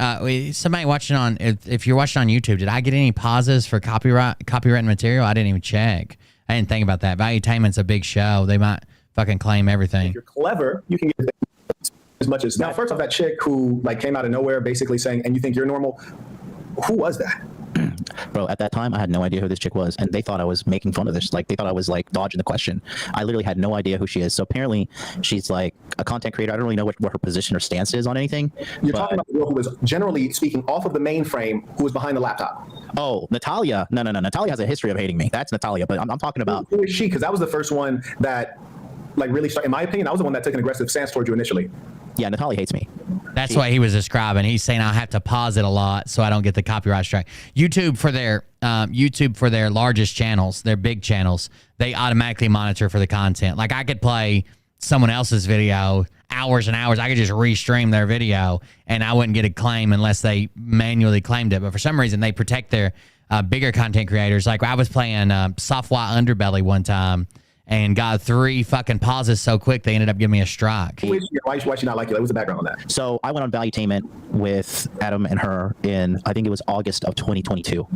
somebody watching on, if you're watching on YouTube, did I get any pauses for copyright material? I didn't even check. I didn't think about that. Valuetainment's a big show. They might fucking claim everything. If you're clever, you can get as much as. Now, first off, that chick who like came out of nowhere basically saying, and you think you're normal, who was that? Bro, at that time, I had no idea who this chick was, and they thought I was making fun of this. Like, they thought I was, like, dodging the question. I literally had no idea who she is. So apparently, she's, like, a content creator. I don't really know what her position or stance is on anything. You're talking about the girl who was generally speaking off of the mainframe, who was behind the laptop. Oh, Natalia. No. Natalia has a history of hating me. That's Natalia, but I'm talking about... Who is she? Because that was the first one that, like, really started... In my opinion, I was the one that took an aggressive stance towards you initially. Yeah, Natalia hates me. That's what he was describing. He's saying I have to pause it a lot so I don't get the copyright strike. YouTube for their largest channels, their big channels, they automatically monitor for the content. Like I could play someone else's video hours and hours. I could just restream their video and I wouldn't get a claim unless they manually claimed it. But for some reason, they protect their bigger content creators. Like I was playing Soft White Underbelly one time and got 3 fucking pauses so quick they ended up giving me a strike. Why she not like you? What's the background on that? So I went on Valuetainment with Adam and her in, I think it was August of 2022.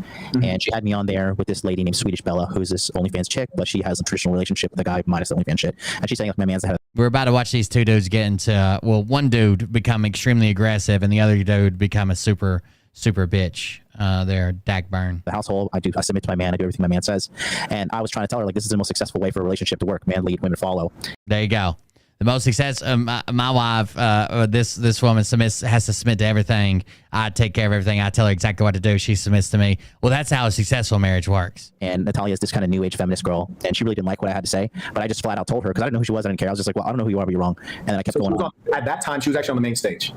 And she had me on there with this lady named Swedish Bella, who's this OnlyFans chick, but she has a traditional relationship with a guy minus the OnlyFans shit. And she's saying, like, my man's the head of... We're about to watch these 2 dudes get into, well, one dude become extremely aggressive and the other dude become a super bitch. They're Dagburn. The household, I submit to my man. I do everything my man says. And I was trying to tell her, like, this is the most successful way for a relationship to work. Man lead, women follow. There you go. The most success. My wife, this woman has to submit to everything. I take care of everything. I tell her exactly what to do. She submits to me. Well, that's how a successful marriage works. And Natalia is this kind of new age feminist girl, and she really didn't like what I had to say. But I just flat out told her because I didn't know who she was. I didn't care. I was just like, well, I don't know who you are, but you're wrong. And then I kept going on. At that time, she was actually on the main stage.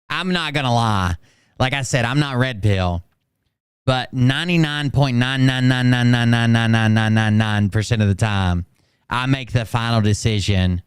I'm not gonna lie. Like I said, I'm not red pill, but 99.999999999% of the time, I make the final decision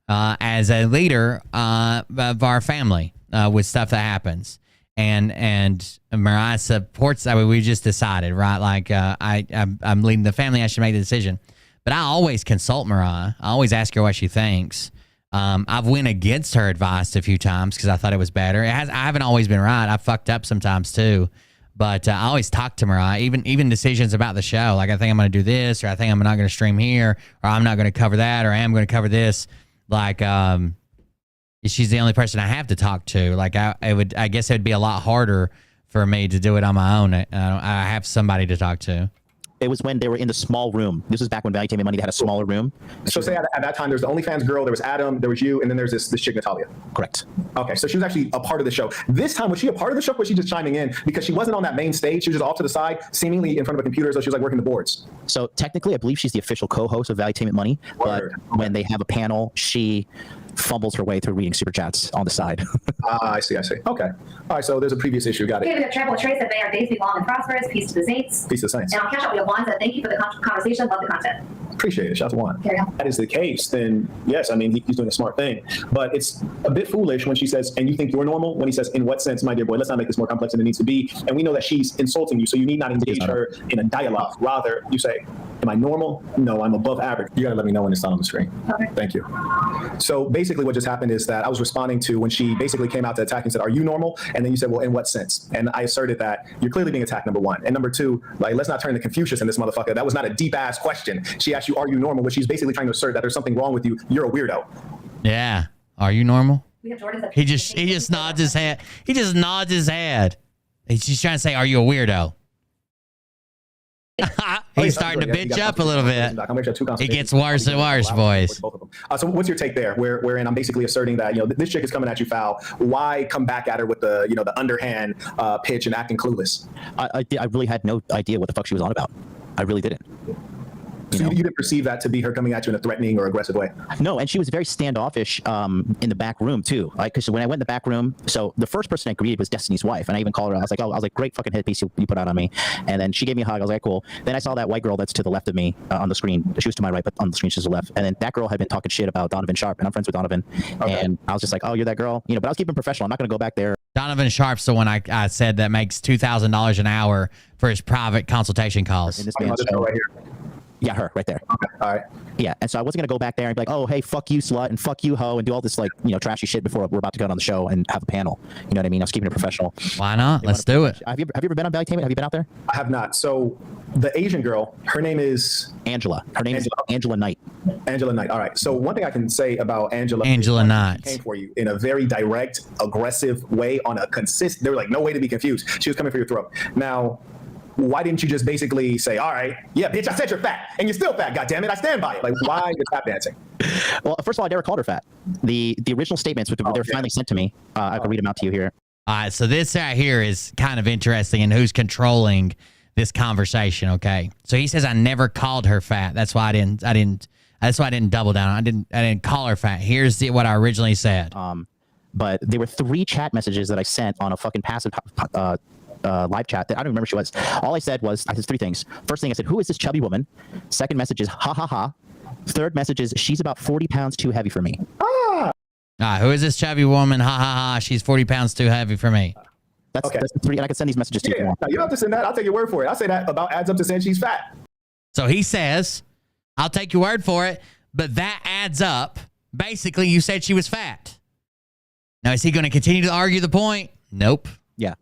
as a leader of our family with stuff that happens. And Mariah supports. I mean, we just decided, right? Like I'm leading the family. I should make the decision. But I always consult Mariah. I always ask her what she thinks. I've went against her advice a few times because I thought it was better. I haven't always been right. I fucked up sometimes too. But I always talk to Mariah, even decisions about the show. Like I think I'm going to do this, or I think I'm not going to stream here, or I'm not going to cover that, or I am going to cover this. Like she's the only person I have to talk to. Like I guess it would be a lot harder for me to do it on my own. I have somebody to talk to. It was when they were in the small room. This was back when Valuetainment Money, they had a smaller room. So say at that time, there's the OnlyFans girl, there was Adam, there was you, and then there's this chick, Natalia. Correct. Okay, so she was actually a part of the show. This time, was she a part of the show, or was she just chiming in? Because she wasn't on that main stage. She was just off to the side, seemingly in front of a computer, so she was like working the boards. So technically, I believe she's the official co-host of Valuetainment Money. Word. But when they have a panel, she fumbles her way through reading super chats on the side. I see. Okay. All right, so there's a previous issue. Got it. Okay, we have Travel with Trace that may our days be long and prosperous. Peace to the saints. Peace to the saints. And on Cash Out, we have Juan that thank you for the conversation. Love the content. Appreciate it. Shout out to Juan. Carry on. That is the case, then yes, I mean, he's doing a smart thing. But it's a bit foolish when she says, and you think you're normal? When he says, in what sense, my dear boy? Let's not make this more complex than it needs to be. And we know that she's insulting you, so you need not engage her in a dialogue. Rather, you say, am I normal? No, I'm above average. You got to let me know when it's not on the screen. Okay. Thank you. So basically what just happened is that I was responding to when she basically came out to attack and said, are you normal? And then you said, well, in what sense? And I asserted that you're clearly being attacked, number one. And number two, like, let's not turn to Confucius in this motherfucker. That was not a deep ass question. She asked you, are you normal? Which she's basically trying to assert that there's something wrong with you. You're a weirdo. Yeah. Are you normal? We have Jordan that He just nods his head. He just nods his head. She's trying to say, are you a weirdo? He's starting to bitch up a little bit. It gets worse and worse, boys. So what's your take there? Wherein I'm basically asserting that, you know, this chick is coming at you foul. Why come back at her with the, you know, the underhand pitch and acting clueless? I really had no idea what the fuck she was on about. I really didn't. So you didn't perceive that to be her coming at you in a threatening or aggressive way? No, and she was very standoffish in the back room too. Like, because when I went in the back room, so the first person I greeted was Destiny's wife, and I even called her. I was like, great fucking headpiece you put out on me. And then she gave me a hug. I was like, cool. Then I saw that white girl that's to the left of me on the screen. She was to my right, but on the screen she's to the left. And then that girl had been talking shit about Donovan Sharp, and I'm friends with Donovan. Okay. And I was just like, oh, you're that girl, But I was keeping professional. I'm not gonna go back there. Donovan Sharp's the one I said that makes $2,000 an hour for his private consultation calls. In this man's show. Right here. Yeah, her right there. Okay, all right. Yeah, and so I wasn't gonna go back there and be like, oh, hey, fuck you, slut, and fuck you, hoe, and do all this like trashy shit before we're about to go on the show and have a panel. You know what I mean? I was keeping it professional. Why not? Let's do it. Have you ever been on Valuetainment? Have you been out there? I have not. So the Asian girl, her name is Angela. Her name is Angela Knight. Angela Knight. All right. So one thing I can say about Angela Knight came for you in a very direct, aggressive way on a consistent. There was like no way to be confused. She was coming for your throat. Now, why didn't you just basically say, all right, yeah, bitch, I said you're fat, and you're still fat, goddammit, I stand by it. Like, why are you tap dancing? Well, first of all, I never called her fat. The original statements, they're finally sent to me. I can read them out to you here. All right, so this right here is kind of interesting in who's controlling this conversation, okay? So he says I never called her fat. That's why I didn't double down. I didn't call her fat. Here's what I originally said. But there were 3 chat messages that I sent on a fucking passive live chat that I don't remember who she was. All I said was, I said 3 things. First thing I said, who is this chubby woman? Second message is, ha ha ha. Third message is, she's about 40 pounds too heavy for me. Who is this chubby woman? Ha ha ha. She's 40 pounds too heavy for me. That's the 3, and I can send these messages to you. No, you don't have to send that. I'll take your word for it. I'll say that about adds up to saying she's fat. So he says, I'll take your word for it, but that adds up. Basically, you said she was fat. Now, is he going to continue to argue the point? Nope. Yeah.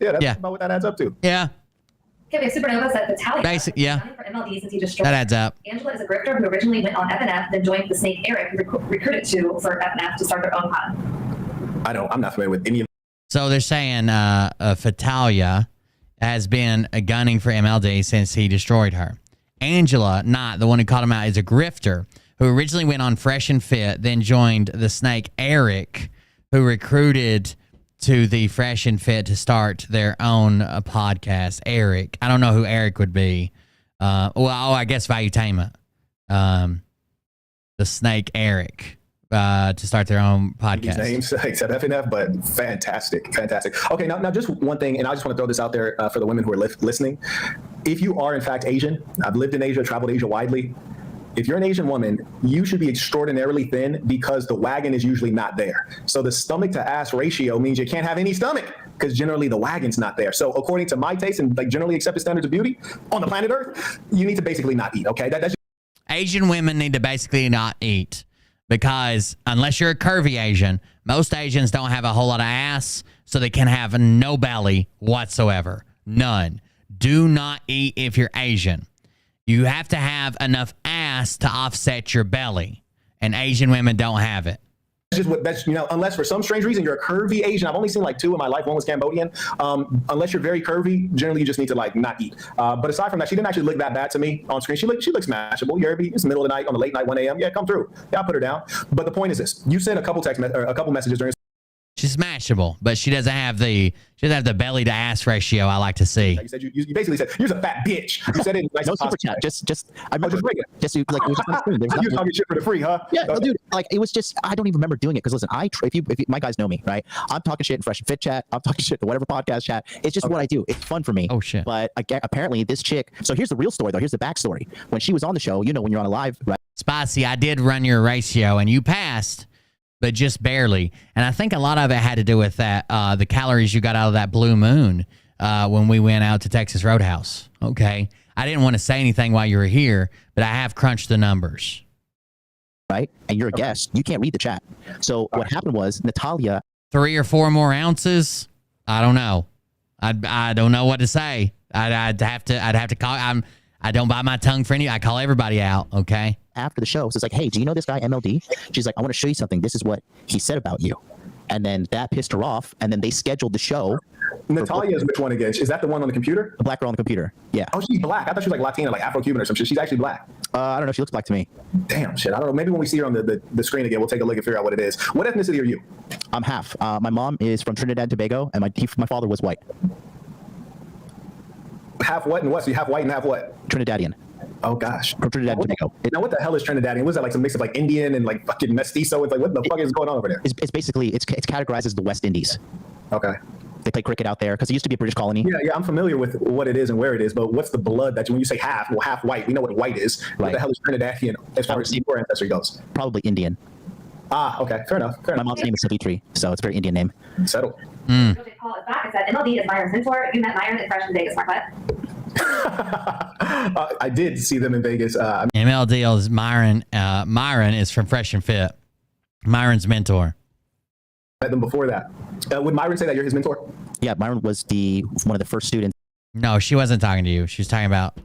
Yeah, that's about what that adds up to. Yeah. Kevin Supernova said Natalia yeah. for MLD since he destroyed. That adds up. Angela is a grifter who originally went on FNF, then joined the snake Eric, recruited for FNF to start their own pod. I'm not familiar with any of. So they're saying Fatalia has been gunning for MLD since he destroyed her. Angela, not the one who called him out, is a grifter who originally went on Fresh and Fit, then joined the snake Eric, who recruited to the Fresh and Fit to start their own podcast. Eric. I don't know who Eric would be. I guess Valuetainment. The snake Eric to start their own podcast. These names, except FNF, but fantastic. Okay, now just one thing, and I just want to throw this out there for the women who are listening. If you are, in fact, Asian, I've lived in Asia, traveled Asia widely. If you're an Asian woman, you should be extraordinarily thin because the wagon is usually not there. So the stomach to ass ratio means you can't have any stomach because generally the wagon's not there. So according to my taste and like generally accepted standards of beauty on the planet Earth, you need to basically not eat. Okay, that's Asian women need to basically not eat because unless you're a curvy Asian, most Asians don't have a whole lot of ass, so they can have no belly whatsoever. None. Do not eat if you're Asian. You have to have enough ass to offset your belly, and Asian women don't have it. That's unless for some strange reason you're a curvy Asian. I've only seen like 2 in my life. One was Cambodian. Unless you're very curvy, generally you just need to like not eat. But aside from that, she didn't actually look that bad to me on screen. She looks smashable. It's the middle of the night on the late night 1 a.m. Yeah, come through. Yeah, I'll put her down. But the point is this: you sent a couple messages during. She's smashable, but she doesn't have the belly to ass ratio I like to see. You said you basically said you're a fat bitch. You said it in nice no super chat. I remember just like it was just on the screen. You talking shit for the free, huh? Yeah, no, dude. Like it was just I don't even remember doing it because listen, if you my guys know me, right? I'm talking shit in Fresh and Fit chat. I'm talking shit in whatever podcast chat. It's just what I do. It's fun for me. Oh shit. But apparently this chick. So here's the real story though. Here's the backstory. When she was on the show, when you're on a live, right? Spicy, I did run your ratio and you passed. But just barely. And I think a lot of it had to do with that, the calories you got out of that Blue Moon when we went out to Texas Roadhouse. Okay. I didn't want to say anything while you were here, but I have crunched the numbers. Right? And you're a guest. You can't read the chat. So what happened was Natalia. 3 or 4 more ounces? I don't know. I don't know what to say. I'd have to call. I don't bite my tongue for any. I call everybody out. Okay. After the show, so it's like, hey, do you know this guy MLD? She's like, I want to show you something. This is what he said about you. And then that pissed her off. And then they scheduled the show. Natalia is which one again? Is that the one on the computer? The black girl on the computer. Yeah. Oh, she's black. I thought she was like Latina, like Afro-Cuban or some shit. She's actually black. I don't know. She looks black to me. Damn shit. I don't know. Maybe when we see her on the screen again, we'll take a look and figure out what it is. What ethnicity are you? I'm half. My mom is from Trinidad and Tobago, and my father was white. Half what and what? So you half white and half what? Trinidadian. Oh gosh. From Trinidad and Tobago. Now what the hell is Trinidadian? Was that like some mix of like Indian and like fucking mestizo? It's like what the fuck is going on over there? It's basically it's categorized as the West Indies. Okay. They play cricket out there because it used to be a British colony. Yeah, I'm familiar with what it is and where it is, but what's the blood that when you say half? Well, half white. We know what white is. What the hell is Trinidadian as far as your ancestry goes? Probably Indian. Ah, okay, fair enough. My mom's name is Savitri, so it's a very Indian name. Settled. Paul is back and said, MLD is Myron's mentor. You met Myron at Fresh in Vegas, Marquette. I did see them in Vegas. MLD is Myron. Myron is from Fresh and Fit. Myron's mentor. Met them before that. Would Myron say that you're his mentor? Yeah, Myron was one of the first students. No, she wasn't talking to you. She was talking about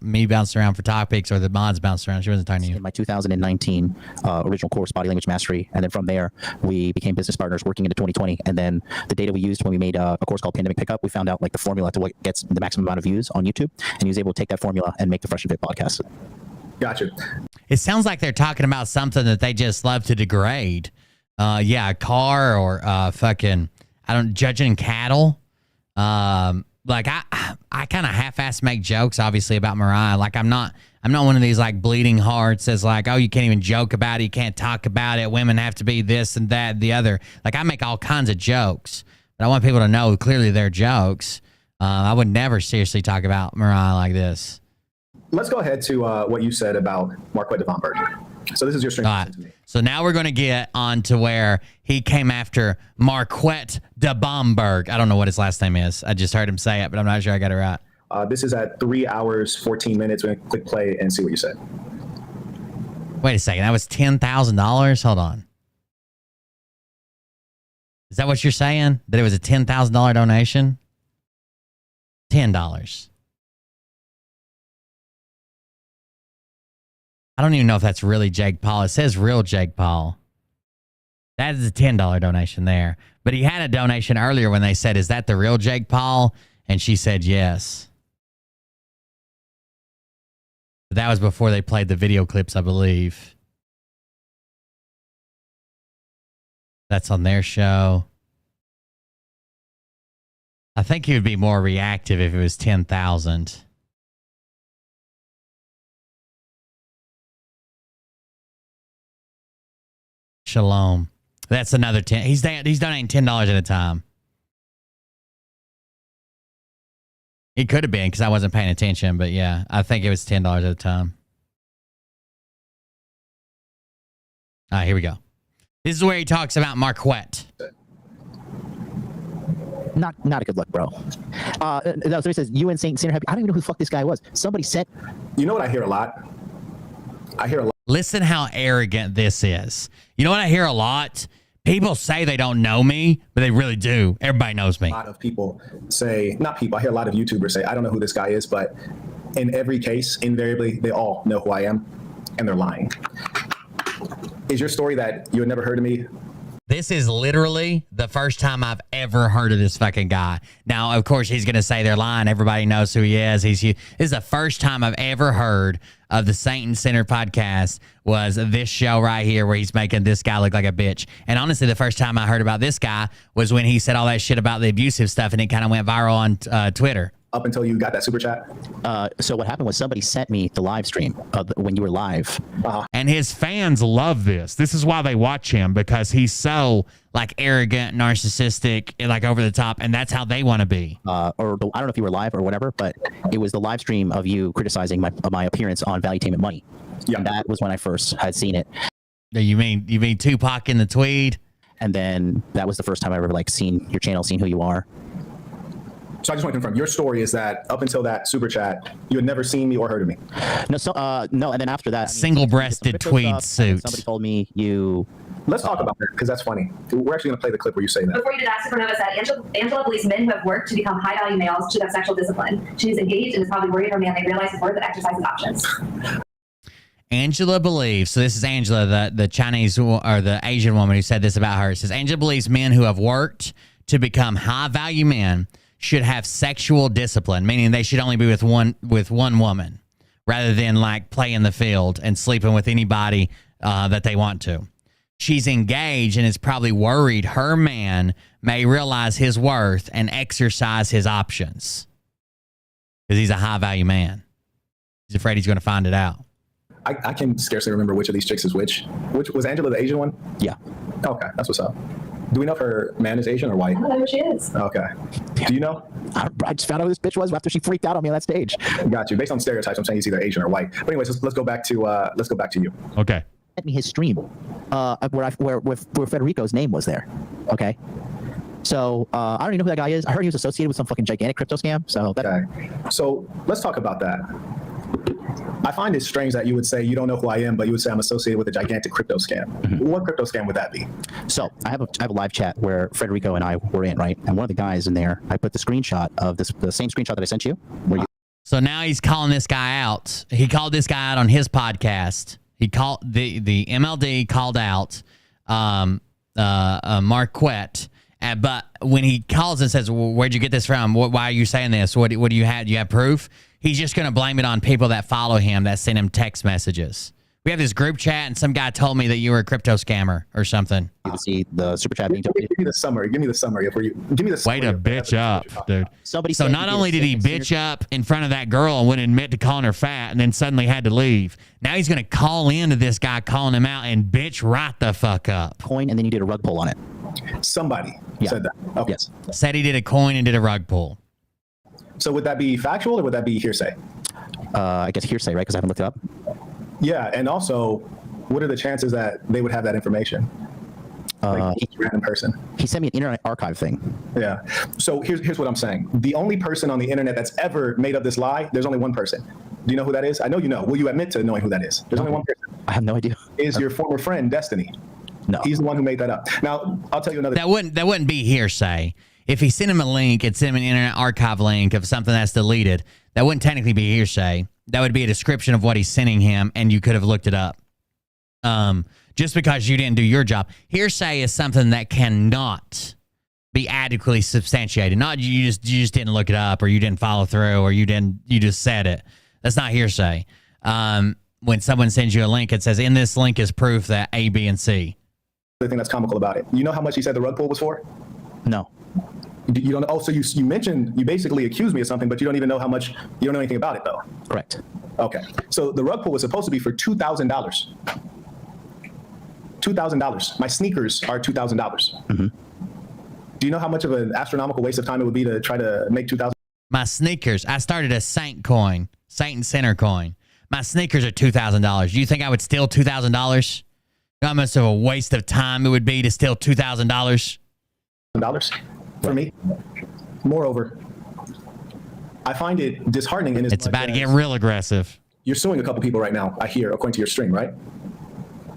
me bouncing around for topics or the mods bouncing around. She wasn't talking to you. In my 2019 original course, Body Language Mastery, and then from there, we became business partners working into 2020. And then the data we used when we made a course called Pandemic Pickup, we found out like the formula to what gets the maximum amount of views on YouTube, and he was able to take that formula and make the Fresh and Fit podcast. Gotcha. It sounds like they're talking about something that they just love to degrade. Yeah, a car or fucking, judging cattle. Like I kind of half-ass make jokes, obviously, about Mariah. Like I'm not one of these like bleeding hearts that's like, oh, you can't even joke about it, you can't talk about it. Women have to be this and that and the other. Like I make all kinds of jokes, but I want people to know clearly they're jokes. I would never seriously talk about Mariah like this. Let's go ahead to what you said about Marquette Devon Berger. So this is your strength. Right. So now we're going to get on to where he came after Marquette de Bomberg. I don't know what his last name is. I just heard him say it, but I'm not sure I got it right. This is at 3 hours, 14 minutes. We're going to click play and see what you said. Wait a second. That was $10,000? Hold on. Is that what you're saying? That it was a $10,000 donation? $10. I don't even know if that's really Jake Paul. It says real Jake Paul. That is a $10 donation there. But he had a donation earlier when they said, is that the real Jake Paul? And she said yes. But that was before they played the video clips, I believe. That's on their show. I think he would be more reactive if it was 10,000. Shalom. That's another 10. He's donating $10 at a time. It could have been because I wasn't paying attention, but yeah, I think it was $10 at a time. All right, here we go. This is where he talks about Marquette. Not a good look, bro. Somebody says, you and Saint Sinner Happy. I don't even know who the fuck this guy was. Somebody said. You know what I hear a lot? I hear a lot. Listen how arrogant this is. You know what I hear a lot? People say they don't know me, but they really do. Everybody knows me. A lot of people say, not people, I hear a lot of YouTubers say, I don't know who this guy is, but in every case, invariably, they all know who I am, and they're lying. Is your story that you had never heard of me? This is literally the first time I've ever heard of this fucking guy. Now, of course, he's going to say they're lying. Everybody knows who he is. This is the first time I've ever heard of the Saint and Sinner podcast was this show right here where he's making this guy look like a bitch. And honestly, the first time I heard about this guy was when he said all that shit about the abusive stuff and it kind of went viral on Twitter. Up until you got that super chat? So what happened was somebody sent me the live stream of when you were live. And his fans love this. This is why they watch him, because he's so like arrogant, narcissistic, like over the top, and that's how they want to be. I don't know if you were live or whatever, but it was the live stream of you criticizing my appearance on Valuetainment Money. Yeah, and that was when I first had seen it. You mean Tupac in the tweed? And then that was the first time I ever like seen your channel, seen who you are. So I just want to confirm, your story is that up until that super chat, you had never seen me or heard of me? No, and then after that, single-breasted tweed suit. Somebody told me you. Let's talk about that because that's funny. We're actually going to play the clip where you say that. Before you did that, Supernova said Angela believes men who have worked to become high-value males should have sexual discipline. She's engaged and is probably worried her man may realize his worth and exercise his options. Angela believes, so this is Angela, the Chinese or the Asian woman who said this about her. It says, Angela believes men who have worked to become high-value men should have sexual discipline, meaning they should only be with one woman rather than like play in the field and sleeping with anybody that they want to. She's engaged and is probably worried her man may realize his worth and exercise his options because he's a high value man. He's afraid he's going to find it out. I can scarcely remember which of these chicks is which. Which was Angela the Asian one? Yeah. Okay, that's what's up. Do we know if her man is Asian or white? I don't know who she is. Okay. Do you know? I just found out who this bitch was after she freaked out on me on that stage. Got you. Based on stereotypes, I'm saying he's either Asian or white. But anyways, let's go back to you. Okay. Sent me his stream, where Federico's name was there. Okay. So I don't even know who that guy is. I heard he was associated with some fucking gigantic crypto scam. So okay. So let's talk about that. I find it strange that you would say you don't know who I am, but you would say I'm associated with a gigantic crypto scam. Mm-hmm. What crypto scam would that be? So I have a live chat where Federico and I were in, right? And one of the guys in there, I put the screenshot of the same screenshot that I sent you. Where you So now he's calling this guy out. He called this guy out on his podcast. He called the MLD called out Marquette. But when he calls and says, well, where'd you get this from? Why are you saying this? What do you have? Do you have proof? He's just going to blame it on people that follow him that send him text messages. We have this group chat, and some guy told me that you were a crypto scammer or something. can see the super chat being Give me the summary. Give me the summary of where you. Give me the. Way to bitch up, dude. Somebody. So not only did he bitch up in front of that girl and wouldn't admit to calling her fat, and then suddenly had to leave. Now he's going to call into this guy calling him out and bitch right the fuck up. Coin, and then you did a rug pull on it. Somebody said that. Okay. Yes. Said he did a coin and did a rug pull. So would that be factual or would that be hearsay? I guess hearsay, right? Because I haven't looked it up. Yeah, and also, what are the chances that they would have that information? Like each random person. He sent me an internet archive thing. Yeah. So here's what I'm saying. The only person on the internet that's ever made up this lie, there's only one person. Do you know who that is? I know you know. Will you admit to knowing who that is? There's only one person. I have no idea. Is your former friend Destiny? No. He's the one who made that up. Now, I'll tell you another. That wouldn't be hearsay. If he sent him a link and sent him an internet archive link of something that's deleted, that wouldn't technically be hearsay. That would be a description of what he's sending him, and you could have looked it up. Just because you didn't do your job. Hearsay is something that cannot be adequately substantiated. Not you just didn't look it up, or you didn't follow through, or you just said it. That's not hearsay. When someone sends you a link, it says in this link is proof that A, B, and C. The thing that's comical about it. You know how much he said the rug pull was for? No. You don't know. Oh, so you mentioned, you basically accused me of something, but you don't even know how much, you don't know anything about it though. Correct. Okay. So the rug pull was supposed to be for $2,000. $2,000. My sneakers are $2,000. Mm-hmm. Do you know how much of an astronomical waste of time it would be to try to make $2,000? My sneakers, I started a Saint coin, Saint and Center coin. My sneakers are $2,000. Do you think I would steal $2,000? You know how much of a waste of time it would be to steal $2,000? For me. Moreover, I find it disheartening. It's about to get real aggressive. You're suing a couple people right now, I hear, according to your stream, right?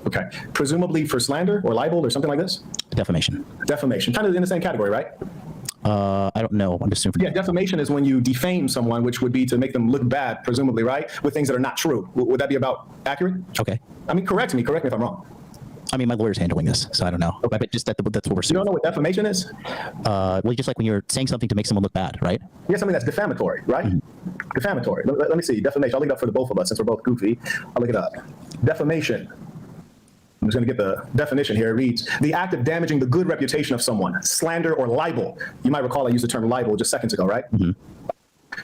Okay. Presumably for slander or libel or something like this? Defamation. Defamation. Kind of in the same category, right? I don't know. I'm just assuming. Yeah, defamation is when you defame someone, which would be to make them look bad, presumably, right? With things that are not true. Would that be about accurate? Okay. I mean, correct me if I'm wrong. I mean, my lawyer's handling this, so I don't know. Okay. But just that's what we're saying. You don't know what defamation is? Well, just like when you're saying something to make someone look bad, right? Yeah, something that's defamatory, right? Mm-hmm. Defamatory. Let me see. Defamation. I'll look it up for the both of us since we're both goofy. I'll look it up. Defamation. I'm just going to get the definition here. It reads, the act of damaging the good reputation of someone, slander or libel. You might recall I used the term libel just seconds ago, right? Mm-hmm.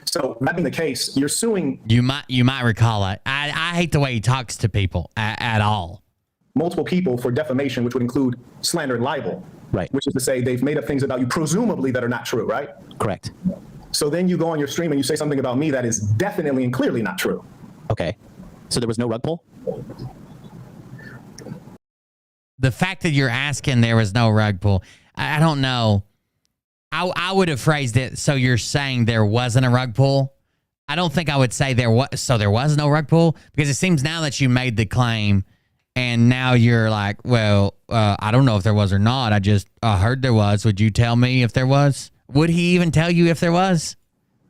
So that being the case, you're suing. You might recall it. I hate the way he talks to people at all. Multiple people for defamation, which would include slander and libel. Right. Which is to say they've made up things about you, presumably that are not true, right? Correct. So then you go on your stream and you say something about me that is definitely and clearly not true. Okay. So there was no rug pull? The fact that you're asking there was no rug pull, I don't know. I would have phrased it so you're saying there wasn't a rug pull. I don't think I would say there was no rug pull, because it seems now that you made the claim and now you're like, well, I don't know if there was or not. I just heard there was. Would you tell me if there was? Would he even tell you if there was?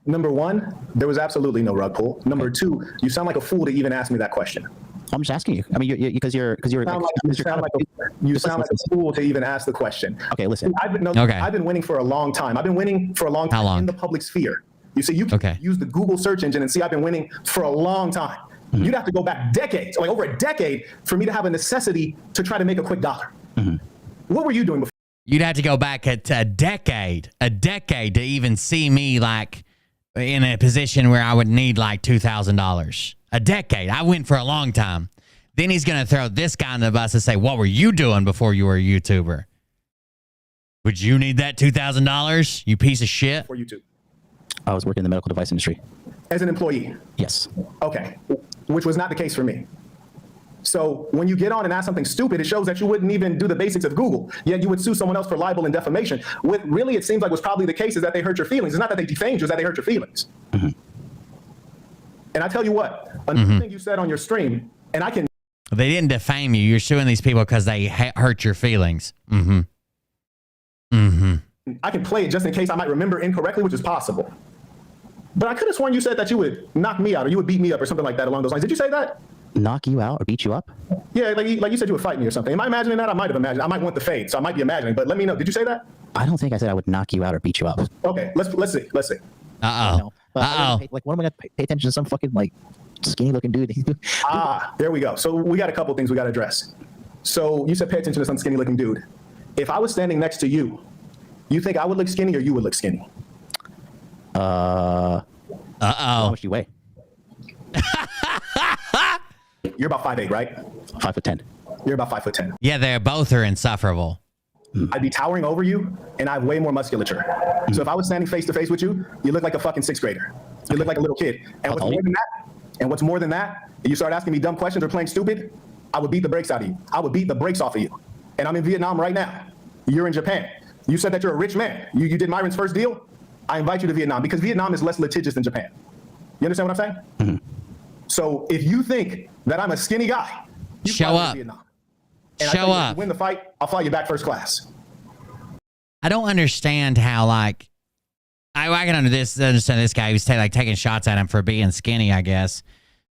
Number one, there was absolutely no rug pull. Number two, you sound like a fool to even ask me that question. I'm just asking you. I mean, you sound like a fool to even ask the question. Okay, listen. I've been winning for a long time. I've been winning for a long time. How long? In the public sphere. You see, you can use the Google search engine and see I've been winning for a long time. Mm-hmm. You'd have to go back decades, like over a decade, for me to have a necessity to try to make a quick dollar. Mm-hmm. What were you doing before? You'd have to go back a decade to even see me like in a position where I would need like $2,000. A decade. I went for a long time. Then he's going to throw this guy on the bus and say, what were you doing before you were a YouTuber? Would you need that $2,000, you piece of shit? For YouTube. I was working in the medical device industry. As an employee? Yes. Okay. Which was not the case for me. So when you get on and ask something stupid, it shows that you wouldn't even do the basics of Google. Yet you would sue someone else for libel and defamation. What really it seems like was probably the case is that they hurt your feelings. It's not that they defamed you, it's that they hurt your feelings. Mm-hmm. And I tell you what, another thing you said on your stream, and I can... They didn't defame you. You're suing these people because they hurt your feelings. Mm-hmm. Mm-hmm. I can play it just in case I might remember incorrectly, which is possible. But I could have sworn you said that you would knock me out or you would beat me up or something like that along those lines. Did you say that? Knock you out or beat you up? Yeah, like you said you would fight me or something. Am I imagining that? I might have imagined. I might want the fade, so I might be imagining. But let me know. Did you say that? I don't think I said I would knock you out or beat you up. Okay, let's see. Uh-oh. Like, what am I going to pay attention to some fucking, like, skinny-looking dude? There we go. So we got a couple things we got to address. So you said pay attention to some skinny-looking dude. If I was standing next to you, you think I would look skinny or you would look skinny? How much do you weigh? You're about 5'8", right? 5'10". You're about 5'10". Yeah, they both are insufferable. I'd be towering over you, and I have way more musculature. So if I was standing face to face with you, you look like a fucking 6th grader. You look like a little kid. And what's more than that, if you start asking me dumb questions or playing stupid, I would beat the brakes out of you. I would beat the brakes off of you. And I'm in Vietnam right now. You're in Japan. You said that you're a rich man. You did Myron's first deal. I invite you to Vietnam because Vietnam is less litigious than Japan. You understand what I'm saying? Mm-hmm. So if you think that I'm a skinny guy, you show up. Vietnam. And show up. If you win the fight, I'll fly you back first class. I don't understand how, like, I can understand this guy who's taking shots at him for being skinny, I guess.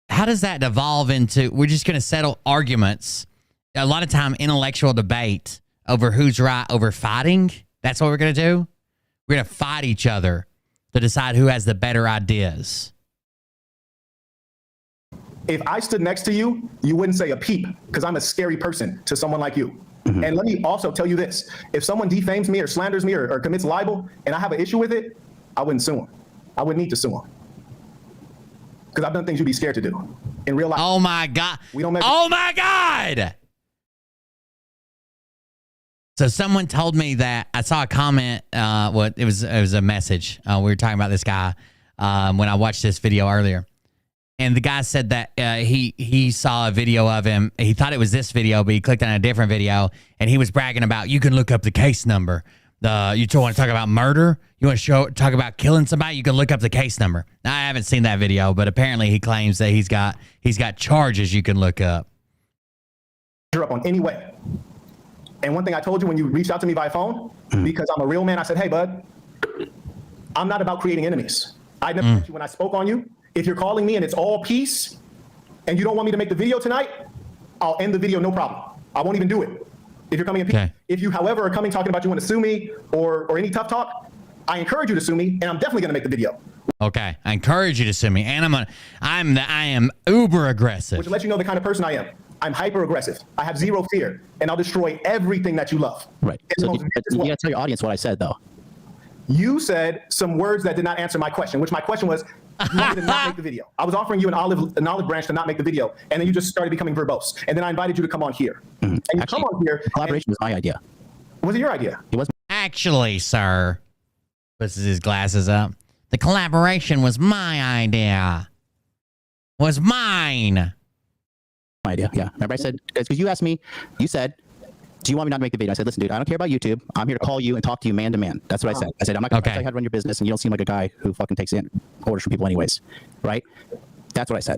How does that devolve into, we're just going to settle arguments, a lot of time intellectual debate over who's right over fighting? That's what we're going to do? We're going to fight each other to decide who has the better ideas. If I stood next to you, you wouldn't say a peep because I'm a scary person to someone like you. Mm-hmm. And let me also tell you this. If someone defames me or slanders me or commits libel and I have an issue with it, I wouldn't sue him. I wouldn't need to sue him. Because I've done things you'd be scared to do in real life. Oh, my God. Oh, my God. So someone told me that I saw a comment. It was a message. We were talking about this guy when I watched this video earlier. And the guy said that he saw a video of him. He thought it was this video, but he clicked on a different video, and he was bragging about, you can look up the case number. You want to talk about murder? You want to talk about killing somebody? You can look up the case number. Now, I haven't seen that video, but apparently he claims that he's got charges you can look up. You're up on any way. And one thing I told you when you reached out to me by phone, because I'm a real man, I said, hey, bud, I'm not about creating enemies. I never met you when I spoke on you. If you're calling me and it's all peace and you don't want me to make the video tonight, I'll end the video, no problem. I won't even do it. If you're coming in peace. Okay. If you, however, are coming talking about you want to sue me or any tough talk, I encourage you to sue me, and I'm definitely going to make the video. Okay, I encourage you to sue me, and I am uber aggressive. Which lets you know the kind of person I am. I'm hyper aggressive. I have zero fear, and I'll destroy everything that you love. Right. So you gotta tell your audience what I said, though. You said some words that did not answer my question, which my question was, you want me to not make the video. I was offering you an olive branch to not make the video, and then you just started becoming verbose. And then I invited you to come on here. Mm-hmm. And you come on here. Collaboration was my idea. Was it your idea? It was. Actually, sir, puts his glasses up. The collaboration was my idea. Was mine. My idea, yeah. Remember I said, because you asked me, you said, do you want me not to make the video? I said, listen, dude, I don't care about YouTube. I'm here to call you and talk to you man to man. That's what I said. I said, I'm not going to tell you how to run your business, and you don't seem like a guy who fucking takes in orders from people anyways, right? That's what I said.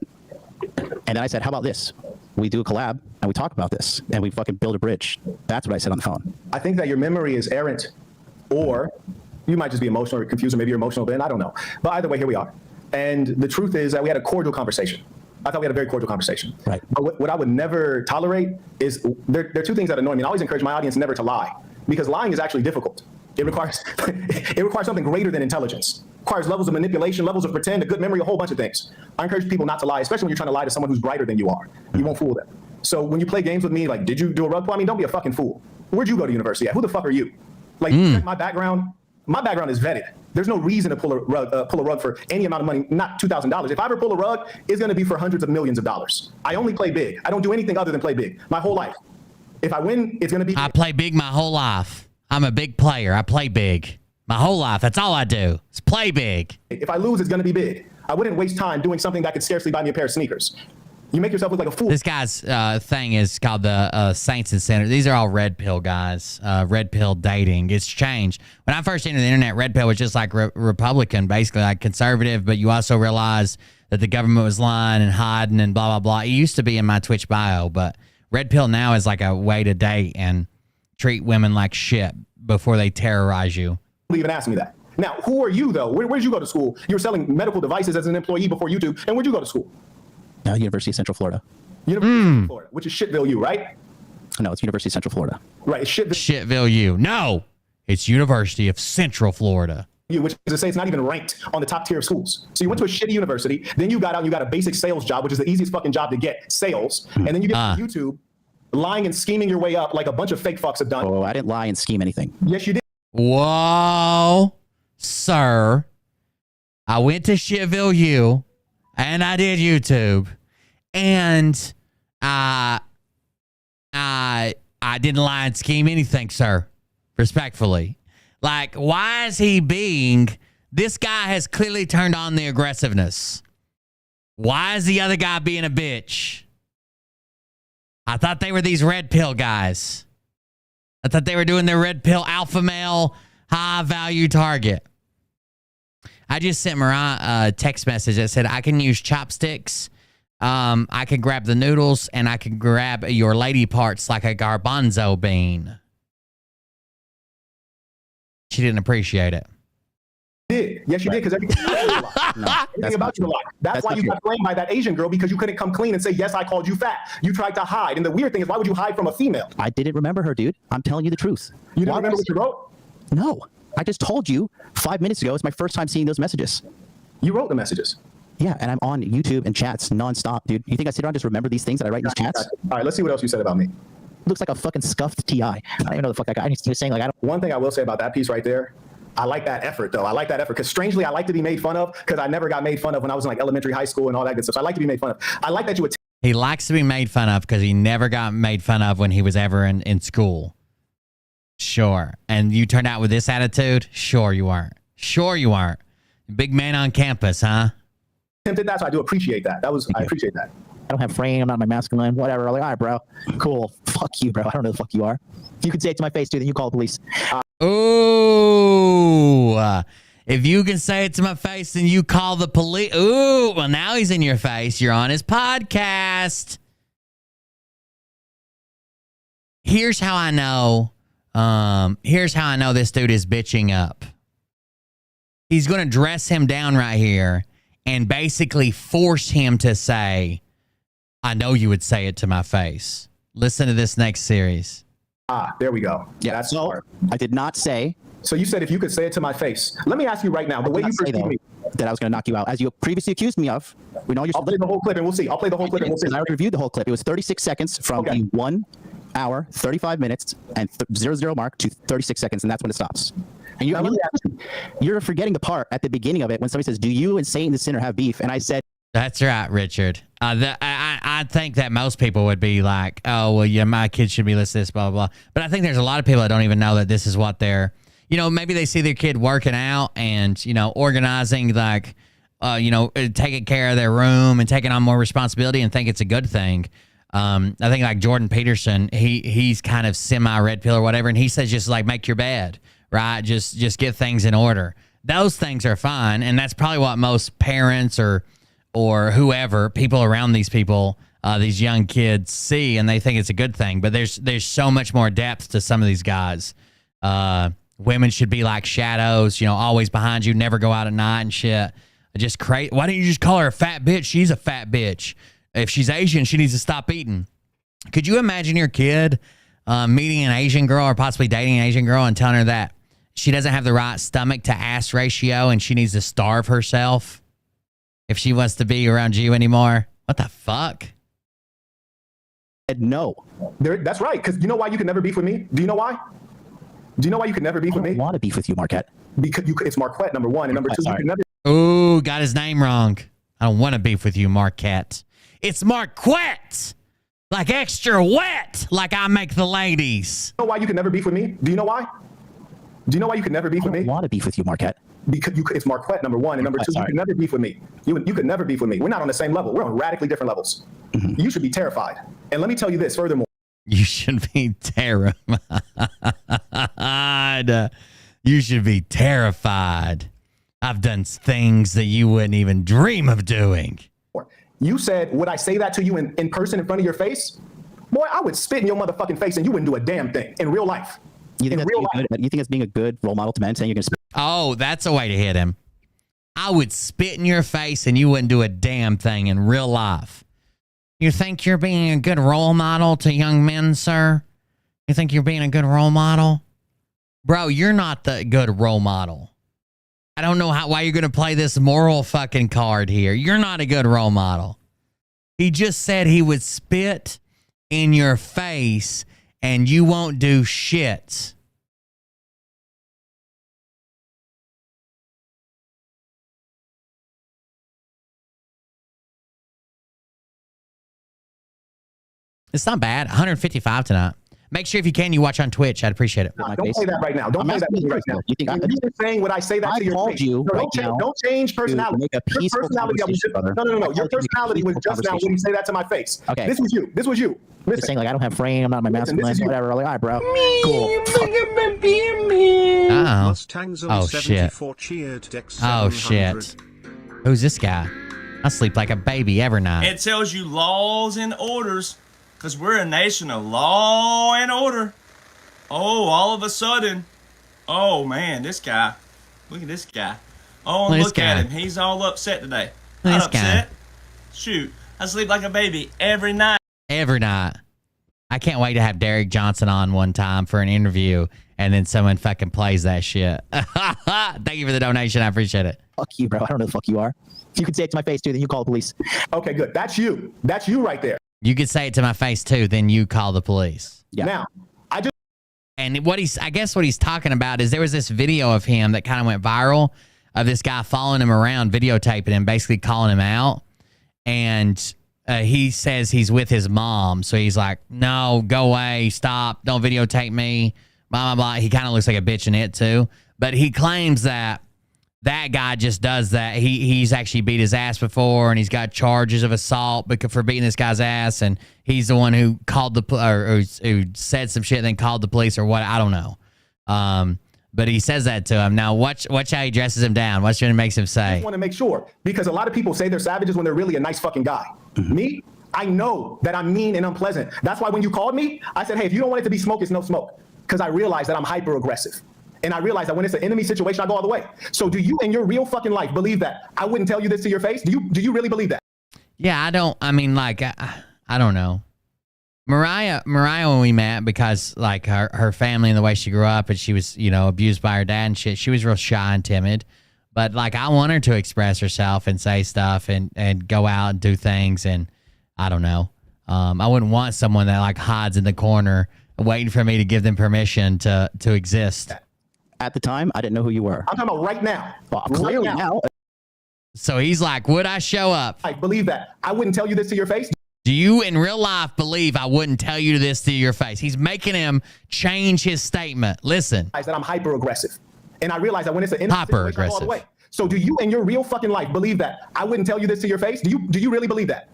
And then I said, how about this? We do a collab, and we talk about this, and we fucking build a bridge. That's what I said on the phone. I think that your memory is errant, or you might just be emotional or confused, or maybe you're emotional, Ben, I don't know. But either way, here we are. And the truth is that we had a cordial conversation. I thought we had a very cordial conversation. Right. But what I would never tolerate is, there are two things that annoy me. And I always encourage my audience never to lie, because lying is actually difficult. It requires something greater than intelligence. It requires levels of manipulation, levels of pretend, a good memory, a whole bunch of things. I encourage people not to lie, especially when you're trying to lie to someone who's brighter than you are. You won't fool them. So when you play games with me, like, did you do a rug pull? I mean, don't be a fucking fool. Where'd you go to university at? Who the fuck are you? Like, my background is vetted. There's no reason to pull a rug for any amount of money, not $2,000. If I ever pull a rug, it's going to be for hundreds of millions of dollars. I only play big. I don't do anything other than play big my whole life. If I win, it's going to be. I play big my whole life. I'm a big player. I play big my whole life. That's all I do. Is play big. If I lose, it's going to be big. I wouldn't waste time doing something that could scarcely buy me a pair of sneakers. You make yourself look like a fool. This guy's thing is called the Saints and Sinners. These are all red pill guys. Red pill dating. It's changed. When I first entered the internet, red pill was just like Republican, basically like conservative, but you also realize that the government was lying and hiding and blah, blah, blah. It used to be in my Twitch bio, but red pill now is like a way to date and treat women like shit before they terrorize you. Even ask me that. Now, who are you, though? Where did you go to school? You were selling medical devices as an employee before YouTube. And where'd you go to school? University of Central Florida. University of Florida, which is Shitville U, right? No, it's University of Central Florida. Right, it's Shitville U. No, it's University of Central Florida. Which is to say it's not even ranked on the top tier of schools. So you went to a shitty university, then you got out and you got a basic sales job, which is the easiest fucking job to get, sales. And then you get to YouTube, lying and scheming your way up like a bunch of fake fucks have done. Oh, I didn't lie and scheme anything. Yes, you did. Whoa, sir. I went to Shitville U and I did YouTube and I didn't lie and scheme anything, sir. Respectfully. Like, why is he being... This guy has clearly turned on the aggressiveness. Why is the other guy being a bitch? I thought they were these red pill guys. I thought they were doing their red pill alpha male high value target. I just sent Mariah a text message that said, I can use chopsticks. I can grab the noodles and I can grab your lady parts like a garbanzo bean. She didn't appreciate it. Did. Yes, you did, because everything about you a lot. That's why you got blamed by that Asian girl, because you couldn't come clean and say, yes, I called you fat. You tried to hide. And the weird thing is, why would you hide from a female? I didn't remember her, dude. I'm telling you the truth. You didn't remember what you wrote? No. I just told you 5 minutes ago. It's my first time seeing those messages. You wrote the messages? Yeah, and I'm on YouTube and chats nonstop, dude. You think I sit around and just remember these things that I write in these chats? All right, let's see what else you said about me. Looks like a fucking scuffed TI. I don't even know the fuck that guy. He was saying, like, I don't. One thing I will say about that piece right there, I like that effort, though. I like that effort because, strangely, I like to be made fun of because I never got made fun of when I was in like elementary, high school, and all that good stuff. So I like to be made fun of. I like that you would. He likes to be made fun of because he never got made fun of when he was ever in school. Sure. And you turned out with this attitude? Sure you weren't. Sure you weren't. Big man on campus, huh? Attempted that, so I do appreciate that. I appreciate that. I don't have frame. I'm not my masculine. Whatever. I'm like, all right, bro. Cool. Fuck you, bro. I don't know who the fuck you are. If you could say it to my face, dude, then you call the police. Ooh. If you can say it to my face, then you call the police. Ooh. Well, now he's in your face. You're on his podcast. Here's how I know. Here's how I know this dude is bitching up. He's going to dress him down right here and basically force him to say, I know you would say it to my face. Listen to this next series. There we go. Yeah, that's so I did not say. So you said if you could say it to my face. Let me ask you right now, the way you perceive me. That I was going to knock you out, as you previously accused me of. We know you're. I'll play the whole clip and we'll see. I'll play the whole clip and we'll see. I already reviewed the whole clip. It was 36 seconds from the 1 hour, 35 minutes, and 00 mark to 36 seconds, and that's when it stops. And you're forgetting the part at the beginning of it when somebody says, do you and Satan the sinner have beef? And I said, that's right, Richard. I think that most people would be like, oh, well, yeah, my kids should be listening to this, blah, blah, blah. But I think there's a lot of people that don't even know that this is what they're, you know, maybe they see their kid working out and, you know, organizing, like, you know, taking care of their room and taking on more responsibility and think it's a good thing. I think like Jordan Peterson, he's kind of semi-red pill or whatever, and he says just like make your bed, right? Just get things in order. Those things are fine, and that's probably what most parents or whoever, people around these people, these young kids see, and they think it's a good thing. But there's so much more depth to some of these guys. Women should be like shadows, you know, always behind you, never go out at night and shit. Just crazy. Why don't you just call her a fat bitch? She's a fat bitch. If she's Asian, she needs to stop eating. Could you imagine your kid meeting an Asian girl or possibly dating an Asian girl and telling her that she doesn't have the right stomach to ass ratio and she needs to starve herself if she wants to be around you anymore? What the fuck? No. That's right, because you know why you can never beef with me? Do you know why? Do you know why you can never beef with me? I don't want to beef with you, Marquette. Because it's Marquette, number one, and number two, you can never. Ooh, got his name wrong. I don't want to beef with you, Marquette. It's Marquette. Like extra wet, like I make the ladies. You know why you can never beef with me? Do you know why? Do you know why you can never beef with me? I want to beef with you, Marquette. Because it's Marquette, number one, and number two, you can never beef with me. You could never beef with me. We're not on the same level. We're on radically different levels. You should be terrified. And let me tell you this furthermore. You should be terrified. You should be terrified. I've done things that you wouldn't even dream of doing. You said, would I say that to you in person in front of your face? Boy, I would spit in your motherfucking face and you wouldn't do a damn thing in real life. You think that's being a good role model to men, saying you're going to spit? Oh, that's a way to hit him. I would spit in your face and you wouldn't do a damn thing in real life. You think you're being a good role model to young men, sir? You think you're being a good role model? Bro, you're not the good role model. I don't know why you're going to play this moral fucking card here. You're not a good role model. He just said he would spit in your face and you won't do shit. It's not bad. 155 tonight. Make sure if you can, you watch on Twitch. I'd appreciate it. Don't play that right now. Don't play that right now. You think you're saying what I say that to your face. Don't change personality. Your personality no. Your personality was just now when you say that to my face. Okay. This was you. Listen. Just saying, like, I don't have frame. I'm not my masculine. Whatever. Like, all right, bro. Cool. Oh shit. Oh shit. Who's this guy? I sleep like a baby every night. It tells you laws and orders, because we're a nation of law and order. Oh, all of a sudden, oh man, this guy. Look at this guy. Oh, and look at him. He's all upset today. Not upset. Shoot, I sleep like a baby every night. Every night. I can't wait to have Derek Johnson on one time for an interview, and then someone fucking plays that shit. Thank you for the donation. I appreciate it. Fuck you, bro. I don't know who the fuck you are. If you could say it to my face, too, then you call the police. Okay, good. That's you. That's you right there. You could say it to my face, too, then you call the police. Yeah. Now, And I guess what he's talking about is there was this video of him that kind of went viral of this guy following him around, videotaping him, basically calling him out. And he says he's with his mom. So he's like, no, go away, stop, don't videotape me, blah, blah, blah. He kind of looks like a bitch in it, too. But he claims that guy just does that. He's actually beat his ass before, and he's got charges of assault for beating this guy's ass, and he's the one who called who said some shit and then called the police or what. I don't know. But he says that to him. Now, watch how he dresses him down. Watch what he makes him say. I just want to make sure, because a lot of people say they're savages when they're really a nice fucking guy. Me, I know that I'm mean and unpleasant. That's why when you called me, I said, hey, if you don't want it to be smoke, it's no smoke. Because I realize that I'm hyper aggressive. And I realize that when it's an enemy situation, I go all the way. So do you in your real fucking life believe that I wouldn't tell you this to your face? Do you really believe that? Yeah, I don't know. Mariah, when we met, because like her family and the way she grew up, and she was, abused by her dad and shit, she was real shy and timid. But like, I want her to express herself and say stuff and go out and do things. And I don't know. I wouldn't want someone that like hides in the corner waiting for me to give them permission to exist. At the time, I didn't know who you were. I'm talking about right now. Well, clearly now. So he's like, would I show up? I believe that. I wouldn't tell you this to your face. Do you in real life believe I wouldn't tell you this to your face? He's making him change his statement. Listen. That I'm hyper aggressive. And I realize that when it's an enemy hyper situation, I go all the way. So do you in your real fucking life believe that I wouldn't tell you this to your face? Do you really believe that?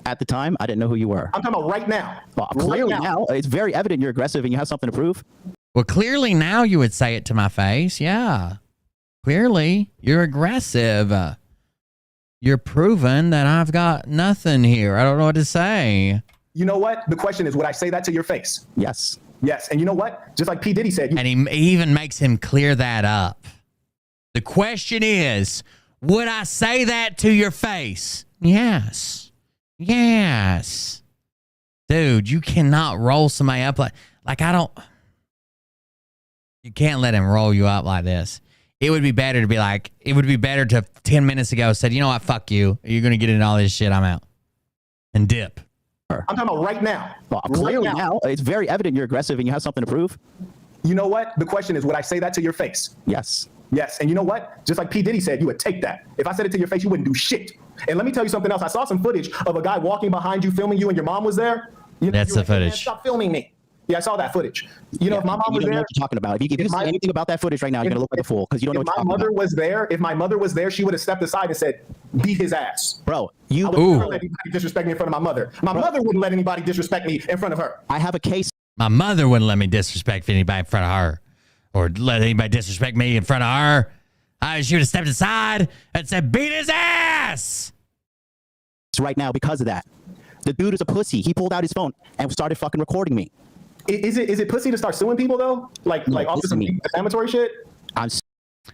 At the time, I didn't know who you were. I'm talking about right now. Well, clearly now. It's very evident you're aggressive and you have something to prove. Well, clearly now you would say it to my face. Yeah. Clearly, you're aggressive. You're proving that I've got nothing here. I don't know what to say. You know what? The question is, would I say that to your face? Yes. Yes. And you know what? Just like P. Diddy said. And he even makes him clear that up. The question is, would I say that to your face? Yes. Yes. Dude, you cannot roll somebody up like I don't... You can't let him roll you up like this. It would be better to be like, it would be better to 10 minutes ago said, you know what, fuck you. You're going to get into all this shit. I'm out. And dip. I'm talking about right now. Well, clearly now. It's very evident you're aggressive and you have something to prove. You know what? The question is, would I say that to your face? Yes. Yes, and you know what? Just like P. Diddy said, you would take that. If I said it to your face, you wouldn't do shit. And let me tell you something else. I saw some footage of a guy walking behind you, filming you, and your mom was there. That's the footage. Stop filming me. Yeah, I saw that footage. You know, if my mom was you don't know there, what you're talking about. If you say anything about that footage right now, you're gonna look like a fool because you don't know what you're talking about. if my mother was there, she would have stepped aside and said, "Beat his ass." Bro, I would never let anybody disrespect me in front of my mother. My mother wouldn't let anybody disrespect me in front of her. I have a case. My mother wouldn't let me disrespect anybody in front of her, or let anybody disrespect me in front of her. She would have stepped aside and said, "Beat his ass." Right now because of that. The dude is a pussy. He pulled out his phone and started fucking recording me. Is it pussy to start suing people though? Like off some defamatory shit?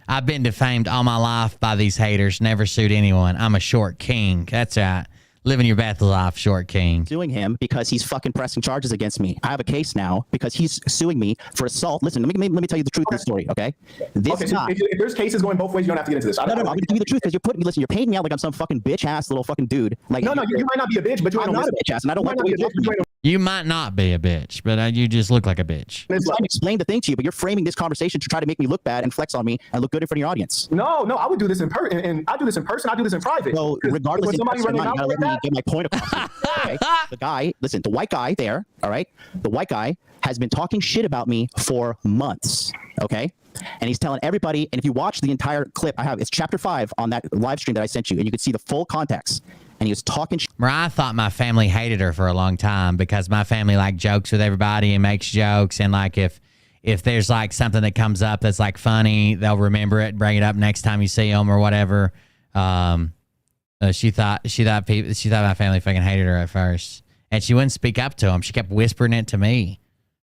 I've been defamed all my life by these haters. Never sued anyone. I'm a short king. That's right. Living your best life, short king. Suing him because he's fucking pressing charges against me. I have a case now because he's suing me for assault. Listen, let me tell you the truth of the story, okay? This guy, if there's cases going both ways, you don't have to get into this. No, I'm gonna give you the truth because you're painting me out like I'm some fucking bitch ass little fucking dude. Like no, you might not be a bitch, but I'm not a bitch ass, and I don't like the way you talk to me. You might not be a bitch, but you just look like a bitch. I'm trying to explain the thing to you, but you're framing this conversation to try to make me look bad and flex on me and look good in front of your audience. No, I would do this in person, and I do this in person. I do this in private. So regardless, somebody running you gotta let me get my point across. Okay? The guy, listen, the white guy there, all right? The white guy has been talking shit about me for months, okay? And he's telling everybody, and if you watch the entire clip I have, it's chapter 5 on that live stream that I sent you, and you can see the full context. And he was talking shit. Mariah thought my family hated her for a long time because my family like jokes with everybody and makes jokes. And like if there's like something that comes up that's like funny, they'll remember it, bring it up next time you see them or whatever. She thought my family fucking hated her at first, and she wouldn't speak up to them. She kept whispering it to me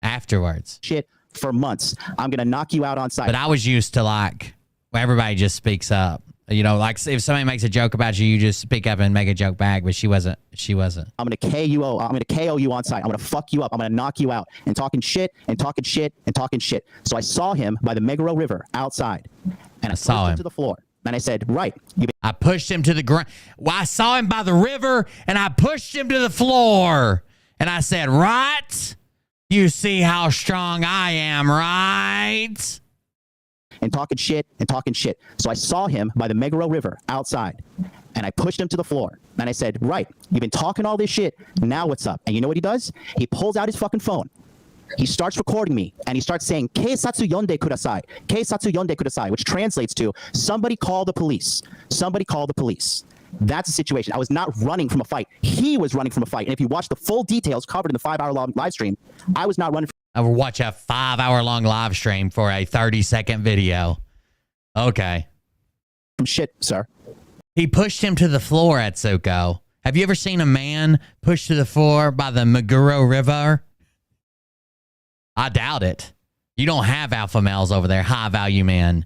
afterwards. Shit for months. I'm gonna knock you out on sight. But I was used to like everybody just speaks up. You know, like if somebody makes a joke about you, you just speak up and make a joke back. But she wasn't. I'm gonna KO. I'm gonna KO you on sight. I'm gonna fuck you up. I'm gonna knock you out. And talking shit and talking shit and talking shit. So I saw him by the Megaro River outside, and I saw him to the floor. And I said, right. I pushed him to the ground. Well, I saw him by the river, and I pushed him to the floor. And I said, right? You see how strong I am, right? And talking shit and talking shit. So I saw him by the Megaro River outside, and I pushed him to the floor. And I said, right, you've been talking all this shit. Now what's up? And you know what he does? He pulls out his fucking phone. He starts recording me, and he starts saying, Keisatsu yonde kudasai. Keisatsu yonde kudasai, which translates to, somebody call the police. Somebody call the police. That's the situation. I was not running from a fight. He was running from a fight. And if you watch the full details covered in the 5-hour-long live stream, I was not running. I would watch a 5-hour-long live stream for a 30-second video. Okay. From shit, sir. He pushed him to the floor, Atsuko. Have you ever seen a man pushed to the floor by the Meguro River? I doubt it. You don't have alpha males over there, high value men.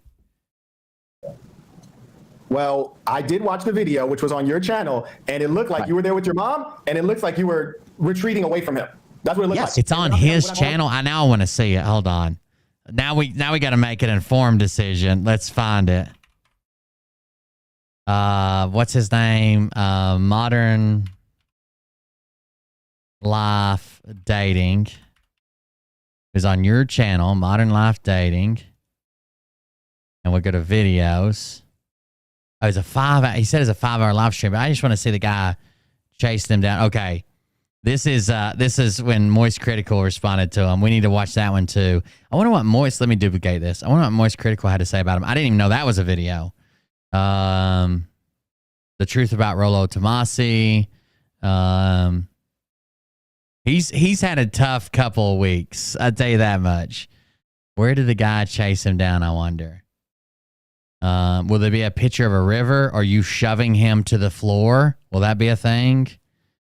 Well, I did watch the video, which was on your channel, and it looked like you were there with your mom, and it looks like you were retreating away from him. That's what it looked like. It's on his channel. I now want to see it. Hold on. Now we got to make an informed decision. Let's find it. What's his name? Modern Life Dating. Is on your channel, Modern Life Dating. And we'll go to videos. Oh, he said it's a 5-hour live stream, but I just want to see the guy chase them down. Okay. This is when Moist Critical responded to him. We need to watch that one too. I wonder what Moist, let me duplicate this. I wonder what Moist Critical had to say about him. I didn't even know that was a video. The truth about Rollo Tomasi. He's had a tough couple of weeks. I'll tell you that much. Where did the guy chase him down, I wonder? Will there be a picture of a river? Are you shoving him to the floor? Will that be a thing?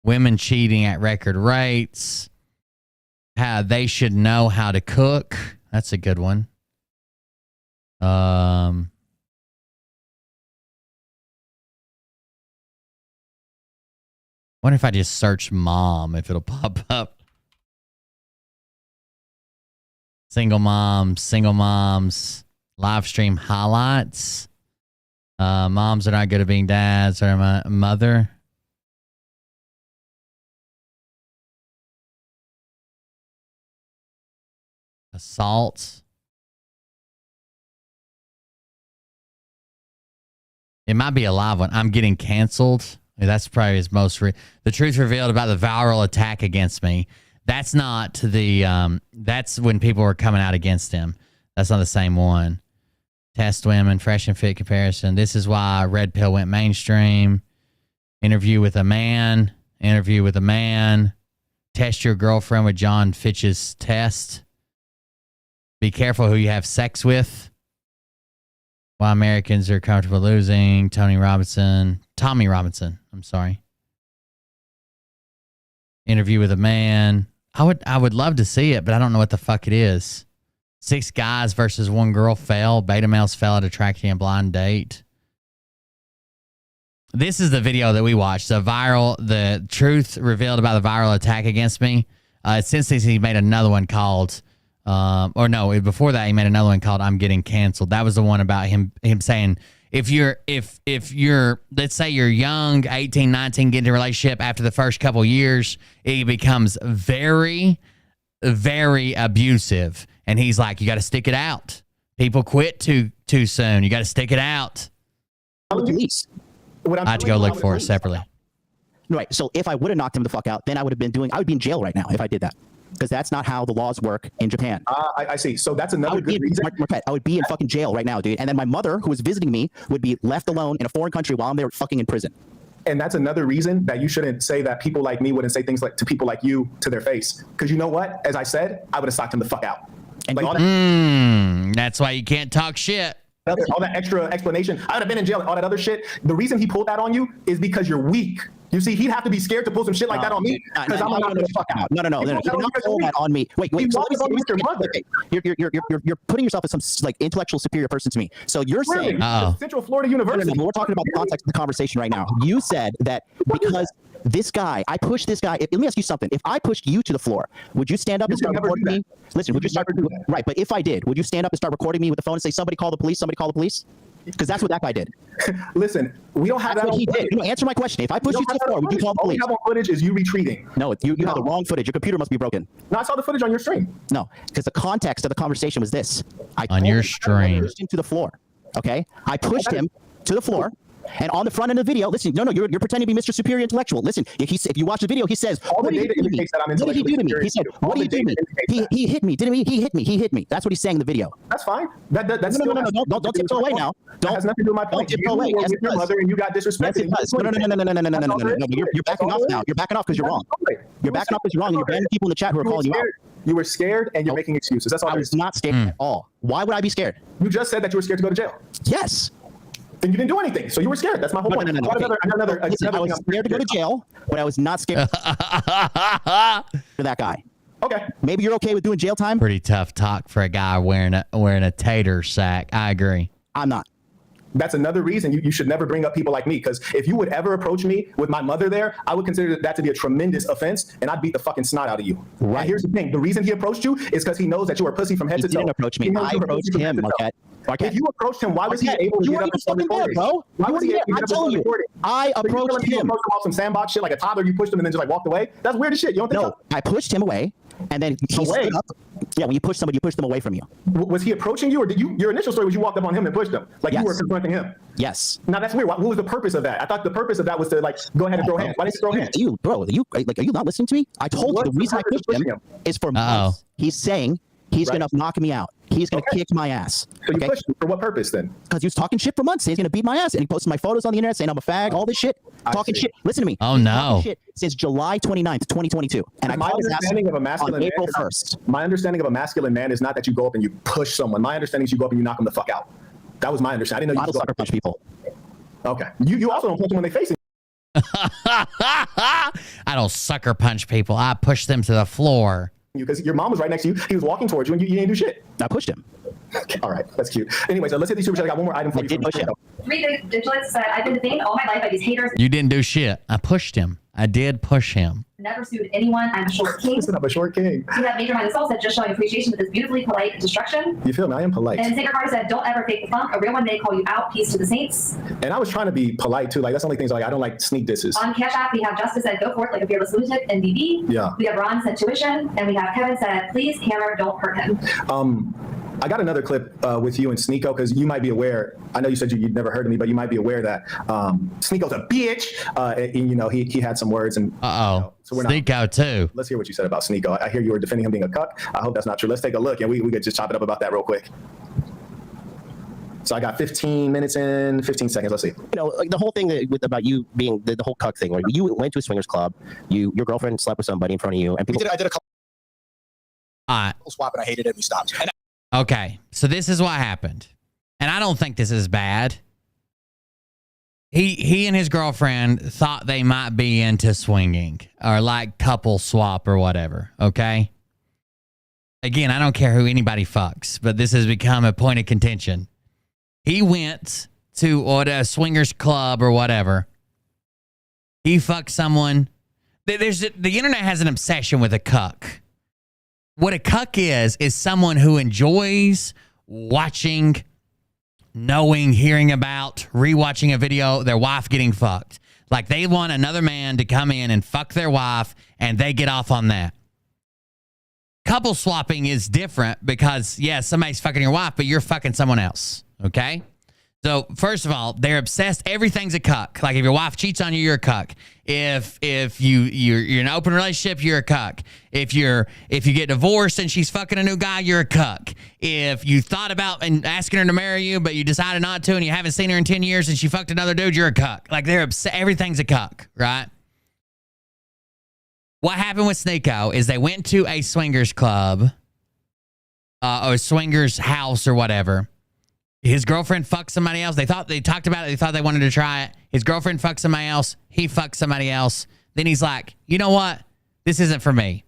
Women cheating at record rates. How they should know how to cook. That's a good one. Wonder if I just search mom, if it'll pop up. Single moms, live stream highlights. Moms are not good at being dads or my mother. Assault. It might be a live one. I'm getting canceled. That's probably his most. The truth revealed about the viral attack against me. That's not the. That's when people were coming out against him. That's not the same one. Test women, fresh and fit comparison. This is why Red Pill went mainstream. Interview with a man. Interview with a man. Test your girlfriend with John Fitch's test. Be careful who you have sex with. Why Americans are comfortable losing. Tommy Robinson. I'm sorry. Interview with a man. I would love to see it, but I don't know what the fuck it is. 6 guys versus 1 girl fail. Beta males fail at attracting a blind date. This is the video that we watched. The truth revealed about the viral attack against me. Since he made another one called, before that he made another one called "I'm Getting Canceled." That was the one about him saying if you're let's say you're young, 18, 19, get into a relationship after the first couple years, it becomes very, very abusive. And he's like, you got to stick it out. People quit too soon. You got to stick it out. I had to go look for it separately. Right. So if I would have knocked him the fuck out, then I would be in jail right now if I did that. Because that's not how the laws work in Japan. I see. So that's another good reason. Marquette, I would be in fucking jail right now, dude. And then my mother, who was visiting me, would be left alone in a foreign country while I'm there fucking in prison. And that's another reason that you shouldn't say that people like me wouldn't say things like to people like you to their face. Because you know what? As I said, I would have socked him the fuck out. And like that's why you can't talk shit. All that extra explanation. I would have been in jail and all that other shit. The reason he pulled that on you is because you're weak. You see, he'd have to be scared to pull some shit like that on me because I'm not the fuck out. No. You're not pulling that on me. Wait. So you're putting yourself as some like intellectual superior person to me. So you're saying Central Florida University. No, we're talking about the context of the conversation right now. You said that because this guy, I pushed this guy. Let me ask you something. If I pushed you to the floor, would you stand up and start recording me? Listen, would you start? Right, but if I did, would you stand up and start recording me with the phone and say, "Somebody call the police"? Somebody call the police. Because that's what that guy did. Listen, we don't have that. What he did. Answer my question. If I push you to the floor, would you call the police? All we have on footage is you retreating. No, you have the wrong footage. Your computer must be broken. No, I saw the footage on your stream. No, because the context of the conversation was this. I pushed him to the floor. Okay, I pushed him to the floor. And on the front end of the video, listen, you're pretending to be Mr. Superior Intellectual. Listen, if you watch the video, he says, what did he do to me? What did he do to me? He said, what did he do to me? He hit me, didn't he? He hit me. That's what he's saying in the video. That's fine. That's no, don't tiptoe away now. That has nothing to do with my point. Tiptoe away. Yes, your mother and you got disrespected. No. You're backing off now. You're backing off because you're wrong. You're backing off because you're wrong, and you're banning people in the chat who are calling you out. You were scared and you're making excuses. That's all. I was not scared at all. Why would I be scared? You just said that you were scared to go to jail. Yes. Then you didn't do anything, so you were scared. That's my whole point. No. I was scared to go to jail, but I was not scared for that guy. Okay. Maybe you're okay with doing jail time. Pretty tough talk for a guy wearing a tater sack. I agree. I'm not. That's another reason you should never bring up people like me, because if you would ever approach me with my mother there, I would consider that to be a tremendous offense, and I'd beat the fucking snot out of you. Right. And here's the thing. The reason he approached you is because he knows that you are pussy from head to toe. He didn't approach me. I approached him, Marquette. If you approached him, why was he able to get up and start recording? Why was he able to get up and start recording? I approached him. You approached him off some sandbox shit like a toddler. You pushed him and then just like walked away. That's weird as shit. You don't think so? I pushed him away, and then he stood up. Yeah, when you push somebody, you push them away from you. Was he approaching you, or did you? Your initial story was you walked up on him and pushed him, like you were confronting him. Yes. Now that's weird. What was the purpose of that? I thought the purpose of that was to like go ahead and throw hands. Why didn't you throw hands? Are you not listening to me? I told you the reason I pushed him is for months. He's saying he's gonna knock me out. He's gonna kick my ass. So you pushed him for what purpose then? Because he was talking shit for months. Saying he's gonna beat my ass, and he posted my photos on the internet saying I'm a fag, all this shit. Talking shit. Listen to me. Oh no. Shit since July 29th, 2022. And my understanding of a masculine man, April 1st. My understanding of a masculine man is not that you go up and you push someone. My understanding is you go up and you knock them the fuck out. That was my understanding. I didn't know you sucker punch people. Okay. You also don't punch them when they face it. I don't sucker punch people. I push them to the floor. Because your mom was right next to you. He was walking towards you and you didn't do shit. I pushed him. All right, that's cute. Anyway, so let's hit these super chats. I got one more item for you. Did push him. 3 Digits said, I've been detained all my life by these haters. You didn't do shit. I pushed him. I did push him. Never sued anyone. I'm a short king. Listen, I'm a short king. You have Major Minded Soul said, just showing appreciation with this beautifully polite destruction. You feel me? I am polite. And Sacred Heart said, don't ever fake the funk. A real one may call you out. Peace to the saints. And I was trying to be polite too. Like that's the only things like I don't like sneak disses. On Cash App, we have Justice said, go forth like a fearless lunatic and BB. Yeah. We have Ron said tuition, and we have Kevin said, please, Cameron, don't hurt him. I got another clip with you and Sneeko, because you might be aware. I know you said you'd never heard of me, but you might be aware that Sneeko's a bitch. And, you know, he had some words. And so we're Sneeko too. Let's hear what you said about Sneeko. I hear you were defending him being a cuck. I hope that's not true. Let's take a look, and we could just chop it up about that real quick. So I got 15 minutes in, 15 seconds. Let's see. You know, like the whole thing about you being the whole cuck thing, where you went to a swingers club, your girlfriend slept with somebody in front of you, and people. I did a couple. Swap, and I hated it. We stopped. And Okay, so this is what happened, and I don't think this is bad. He and his girlfriend thought they might be into swinging or like couple swap or whatever. Okay. Again, I don't care who anybody fucks, but this has become a point of contention. He went to a swingers club or whatever. He fucked someone. The internet has an obsession with a cuck. What a cuck is someone who enjoys watching, knowing, hearing about, rewatching a video, their wife getting fucked. Like they want another man to come in and fuck their wife, and they get off on that. Couple swapping is different because, yeah, somebody's fucking your wife, but you're fucking someone else. Okay? So, first of all, they're obsessed. Everything's a cuck. Like, if your wife cheats on you, you're a cuck. If you're in an open relationship, you're a cuck. If you get divorced and she's fucking a new guy, you're a cuck. If you thought about asking her to marry you, but you decided not to, and you haven't seen her in 10 years and she fucked another dude, you're a cuck. Like, they're everything's a cuck, right? What happened with Sneeko is they went to a swingers club or a swingers house or whatever. His girlfriend fucked somebody else. They talked about it. They thought they wanted to try it. His girlfriend fucked somebody else. He fucked somebody else. Then he's like, you know what? This isn't for me.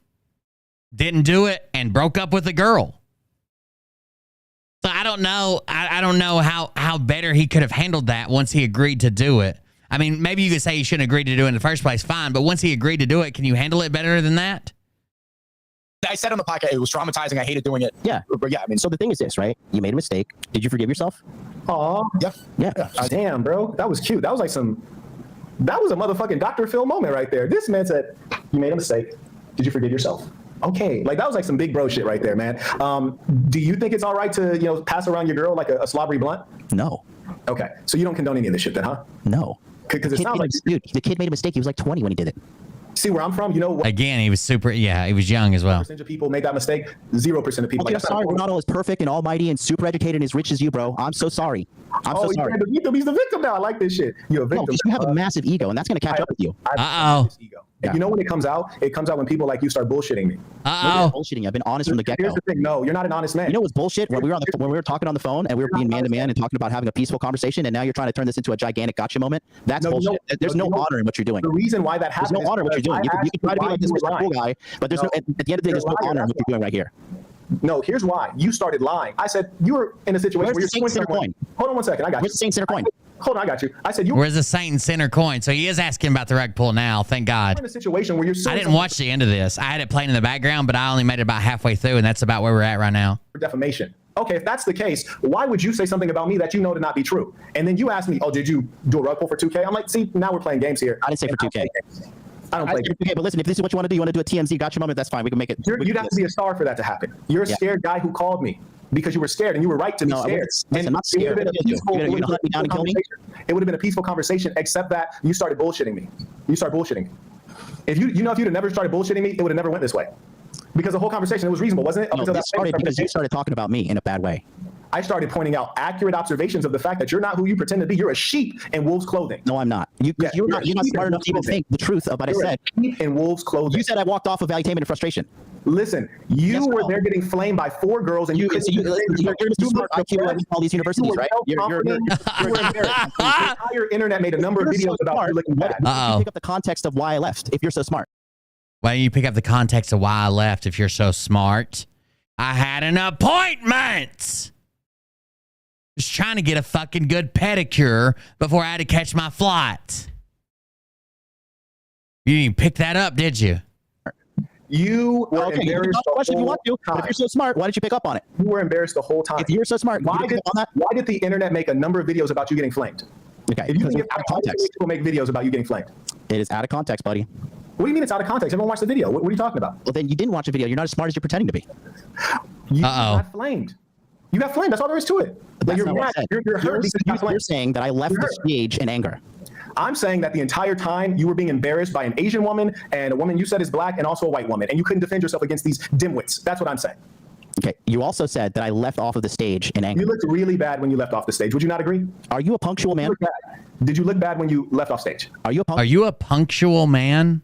Didn't do it and broke up with the girl. So I don't know. I don't know how better he could have handled that once he agreed to do it. I mean, maybe you could say he shouldn't agree to do it in the first place. Fine. But once he agreed to do it, can you handle it better than that? I said on the podcast, it was traumatizing. I hated doing it. Yeah. But yeah, I mean, So the thing is this, right? You made a mistake. Did you forgive yourself? Aw. Yeah. Damn, bro. That was cute. That was a motherfucking Dr. Phil moment right there. This man said, you made a mistake. Did you forgive yourself? Okay. Like, that was like some big bro shit right there, man. Do you think it's all right to, pass around your girl like a slobbery blunt? No. Okay. So you don't condone any of this shit then, huh? No. Because it sounds like... Dude, the kid made a mistake. He was like 20 when he did it. See where I'm from? Again, he was he was young as well. Percentage of people made that mistake. 0% of people. I'm sorry, we're not all as perfect and almighty and super educated and as rich as you, bro. I'm so sorry. I'm so sorry. He's the victim now. I like this shit. You're a victim. No, you have a massive ego, and that's going to catch up with you. And you know when it comes out? It comes out when people like you start bullshitting me. Bullshitting. I've been honest from the get-go. Here's the thing. No, you're not an honest man. You know what's bullshit? When we were talking on the phone and we were being man to man and talking about having a peaceful conversation, and now you're trying to turn this into a gigantic gotcha moment. That's bullshit. There's no honor in what you're doing. The reason why that happens. There's no honor in what you're doing. You can try to be like this respectful guy, but there's no. At the end of the day, there's no honor in what you're doing right here. No, here's why. You started lying. I said you were in a situation where you're Saint Center coin. Hold on one second. I got you. Where's the Saint Center coin? Hold on, I got you. I said Where's the Saint and Center coin? So he is asking about the rug pull now. Thank God. You're in a situation where you're. I didn't watch the end of this. I had it playing in the background, but I only made it about halfway through, and that's about where we're at right now. For defamation. Okay, if that's the case, why would you say something about me that you know to not be true? And then you ask me, oh, did you do a rug pull for 2K? I'm like, see, now we're playing games here. I didn't say for 2K. I don't play. Okay, but listen, if this is what you want to do, you want to do a TMZ gotcha moment, that's fine. We can make it. You'd have to be a star for that to happen. You're a scared guy who called me because you were scared, and you were right to be scared. I'm not scared. It would have been a peaceful conversation, except that you started bullshitting me. You started bullshitting me. If you'd have never started bullshitting me, it would have never went this way. Because the whole conversation, it was reasonable, wasn't it? No, that started because you started talking about me in a bad way. I started pointing out accurate observations of the fact that you're not who you pretend to be. You're a sheep in wolf's clothing. No, I'm not. You're not smart enough to even think the truth of what I said. Sheep in wolf's clothing. You said I walked off of valuetainment and frustration. Listen, you were there getting flamed by 4 girls, and you're Mr. Smart IQ at all these universities, right? You're embarrassed. The entire internet made a number of videos about you looking bad. Why pick up the context of why I left if you're so smart? Why don't you pick up the context of why I left if you're so smart? I had an appointment. Just trying to get a fucking good pedicure before I had to catch my flight. You didn't even pick that up, did you? You were embarrassed the whole if you want to, but if you're so smart, why did you pick up on it? You were embarrassed the whole time. If you're so smart, why did the internet make a number of videos about you getting flamed? Okay, if you think it's out of context, people make videos about you getting flamed. It is out of context, buddy. What do you mean it's out of context? Everyone watched the video. What are you talking about? Well, then you didn't watch the video. You're not as smart as you're pretending to be. You got flamed. You got flamed. That's all there is to it. That's you're not what I mad. said. You're hurt because you got flamed. You're saying that I left the stage in anger. I'm saying that the entire time you were being embarrassed by an Asian woman and a woman you said is black and also a white woman, and you couldn't defend yourself against these dimwits. That's what I'm saying. Okay. You also said that I left off of the stage in anger. You looked really bad when you left off the stage. Would you not agree? Are you a punctual man? Did you look bad when you left off stage? Are you a punctual man?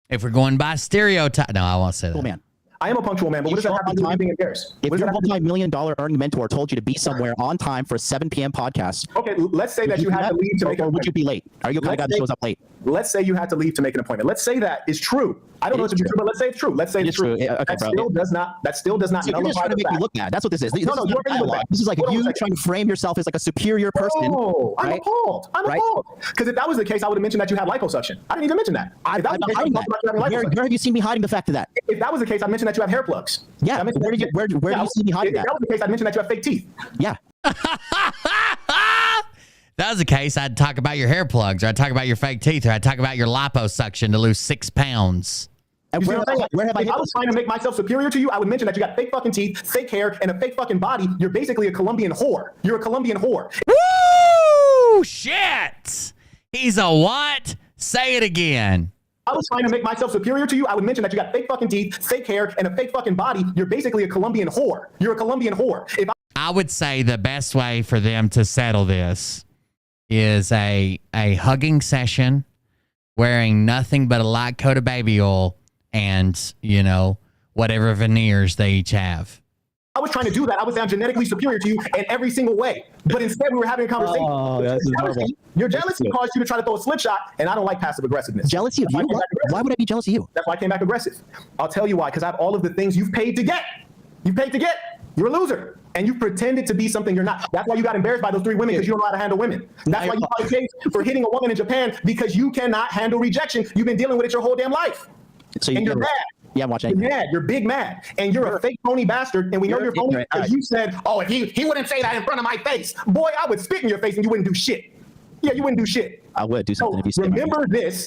If we're going by stereotype, no, I won't say that. Man. I am a punctual man, but what does that have to do with being embarrassed? If your multi-million-dollar earning mentor told you to be somewhere on time for a 7 p.m. podcast, okay, let's say that you had to leave to make an appointment. Or would you be late? Are you the kind of guy that shows up late? Let's say you had to leave to make an appointment. Let's say that is true. I don't know if it's true, but let's say it's true. Let's say it's true. That still does not So you're just trying to make me look bad. That's what this is. No, you're making me look bad. This is like you trying to frame yourself as like a superior person. Oh, I'm appalled. I'm appalled. Because if that was the case, I would have mentioned that you had liposuction. I didn't even mention that. I'm not hiding that. Where have you seen me hiding the fact of that? If that was the case, I'd mention that you have hair plugs. Yeah. Where do you see me hiding that? If that was the case, I'd mention that you have fake teeth. Yeah. If that was the case, I'd talk about your hair plugs, or I'd talk about your fake teeth, or I'd talk about your liposuction to lose 6 pounds. And where have I if I was trying to make myself superior to you, I would mention that you got fake fucking teeth, fake hair, and a fake fucking body. You're basically a Colombian whore. You're a Colombian whore. Woo! Shit! He's a what? Say it again. I was trying to make myself superior to you. I would mention that you got fake fucking teeth, fake hair, and a fake fucking body. You're basically a Colombian whore. You're a Colombian whore. I would say the best way for them to settle this is a hugging session, wearing nothing but a light coat of baby oil and, whatever veneers they each have. I was trying to do that. I was down genetically superior to you in every single way. But instead, we were having a conversation. Your jealousy caused you to try to throw a slip shot, and I don't like passive aggressiveness. Jealousy of you? Why would I be jealous of you? That's why I came back aggressive. I'll tell you why. Because I have all of the things you've paid to get. You paid to get. You're a loser. And you pretended to be something you're not. That's why you got embarrassed by those 3 women, because you don't know how to handle women. That's why you got a case for hitting a woman in Japan, because you cannot handle rejection. You've been dealing with it your whole damn life. And you're mad. Yeah, I'm watching. You're mad. You're big mad. And you're a fake phony bastard. And we know you're phony because you said, oh, if he wouldn't say that in front of my face. Boy, I would spit in your face and you wouldn't do shit. Yeah, you wouldn't do shit. I would do something if you said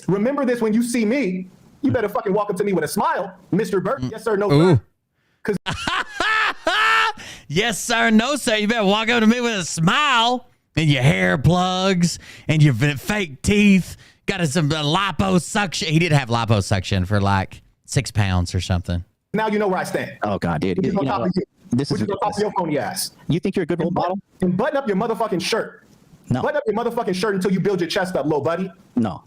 Remember this when you see me. You better fucking walk up to me with a smile, Mr. Burke. Yes, sir. No, sir. Because yes, sir. No, sir. You better walk up to me with a smile and your hair plugs and your fake teeth. Got some liposuction. He did have liposuction for like 6 pounds or something. Now you know where I stand. Oh, God, dude. This is on top of your phony ass. You think you're a good role model? And button up your motherfucking shirt. No. Button up your motherfucking shirt until you build your chest up, little buddy. No.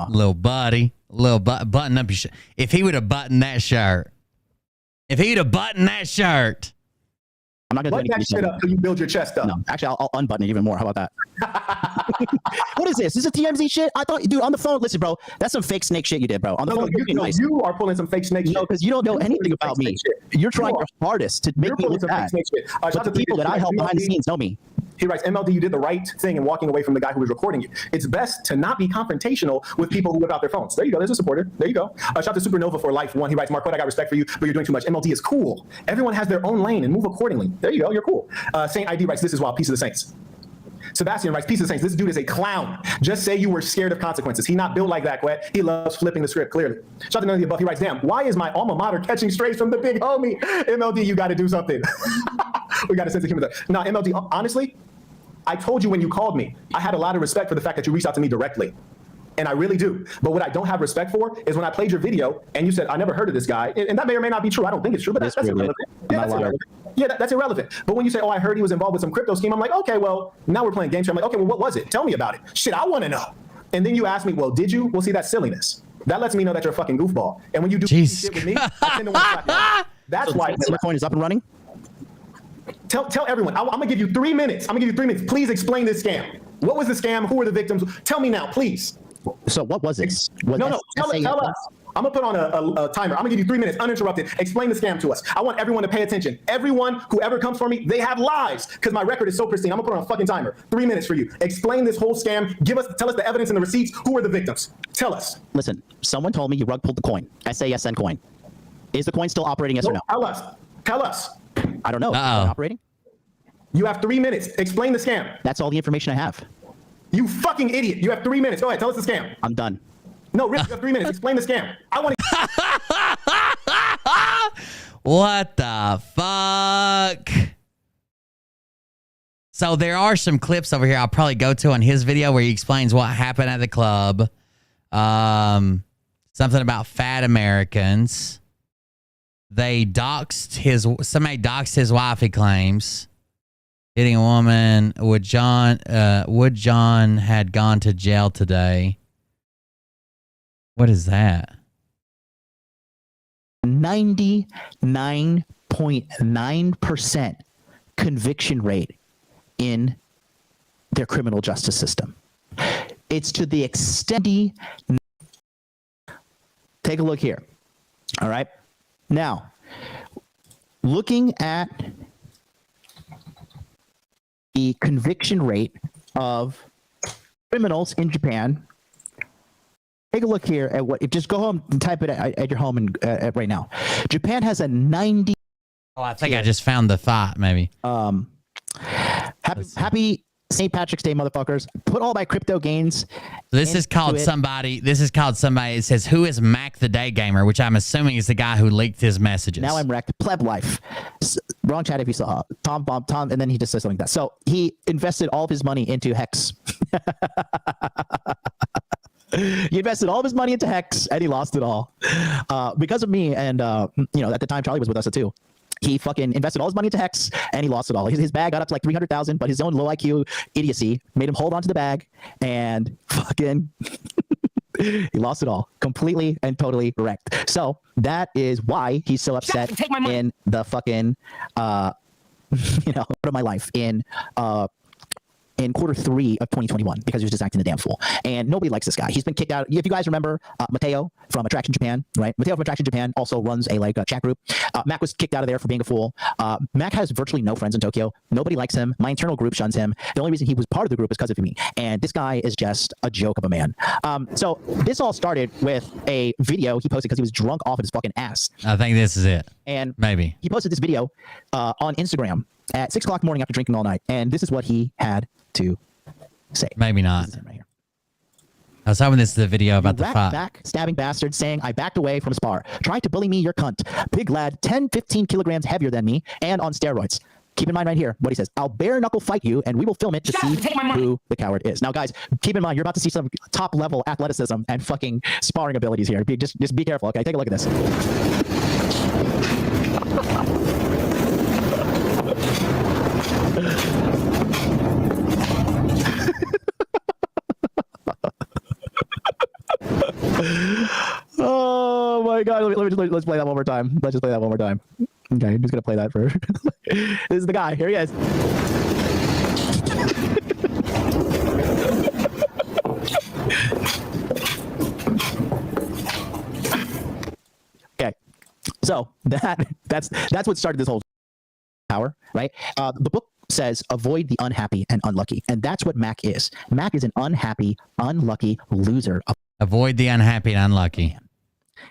Little buddy. Button up your shirt. If he would have buttoned that shirt. I'm not going to button that shit up until you build your chest up. No, actually, I'll unbutton it even more. How about that? What is this? Is it TMZ shit? I thought, dude, on the phone, listen, bro, that's some fake snake shit you did, bro. On the phone, you're nice. You are pulling some fake snake shit. No, because you don't know anything about me. You're trying your hardest to make me look bad. But the people that I help behind the scenes know me. He writes, MLD, you did the right thing in walking away from the guy who was recording you. It's best to not be confrontational with people who whip out their phones. There you go. There's a supporter. There you go. Shout out to Supernova for Life 1. He writes, Marquette, I got respect for you, but you're doing too much. MLD is cool. Everyone has their own lane and move accordingly. There you go. You're cool. Saint ID writes, this is wild. Peace of the Saints. Sebastian writes, Peace of the Saints. This dude is a clown. Just say you were scared of consequences. He not built like that, Quet. He loves flipping the script, clearly. Shout out to none of the above. He writes, damn, why is my alma mater catching strays from the big homie? MLD, you got to do something. We got a sense of humor there. Now, MLD, honestly, I told you when you called me, I had a lot of respect for the fact that you reached out to me directly. And I really do. But what I don't have respect for is when I played your video and you said, I never heard of this guy. And that may or may not be true. I don't think it's true, but that's irrelevant. Yeah, that's irrelevant. Yeah, that's irrelevant. But when you say, oh, I heard he was involved with some crypto scheme, I'm like, okay, well, now we're playing games here. I'm like, okay, well, what was it? Tell me about it. Shit, I want to know. And then you ask me, well, did you? Well, see, that's silliness. That lets me know that you're a fucking goofball. And when you do shit with me, I tend to want to slap you. That's why. Bitcoin is up and running? Tell everyone. I'm gonna give you 3 minutes. Please explain this scam. What was the scam? Who were the victims? Tell me now, please. So what was it? No. Tell us. I'm gonna put on a timer. I'm gonna give you 3 minutes uninterrupted. Explain the scam to us. I want everyone to pay attention. Everyone, whoever comes for me, they have lives because my record is so pristine. I'm gonna put on a fucking timer. 3 minutes for you. Explain this whole scam. Tell us the evidence and the receipts. Who are the victims? Tell us. Listen, someone told me you rug pulled the coin. SASN coin. Is the coin still operating? Yes or no? Tell us. I don't know. Is it operating? You have 3 minutes. Explain the scam. That's all the information I have. You fucking idiot. You have 3 minutes. Go ahead. Tell us the scam. I'm done. No, Rick, you have 3 minutes. Explain the scam. I want to. What the fuck? So there are some clips over here I'll probably go to on his video where he explains what happened at the club. Something about fat Americans. Somebody doxed his wife, he claims. Hitting a woman. Would John had gone to jail today. What is that? 99.9% conviction rate in their criminal justice system. It's to the extent. Take a look here. All right. Now, looking at the conviction rate of criminals in Japan. Take a look here at what. Just go home and type it at your home and right now. Japan has a 90. Oh, I think I just found the thought. Maybe. Happy St. Patrick's Day, motherfuckers! Put all my crypto gains. This is called somebody. This is called somebody. It says, "Who is Mac the Day Gamer?" Which I'm assuming is the guy who leaked his messages. Now I'm wrecked. Pleb life. Wrong chat if you saw Tom, and then he just says something like that. So he invested all of his money into Hex. He invested all of his money into Hex, and he lost it all because of me. And at the time Charlie was with us too. He fucking invested all his money into Hex, and he lost it all. His bag got up to like 300,000, but his own low IQ idiocy made him hold on to the bag, and fucking he lost it all, completely and totally wrecked. So that is why he's so upset in the fucking, out of my life in Q3 of 2021 because he was just acting a damn fool. And nobody likes this guy. He's been kicked out. If you guys remember Mateo from Attraction Japan, right? Mateo from Attraction Japan also runs a chat group. Mac was kicked out of there for being a fool. Mac has virtually no friends in Tokyo. Nobody likes him. My internal group shuns him. The only reason he was part of the group is because of me. And this guy is just a joke of a man. So this all started with a video he posted because he was drunk off of his fucking ass. I think this is it. And maybe he posted this video on Instagram at 6 o'clock in the morning after drinking all night. And this is what he had to say. Maybe not. Right here. I was hoping this is the video about the fight. Back stabbing bastard saying I backed away from spar. Tried to bully me, your cunt. Big lad, 10, 15 kilograms heavier than me and on steroids. Keep in mind right here what he says. I'll bare knuckle fight you and we will film it to see who the coward is. Now, guys, keep in mind you're about to see some top level athleticism and fucking sparring abilities here. Just be careful, okay? Take a look at this. Oh my god, let's play that one more time. Let's just play that one more time. Okay, I'm just gonna play that for this is the guy. Here he is. Okay, so that's what started this whole power, right? The book says avoid the unhappy and unlucky, and that's what Mac is. Mac is an unhappy, unlucky loser. Avoid the unhappy and unlucky.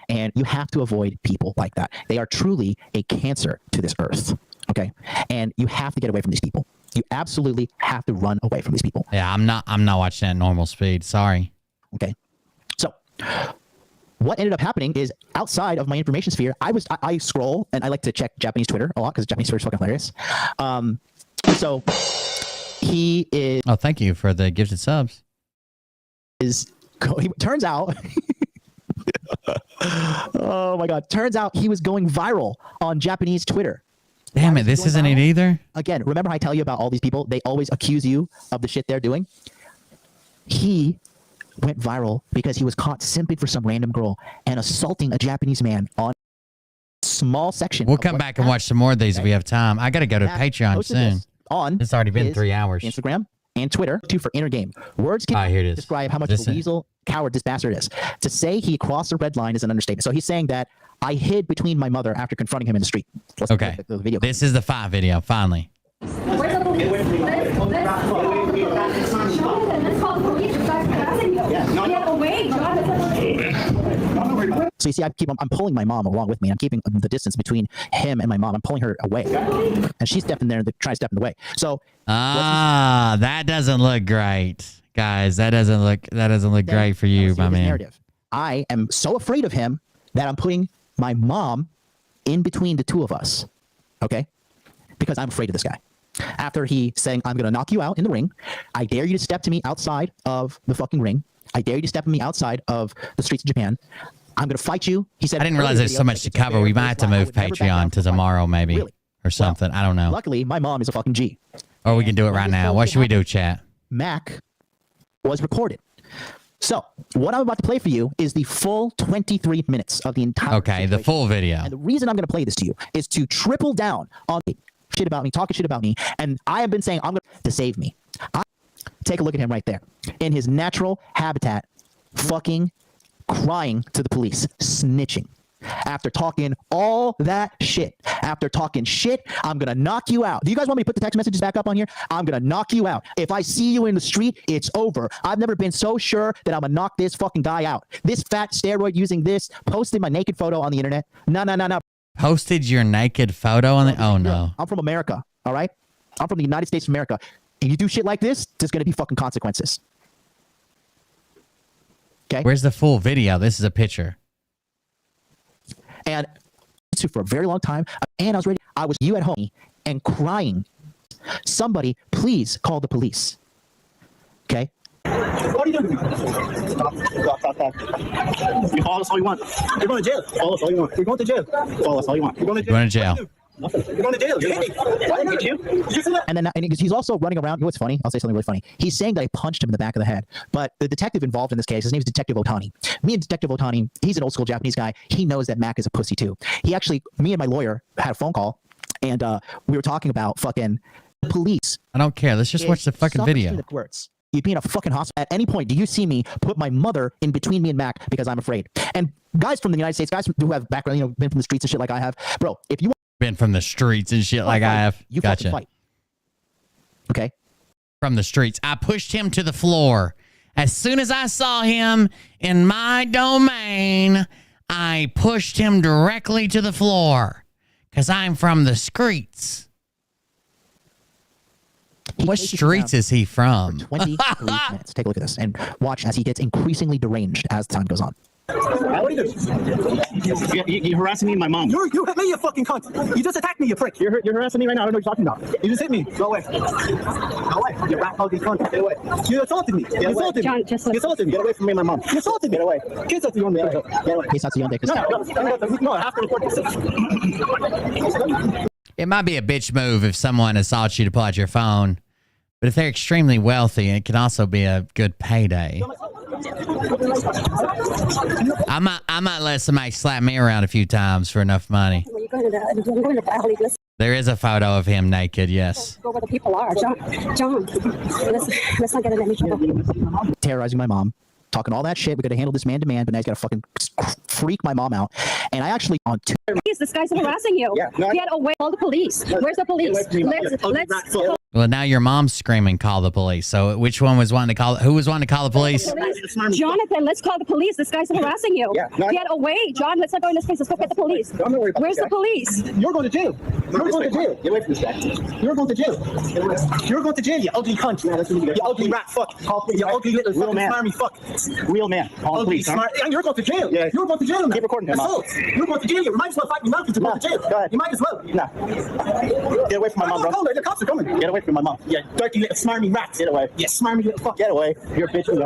And you have to avoid people like that. They are truly a cancer to this earth. Okay, and you have to get away from these people. You absolutely have to run away from these people. Yeah, I'm not watching at normal speed. Sorry. Okay, so what ended up happening is outside of my information sphere, I scroll and I like to check Japanese Twitter a lot because Japanese Twitter is fucking hilarious. So he is. Oh, thank you for the gifted subs. Turns out. Oh my god! Turns out he was going viral on Japanese Twitter. Damn it! This isn't it either. Again, remember how I tell you about all these people? They always accuse you of the shit they're doing. He went viral because he was caught simping for some random girl and assaulting a Japanese man on a small section. We'll come back and watch some more of these if we have time. I got to go to Patreon soon. It's already been 3 hours. Instagram and Twitter, too, for inner game. Words can describe how much of a weasel coward this bastard is. To say he crossed the red line is an understatement. So he's saying that I hid between my mother after confronting him in the street. Okay. The video. This is the fight video, finally. Where's the police? Let's call the police. Yeah, away. So you see, I'm pulling my mom along with me. I'm keeping the distance between him and my mom. I'm pulling her away, and she's stepping there and trying to step in the way. So that doesn't look great, guys. That doesn't look great for you, my man. Narrative. I am so afraid of him that I'm putting my mom in between the two of us, okay? Because I'm afraid of this guy. After he saying, I'm going to knock you out in the ring, I dare you to step to me outside of the fucking ring. I dare you to step to me outside of the streets of Japan. I'm going to fight you. He said, I didn't realize there's so much to cover. We might have to move Patreon to tomorrow, maybe, or something. I don't know. Luckily, my mom is a fucking G. Or we can do it right now. What should we do, chat? Mac was recorded. So, what I'm about to play for you is the full 23 minutes of the entire Okay, the full video. And the reason I'm going to play this to you is to triple down on shit about me, talking shit about me, and I have been saying I'm going to save me. Take a look at him right there. In his natural habitat, fucking crying to the police, snitching. After talking all that shit, after talking shit, I'm going to knock you out. Do you guys want me to put the text messages back up on here? I'm going to knock you out. If I see you in the street, it's over. I've never been so sure that I'm going to knock this fucking guy out. This fat steroid using this, posted my naked photo on the internet. No. Posted your naked photo on the... Oh, no. I'm from America, all right? I'm from the United States of America. And you do shit like this, there's going to be fucking consequences. Okay? Where's the full video? This is a picture. And for a very long time, and I was you at home and crying. Somebody, please call the police. Okay? What are you doing? Stop. You call us all you want. You're going to jail. Call us all you want. You're going to jail. Call us all you want. You're going to jail. Going to jail. You're going to jail. And then he's also running around. You know what's funny? I'll say something really funny. He's saying that I punched him in the back of the head. But the detective involved in this case, his name is Detective Otani. Me and Detective Otani, he's an old school Japanese guy. He knows that Mac is a pussy too. He actually, me and my lawyer had a phone call, and we were talking about fucking police. I don't care. Let's just watch the fucking video. You'd be in a fucking hospital. At any point, do you see me put my mother in between me and Mac because I'm afraid? And guys from the United States, guys who have background, you know, been from the streets and shit like I have, bro, if you been from the streets and shit like I have. You gotcha. Fight. Okay. From the streets. I pushed him to the floor. As soon as I saw him in my domain, I pushed him directly to the floor. Because I'm from the streets. What streets is he from? 23 minutes. Take a look at this and watch as he gets increasingly deranged as time goes on. What are you doing? You're harassing me and my mom. You hit me, you fucking cunt. You just attacked me, you prick. You're harassing me right now. I don't know what you're talking about. You just hit me. Go away. Go away. You rat ugly cunt. Get away. You assaulted me. You assaulted me. You assaulted me. Get away from me and my mom. You assaulted me. Get away. Get away. No, I have to report this. It might be a bitch move if someone assaults you to pull out your phone. But if they're extremely wealthy, it can also be a good payday. I might let somebody slap me around a few times for enough money. There is a photo of him naked, yes. Go where the people are. John, let's not get in any trouble. Terrorizing my mom, talking all that shit. We could have handled this man to man, but now he's got to fucking freak my mom out. And I actually on two. This guy's harassing you. Get away. Call the police. Where's the police? Let's Well, now your mom's screaming, call the police. So which one was wanting to call? Who was wanting to call the police? Jonathan, let's call the police. This guy's harassing you. Get away, John. Let's not go in this place. Let's go get the police. Where's the police? You're going to jail. You're going to jail. Get away from this guy. You're going to jail. You're going to jail, you ugly cunt. You ugly rat fuck. You ugly little fucking smarmy fuck. Real man. Ugly smart. And you're going to jail. Yeah. You're going to jail. Keep recording him. You're going to jail. You might as well fight me mouth to go to jail. You might as well. No. Get away from my mom, bro. The cops are coming. Get away from my mom. Yeah, dirty little smarmy rat. Get away. Yeah, smarmy little fuck. Get away. You're a bitch. Get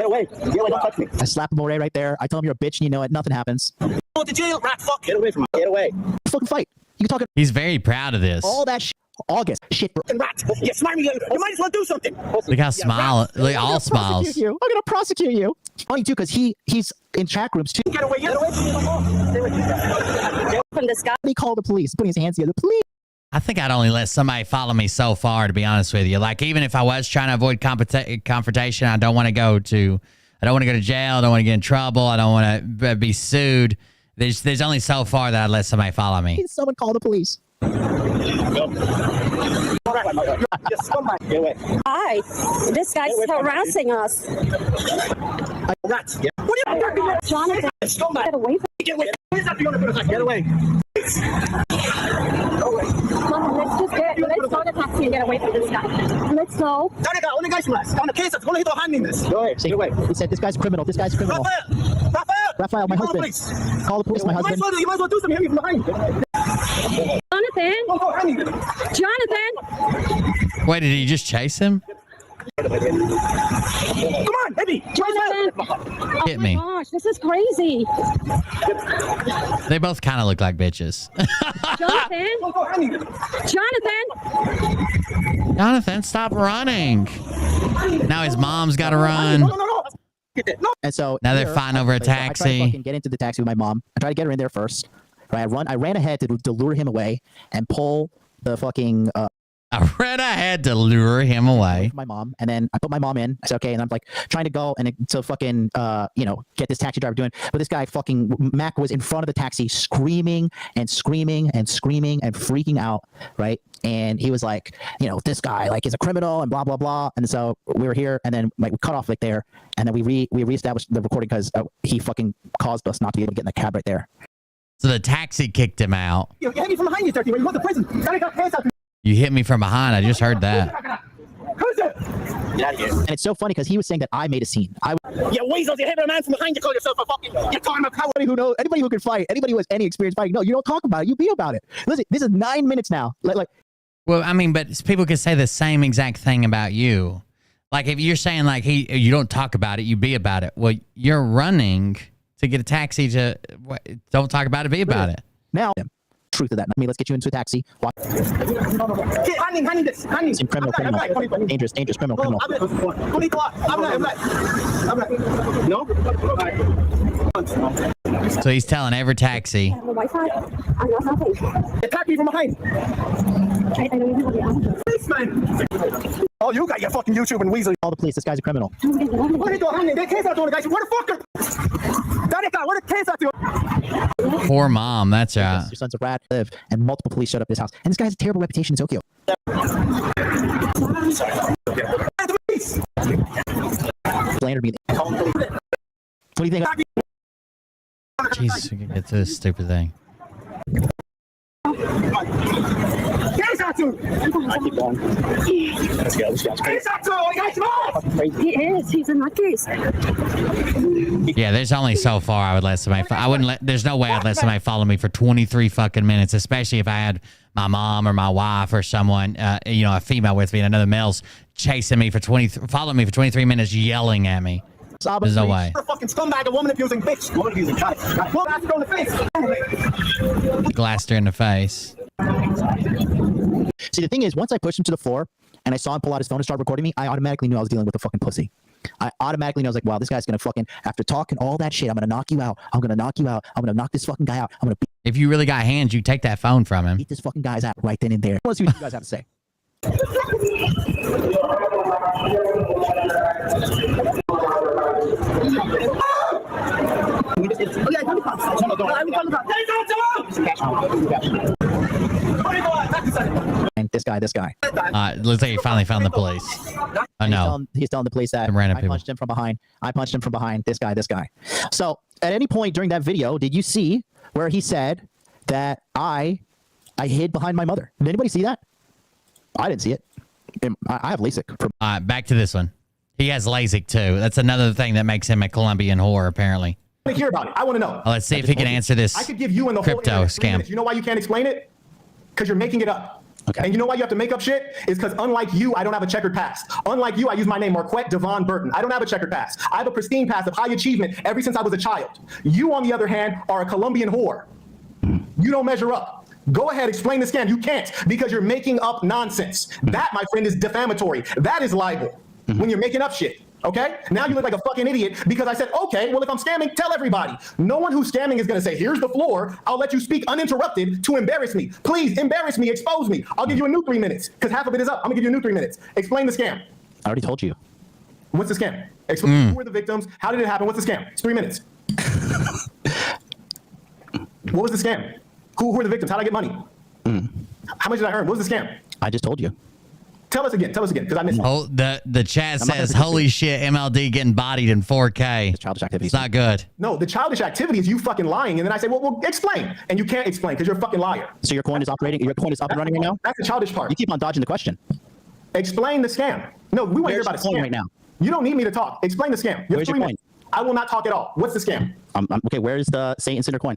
away. Get away. Don't touch me. I slap him away right there. I tell him you're a bitch and you know it. Nothing happens. Go to jail, rat fuck. Get away from me. Get away. Fucking fight. You can talk. He's very proud of this. All that shit. August. Shit. Rat. Yeah, smarmy. You might as well do something. Look how smile. Look, all smiles. I'm gonna prosecute you. Funny too, because he's in chat rooms too. Get away. Get away from this guy. He called the police. Putting his hands together. Police. I think I'd only let somebody follow me so far, to be honest with you. Like, even if I was trying to avoid confrontation, I don't want to go to jail. I don't want to get in trouble. I don't want to be sued. There's only so far that I'd let somebody follow me. Someone call the police. Hi, this guy's harassing us. Rat. What are you doing? Jonathan, get away from me. Get away. Get away. Mama, let's go to taxi and get away from this guy. Let's go. He said, this guy's criminal. This guy's criminal. Rafael! Raphael, my husband. Call the police, my husband. You might as well do something. Hit me from behind. Jonathan! Wait, did he just chase him? Come on, baby. Jonathan! Hit Oh me. my gosh, this is crazy. They both kind of look like bitches. Jonathan! Jonathan! Jonathan, stop running. Now his mom's got to run. And so Now they're here, fighting over a I try to taxi. fucking get into the taxi with my mom. I try to get her in there first. Right, I ran ahead to lure him away and pull the fucking. I ran ahead to lure him away. My mom, and then I put my mom in. I said, okay, and I'm like trying to go and to fucking get this taxi driver doing. But this guy fucking Mac was in front of the taxi, screaming and screaming and screaming and freaking out, right? And he was like, this guy like is a criminal and blah blah blah. And so we were here, and then like we cut off like there, and then we reestablished the recording because he fucking caused us not to be able to get in the cab right there. So the taxi kicked him out. You hit me from behind, you turkey. When you went to prison, You hit me from behind. I just heard that. Who's it? Get out of here. And it's so funny because he was saying that I made a scene. You weasels, you hit a man from behind, you call yourself a fucking. You're talking about anybody who knows, anybody who can fight, anybody who has any experience fighting. No, you don't talk about it. You be about it. Listen, this is 9 minutes now. Well, I mean, but people could say the same exact thing about you. Like if you're saying like you don't talk about it, you be about it. Well, you're running to get a taxi to don't talk about it, be about it. Now, truth of that. I mean, let's get you into a taxi. Watch. Hand this. Criminal. Dangerous criminal. No? So he's telling every taxi. Attack me from behind. Oh, you got your fucking YouTube and weasel. Call the police. This guy's a criminal. What are you doing? They can't stop doing it, guys. Where the fuck are... Where the can't stop doing... Poor mom. That's right. Your son's a rat. And multiple police showed up at his house. And this guy has a terrible reputation in Tokyo. Slandered me. What do you think? Jesus, we can get to this stupid thing. I keep going. Let's go. He is. He's a nutcase. Yeah, there's only so far I would let somebody. There's no way I'd let somebody follow me for 23 fucking minutes, especially if I had my mom or my wife or someone, a female with me, and another male's chasing me for following me for 23 minutes, yelling at me. There's no way. You're a fucking scumbag, a woman abusing bitch. Woman abusing. Got it. Well, blast her on the face. Glassed her in the face. See, the thing is, once I pushed him to the floor and I saw him pull out his phone and start recording me, I automatically knew I was dealing with a fucking pussy. I automatically knew I was like, wow, this guy's gonna fucking, after talking all that shit, I'm gonna knock you out. I'm gonna knock you out. I'm gonna knock this fucking guy out. I'm gonna beat. If you really got hands, you take that phone from him. Beat this fucking guy's out right then and there. Let's see what you guys have to say. And this guy. Looks like he finally found the police. Oh no. He's telling the police that I punched him from behind. This guy. So at any point during that video, did you see where he said that I hid behind my mother? Did anybody see that? I didn't see it. I have LASIK. Back to this one. He has LASIK too. That's another thing that makes him a Colombian whore, apparently. I want to hear about it. I want to know. Let's see if he can answer this. I could give you and the crypto whole scam. You know why you can't explain it? Because you're making it up. Okay. And you know why you have to make up shit? Is because unlike you, I don't have a checkered past. Unlike you, I use my name Marquette Devon Burton. I don't have a checkered past. I have a pristine past of high achievement ever since I was a child. You, on the other hand, are a Colombian whore. You don't measure up. Go ahead, explain the scam. You can't, because you're making up nonsense. That, my friend, is defamatory. That is libel. When you're making up shit. Okay? Now you look like a fucking idiot because I said, okay, well, if I'm scamming, tell everybody. No one who's scamming is going to say, here's the floor. I'll let you speak uninterrupted to embarrass me. Please embarrass me, expose me. I'll give you a new 3 minutes because half of it is up. I'm going to give you a new 3 minutes. Explain the scam. I already told you. What's the scam? Explain who were the victims. How did it happen? What's the scam? It's 3 minutes. What was the scam? Who were the victims? How did I get money? How much did I earn? What was the scam? I just told you. Tell us again, because I missed it. Oh, the chat says, holy shit, MLD getting bodied in 4K. It's childish activity. It's not good. No, the childish activity is you fucking lying. And then I say, well, explain. And you can't explain because you're a fucking liar. So your coin is operating? Your coin is up and running right now? That's the childish part. You keep on dodging the question. Explain the scam. No, we want to hear about a scam right now. You don't need me to talk. Explain the scam. Where's your coin? I will not talk at all. What's the scam? Okay, where is the Satan Center coin?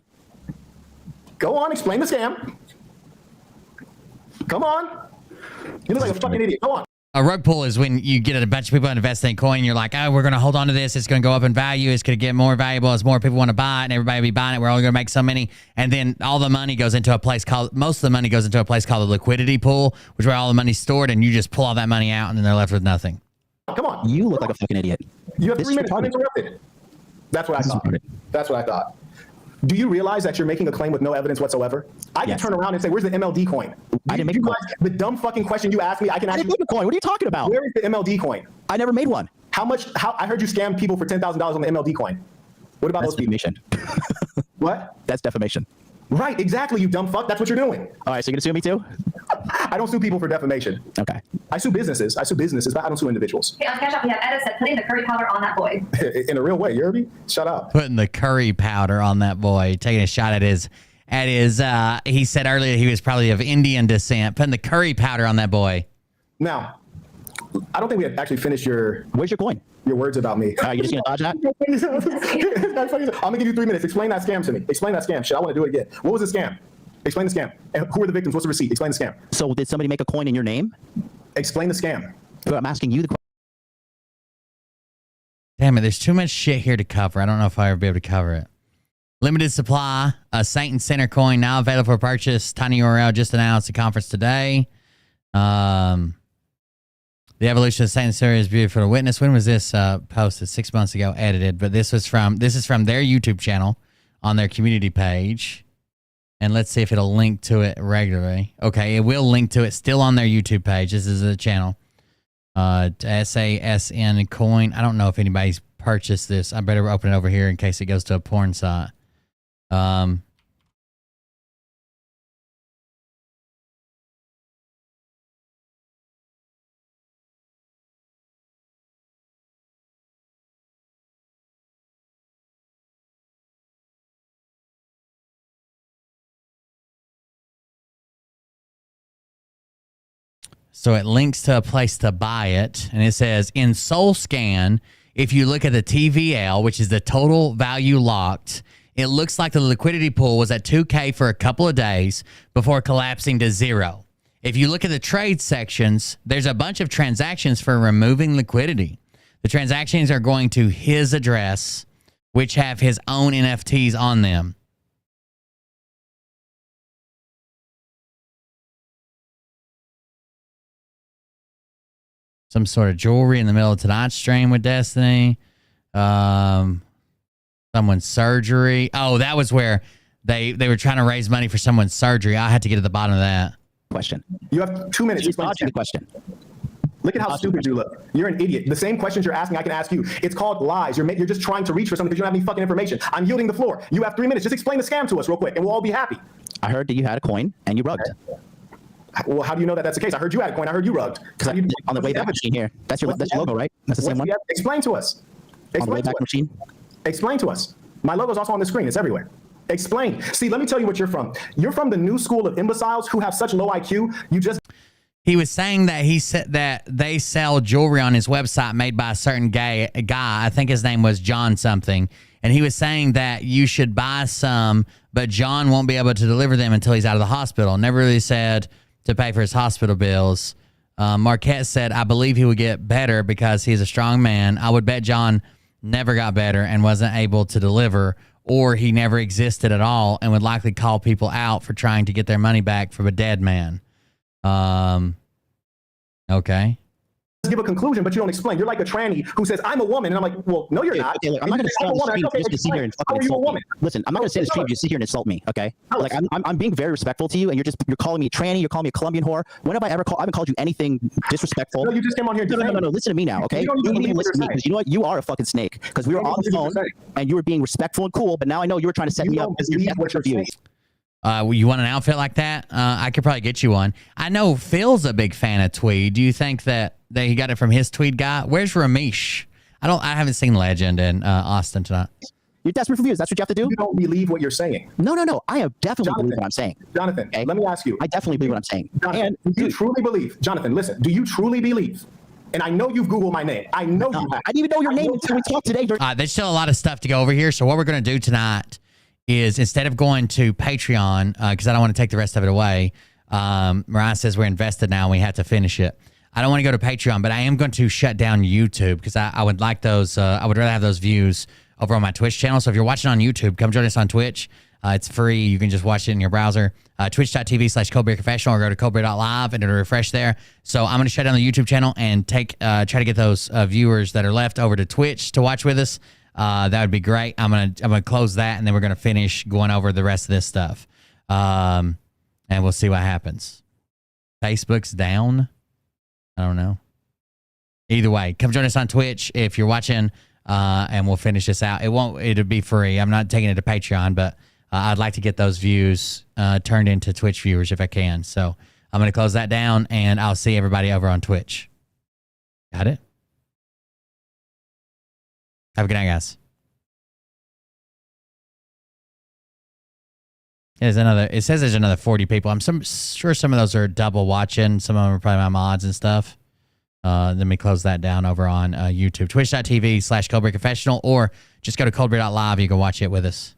Go on, explain the scam. Come on. You look like a fucking idiot. Go on. A rug pull is when you get a bunch of people to invest in a coin. You're like, oh, we're going to hold on to this. It's going to go up in value. It's going to get more valuable as more people want to buy it, and everybody will be buying it. We're only going to make so many. And then all the money goes into a place called, most of the money goes into a place called the liquidity pool, which is where all the money's stored, and you just pull all that money out, and then they're left with nothing. Come on. You look like a fucking idiot. You have 3 minutes uninterrupted. That's what I thought. That's what I thought. Do you realize that you're making a claim with no evidence whatsoever? I can turn around and say, where's the MLD coin? I didn't make a coin. The dumb fucking question you asked me, I didn't make a coin. What are you talking about? Where is the MLD coin? I never made one. How much? I heard you scam people for $10,000 on the MLD coin. What about those people? Defamation. What? That's defamation. Right, exactly, you dumb fuck. That's what you're doing. All right, so you're going to sue me too? I don't sue people for defamation. Okay. I sue businesses, but I don't sue individuals. Okay, on Cash App, we have Edit said putting the curry powder on that boy. In a real way, you heard me? Shut up. Putting the curry powder on that boy, taking a shot at his, he said earlier he was probably of Indian descent, putting the curry powder on that boy. Now, I don't think we have actually finished Where's your coin? Your words about me. You're just going to dodge that? I'm going to give you 3 minutes. Explain that scam to me. Explain that scam. Shit, I want to do it again. What was the scam? Explain the scam. And who are the victims? What's the receipt? Explain the scam. So did somebody make a coin in your name? Explain the scam. I'm asking you the question. Damn it, there's too much shit here to cover. I don't know if I'll ever be able to cover it. Limited supply, a Satan Center coin now available for purchase. Tiny URL just announced a conference today. The evolution of Satan Center is beautiful to witness. When was this posted? 6 months ago, edited. But this is from their YouTube channel on their community page. And let's see if it'll link to it regularly. Okay, it will link to it still on their YouTube page. This is the channel. SASN coin. I don't know if anybody's purchased this. I better open it over here in case it goes to a porn site. So it links to a place to buy it, and it says, in SoulScan, if you look at the TVL, which is the total value locked, it looks like the liquidity pool was at 2K for a couple of days before collapsing to 0. If you look at the trade sections, there's a bunch of transactions for removing liquidity. The transactions are going to his address, which have his own NFTs on them. Some sort of jewelry in the middle of tonight's stream with Destiny. Someone's surgery. Oh, that was where they were trying to raise money for someone's surgery. I had to get to the bottom of that. Question. You have 2 minutes. Just dodge the question. Look at how stupid you look. You're an idiot. The same questions you're asking, I can ask you. It's called lies. You're just trying to reach for something because you don't have any fucking information. I'm yielding the floor. You have 3 minutes. Just explain the scam to us real quick, and we'll all be happy. I heard that you had a coin and you rugged. Well, how do you know that that's the case? I heard you had a coin. I heard you rugged. Because on the Wayback Machine here. That's your logo, right? That's the same one? Explain to us. On the Wayback Machine? Explain to us. My logo's also on the screen. It's everywhere. Explain. See, let me tell you what you're from. You're from the new school of imbeciles who have such low IQ. He was saying that he said that they sell jewelry on his website made by a certain guy. I think his name was John something. And he was saying that you should buy some, but John won't be able to deliver them until he's out of the hospital. Never really said to pay for his hospital bills. Marquette said, I believe he would get better because he's a strong man. I would bet John never got better and wasn't able to deliver, or he never existed at all and would likely call people out for trying to get their money back from a dead man. Okay. Give a conclusion, but you don't explain. You're like a tranny who says, I'm a woman. And I'm like, well, no, you're not. Okay, I'm not going to stay on the stream just to sit here and fucking insult me. Listen, I'm not going to stay on the stream just sit here and insult me, okay? Like, I'm being very respectful to you, and you're calling me a tranny, you're calling me a Colombian whore. When have I ever I haven't called you anything disrespectful? No, you just came on here. No, listen to me now, okay? You need to listen to me, because you know what? You are a fucking snake, because we were on the phone, and you were being respectful and cool, but now I know you were trying to set me up because you're what your views. You want an outfit like that? I could probably get you one. I know Phil's a big fan of tweed. Do you think that he got it from his tweed guy? Where's Ramesh? I haven't seen Legend in Austin tonight. You're desperate for views. That's what you have to do? You don't believe what you're saying. No. I have definitely believe what I'm saying. Jonathan, let me ask you. I definitely believe what I'm saying. Jonathan, do you truly believe? Jonathan, listen. Do you truly believe And I know you've Googled my name. I know you have. I didn't even know your name until we talked today. There's still a lot of stuff to go over here. So what we're going to do tonight is, instead of going to Patreon, because I don't want to take the rest of it away, Mariah says we're invested now and we have to finish it. I don't want to go to Patreon, but I am going to shut down YouTube because I would like those. I would rather have those views over on my Twitch channel. So if you're watching on YouTube, come join us on Twitch. It's free. You can just watch it in your browser. Twitch.tv/ColdBeerConfessional, or go to coldbeer.live and it'll refresh there. So I'm going to shut down the YouTube channel and try to get those viewers that are left over to Twitch to watch with us. That would be great. I'm gonna close that, and then we're gonna finish going over the rest of this stuff. And we'll see what happens. Facebook's down. I don't know. Either way, come join us on Twitch if you're watching, and we'll finish this out. It'll be free. I'm not taking it to Patreon, but I'd like to get those views turned into Twitch viewers if I can. So I'm going to close that down, and I'll see everybody over on Twitch. Got it? Have a good night, guys. It says there's another 40 people. I'm sure some of those are double watching. Some of them are probably my mods and stuff. Let me close that down over on YouTube. Twitch.tv/ColdBeerConfessional, or just go to coldbeer.live. You can watch it with us.